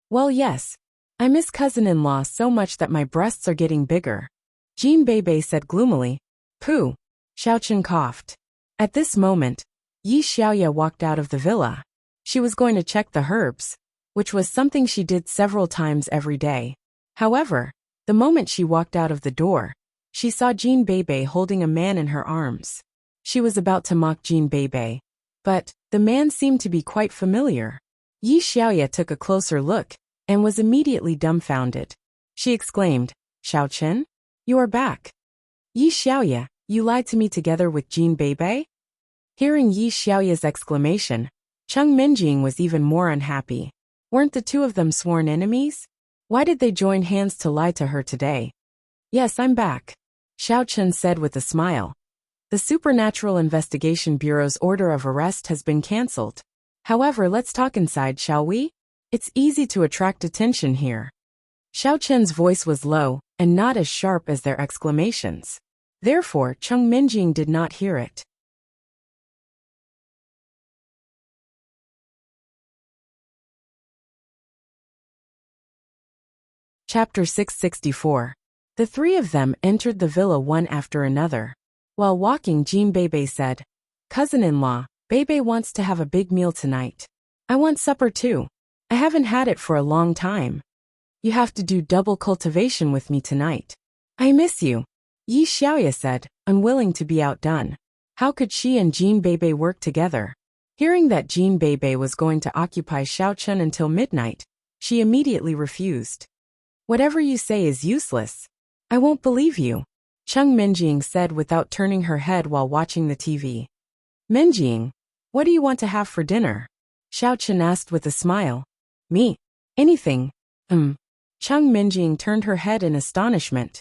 Well, yes. I miss cousin-in-law so much that my breasts are getting bigger. Jean Bebe said gloomily. Pooh. Xiao Chun coughed. At this moment, Yi Xiaoya walked out of the villa. She was going to check the herbs, which was something she did several times every day. However, the moment she walked out of the door, she saw Jean Bebe holding a man in her arms. She was about to mock Jean Bebe, but the man seemed to be quite familiar. Yi Xiaoya took a closer look and was immediately dumbfounded. She exclaimed, Xiao Chun? You are back. Yi Xiaoya, you lied to me together with Jean Bebe? Hearing Yi Xiaoya's exclamation, Cheng Minjing was even more unhappy. Weren't the two of them sworn enemies? Why did they join hands to lie to her today? Yes, I'm back, Xiao Chun said with a smile. The Supernatural Investigation Bureau's order of arrest has been cancelled. However, let's talk inside, shall we? It's easy to attract attention here. Xiao Chun's voice was low and not as sharp as their exclamations. Therefore, Cheng Minjing did not hear it. Chapter 664. The three of them entered the villa one after another. While walking, Jean Bebe said, Cousin-in-law, Bebe wants to have a big meal tonight. I want supper too. I haven't had it for a long time. You have to do double cultivation with me tonight. I miss you, Yi Xiaoya said, unwilling to be outdone. How could she and Jean Bebe work together? Hearing that Jean Bebe was going to occupy Xiao Chun until midnight, she immediately refused. Whatever you say is useless. I won't believe you, Cheng Minjing said without turning her head while watching the TV. Minjing, what do you want to have for dinner? Xiao Chun asked with a smile. Me? Anything. Cheng Minjing turned her head in astonishment.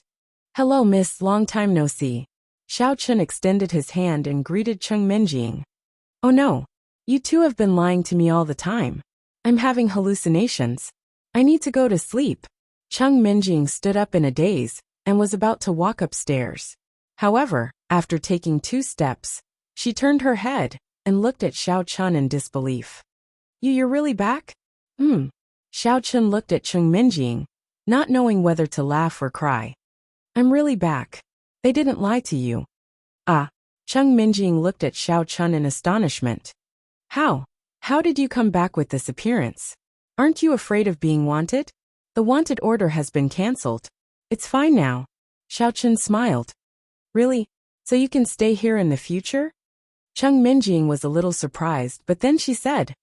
Hello, miss, long time no see. Xiao Chun extended his hand and greeted Cheng Minjing. Oh no. You two have been lying to me all the time. I'm having hallucinations. I need to go to sleep. Cheng Minjing stood up in a daze and was about to walk upstairs. However, after taking 2 steps, she turned her head and looked at Xiao Chun in disbelief. You're really back? Xiao Chun looked at Cheng Minjing, not knowing whether to laugh or cry. I'm really back. They didn't lie to you. Ah. Cheng Minjing looked at Xiao Chun in astonishment. How? How did you come back with this appearance? Aren't you afraid of being wanted? The wanted order has been cancelled. It's fine now. Xiao Chun smiled. Really? So you can stay here in the future? Cheng Minjing was a little surprised, but then she said,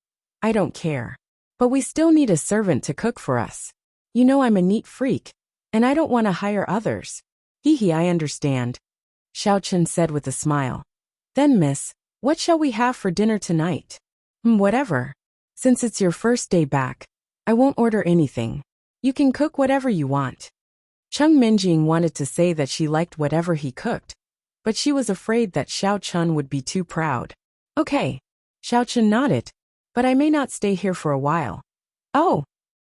I don't care. But we still need a servant to cook for us. You know I'm a neat freak, and I don't want to hire others. Hee, I understand. Xiao Chun said with a smile. Then miss, what shall we have for dinner tonight? Whatever. Since it's your first day back, I won't order anything. You can cook whatever you want. Cheng Minjing wanted to say that she liked whatever he cooked, but she was afraid that Xiao Chun would be too proud. Okay. Xiao Chun nodded. But I may not stay here for a while. Oh.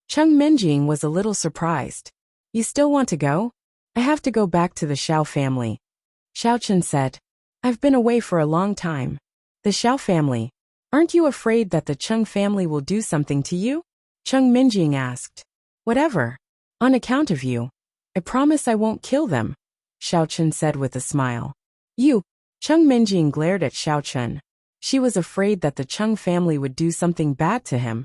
Cheng Minjing was a little surprised. You still want to go? I have to go back to the Xiao family. Xiao Chun said. I've been away for a long time. The Xiao family. Aren't you afraid that the Cheng family will do something to you? Cheng Minjing asked. Whatever. On account of you. I promise I won't kill them, Xiao Chun said with a smile. You. Cheng Minjing glared at Xiao Chun. She was afraid that the Cheng family would do something bad to him.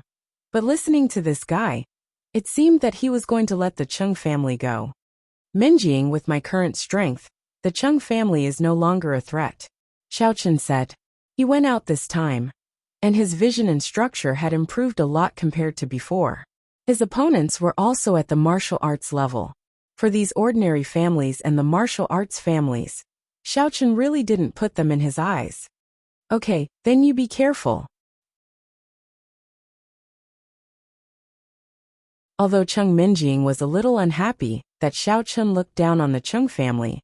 But listening to this guy, it seemed that he was going to let the Cheng family go. Minjing, with my current strength, the Cheng family is no longer a threat, Xiao Chun said. He went out this time, and his vision and structure had improved a lot compared to before. His opponents were also at the martial arts level. For these ordinary families and the martial arts families, Xiao Chun really didn't put them in his eyes. Okay, then you be careful. Although Cheng Minjing was a little unhappy that Xiao Chun looked down on the Cheng family,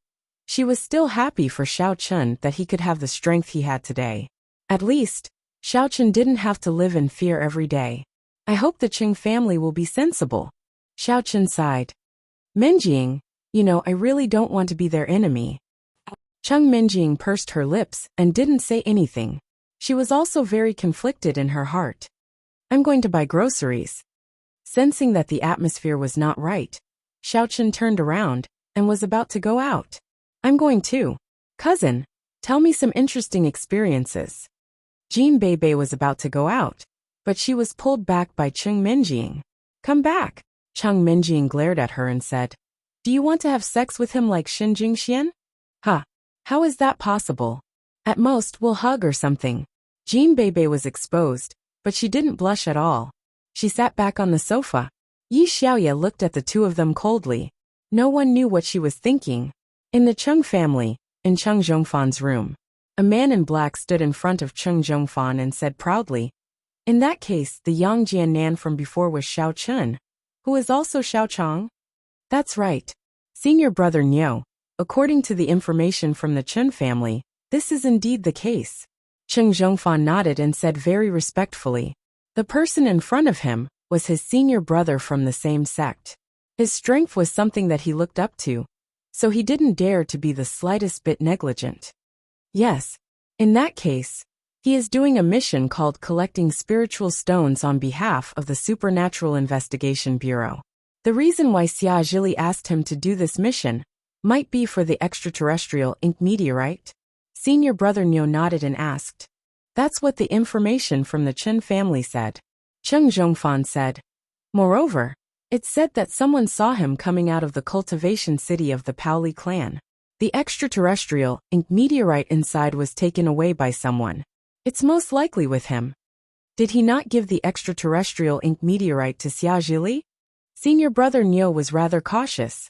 she was still happy for Xiao Chun that he could have the strength he had today. At least, Xiao Chun didn't have to live in fear every day. I hope the Cheng family will be sensible. Xiao Chun sighed. Minjing, I really don't want to be their enemy. Cheng Minjing pursed her lips and didn't say anything. She was also very conflicted in her heart. I'm going to buy groceries. Sensing that the atmosphere was not right, Xiao Chun turned around and was about to go out. I'm going too. Cousin, tell me some interesting experiences. Jean Bebe was about to go out, but she was pulled back by Cheng Minjing. Come back. Cheng Minjing glared at her and said, Do you want to have sex with him like Xin Jingxian? How is that possible? At most, we'll hug or something. Jean Bebe was exposed, but she didn't blush at all. She sat back on the sofa. Yi Xiaoye looked at the two of them coldly. No one knew what she was thinking. In the Cheng family, in Cheng Zhongfan's room, a man in black stood in front of Cheng Zhongfan and said proudly, In that case, the Yang Jiannan from before was Xiao Chun, who is also Xiao Chang? That's right. Senior brother Niu. According to the information from the Chun family, this is indeed the case. Cheng Zhongfan nodded and said very respectfully. The person in front of him was his senior brother from the same sect. His strength was something that he looked up to, so he didn't dare to be the slightest bit negligent. Yes, in that case, he is doing a mission called Collecting Spiritual Stones on behalf of the Supernatural Investigation Bureau. The reason why Xia Zhili asked him to do this mission might be for the extraterrestrial ink meteorite. Senior brother Niu nodded and asked. That's what the information from the Chen family said. Cheng Zhongfan said. Moreover, it said that someone saw him coming out of the cultivation city of the Paoli clan. The extraterrestrial ink meteorite inside was taken away by someone. It's most likely with him. Did he not give the extraterrestrial ink meteorite to Xia Zhili? Senior brother Niu was rather cautious.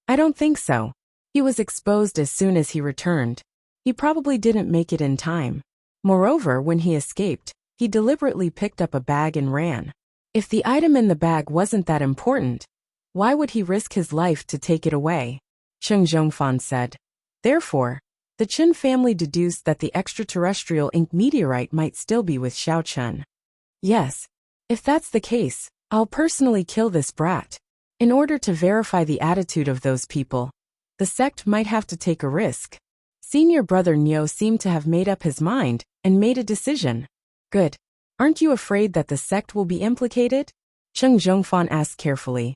I don't think so. He was exposed as soon as he returned. He probably didn't make it in time. Moreover, when he escaped, he deliberately picked up a bag and ran. If the item in the bag wasn't that important, why would he risk his life to take it away? Cheng Zhongfan said. Therefore, the Chen family deduced that the extraterrestrial ink meteorite might still be with Xiao Chen. Yes, if that's the case, I'll personally kill this brat. In order to verify the attitude of those people, the sect might have to take a risk. Senior brother Niu seemed to have made up his mind and made a decision. Good. Aren't you afraid that the sect will be implicated? Cheng Zhongfan asked carefully.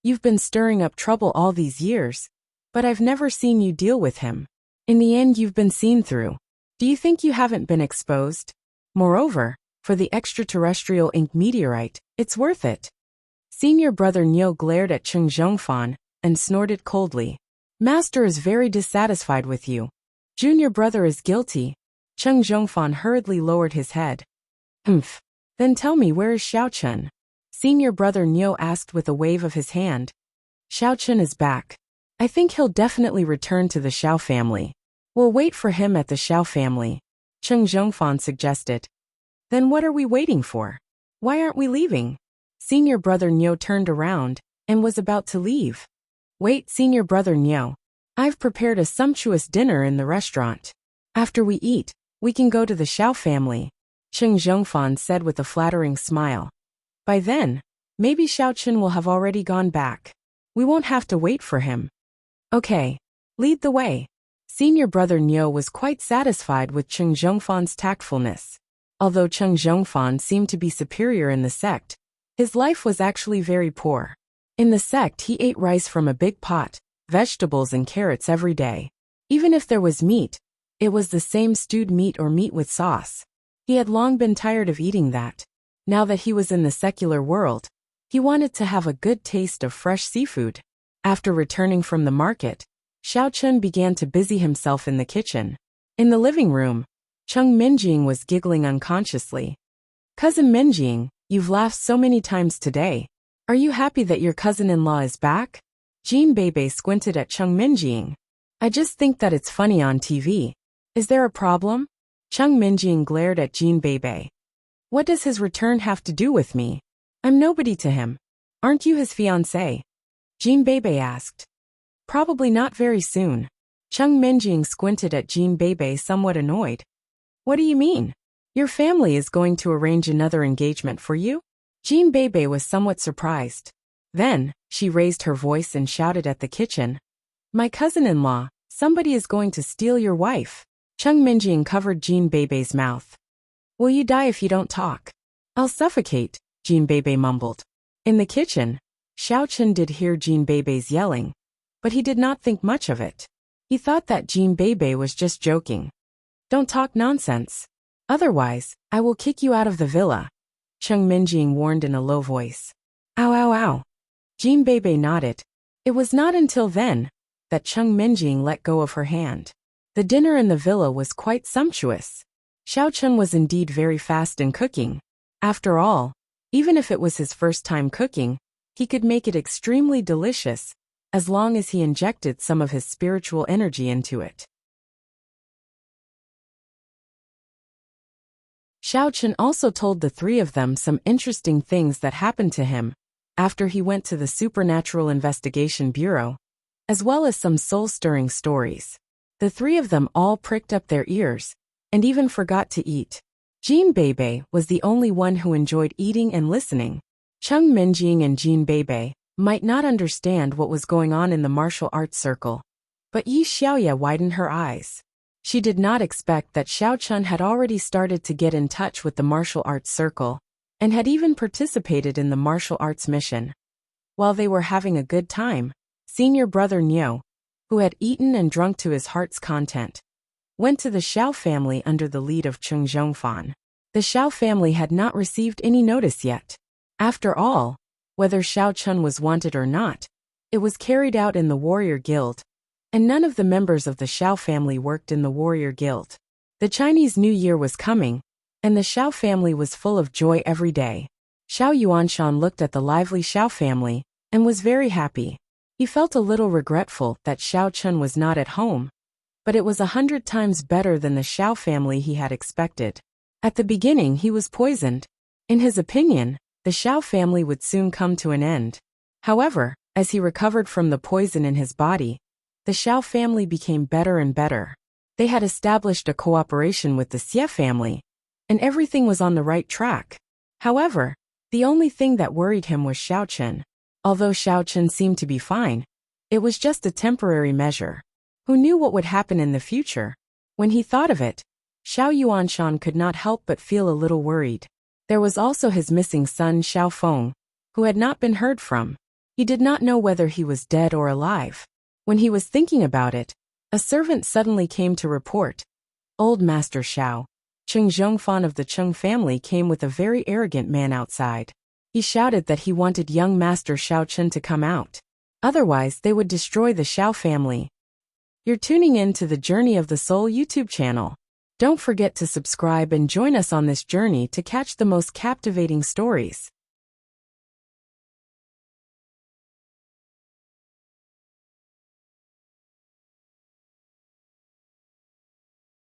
You've been stirring up trouble all these years, but I've never seen you deal with him. In the end, you've been seen through. Do you think you haven't been exposed? Moreover, for the extraterrestrial ink meteorite, it's worth it. Senior brother Niu glared at Cheng Zhongfan and snorted coldly. Master is very dissatisfied with you. Junior brother is guilty. Cheng Zhongfan hurriedly lowered his head. Humph. Then tell me, where is Xiao Chen? Senior brother Niu asked with a wave of his hand. Xiao Chen is back. I think he'll definitely return to the Xiao family. We'll wait for him at the Xiao family, Cheng Zhongfan suggested. Then what are we waiting for? Why aren't we leaving? Senior brother Niu turned around and was about to leave. Wait, senior brother Niu. I've prepared a sumptuous dinner in the restaurant. After we eat, we can go to the Xiao family, Cheng Zhongfan said with a flattering smile. By then, maybe Xiao Chen will have already gone back. We won't have to wait for him. Okay, lead the way. Senior brother Niu was quite satisfied with Cheng Zhongfan's tactfulness. Although Cheng Zhongfan seemed to be superior in the sect, his life was actually very poor. In the sect, he ate rice from a big pot, vegetables and carrots every day. Even if there was meat, it was the same stewed meat or meat with sauce. He had long been tired of eating that. Now that he was in the secular world, he wanted to have a good taste of fresh seafood. After returning from the market, Xiao Chen began to busy himself in the kitchen. In the living room, Cheng Minjing was giggling unconsciously. Cousin Minjing, you've laughed so many times today. Are you happy that your cousin-in-law is back? Jean Bebe squinted at Cheng Minjing. I just think that it's funny on TV. Is there a problem? Cheng Minjing glared at Jean Bebe. What does his return have to do with me? I'm nobody to him. Aren't you his fiancé? Jean Bebe asked. Probably not very soon. Cheng Minjing squinted at Jean Bebe, somewhat annoyed. What do you mean? Your family is going to arrange another engagement for you? Jean Bebe was somewhat surprised. Then, she raised her voice and shouted at the kitchen. My cousin-in-law, somebody is going to steal your wife. Cheng Minjing covered Jean Bebe's mouth. Will you die if you don't talk? I'll suffocate, Jean Bebe mumbled. In the kitchen, Xiao Chen did hear Jean Bebe's yelling, but he did not think much of it. He thought that Jean Bebe was just joking. Don't talk nonsense. Otherwise, I will kick you out of the villa, Cheng Minjing warned in a low voice. Ow, ow, ow. Jean Bebe nodded. It was not until then that Cheng Minjing let go of her hand. The dinner in the villa was quite sumptuous. Xiao Chen was indeed very fast in cooking. After all, even if it was his first time cooking, he could make it extremely delicious, as long as he injected some of his spiritual energy into it. Xiao Chen also told the three of them some interesting things that happened to him after he went to the Supernatural Investigation Bureau, as well as some soul-stirring stories. The three of them all pricked up their ears and even forgot to eat. Jean Bebe was the only one who enjoyed eating and listening. Cheng Minjing and Jean Bebe might not understand what was going on in the martial arts circle, but Yi Xiaoya widened her eyes. She did not expect that Xiao Chen had already started to get in touch with the martial arts circle, and had even participated in the martial arts mission. While they were having a good time, senior brother Niu, who had eaten and drunk to his heart's content, went to the Xiao family under the lead of Cheng Zhongfan. The Xiao family had not received any notice yet. After all, Whether Xiao Chun was wanted or not, it was carried out in the warrior guild, and none of the members of the Xiao family worked in the warrior guild. The Chinese New Year was coming, and the Xiao family was full of joy every day. Xiao Yuanshan looked at the lively Xiao family and was very happy. He felt a little regretful that Xiao Chun was not at home, but it was 100 times better than the Xiao family he had expected. At the beginning he was poisoned. In his opinion, the Xiao family would soon come to an end. However, as he recovered from the poison in his body, the Xiao family became better and better. They had established a cooperation with the Xie family, and everything was on the right track. However, the only thing that worried him was Xiao Chun. Although Xiao Chun seemed to be fine, it was just a temporary measure. Who knew what would happen in the future? When he thought of it, Xiao Yuanshan could not help but feel a little worried. There was also his missing son Xiao Feng, who had not been heard from. He did not know whether he was dead or alive. When he was thinking about it, a servant suddenly came to report. Old Master Xiao, Cheng Zhongfan of the Cheng family, came with a very arrogant man outside. He shouted that he wanted young Master Xiao Chun to come out. Otherwise, they would destroy the Xiao family. You're tuning in to the Journey of the Soul YouTube channel. Don't forget to subscribe and join us on this journey to catch the most captivating stories.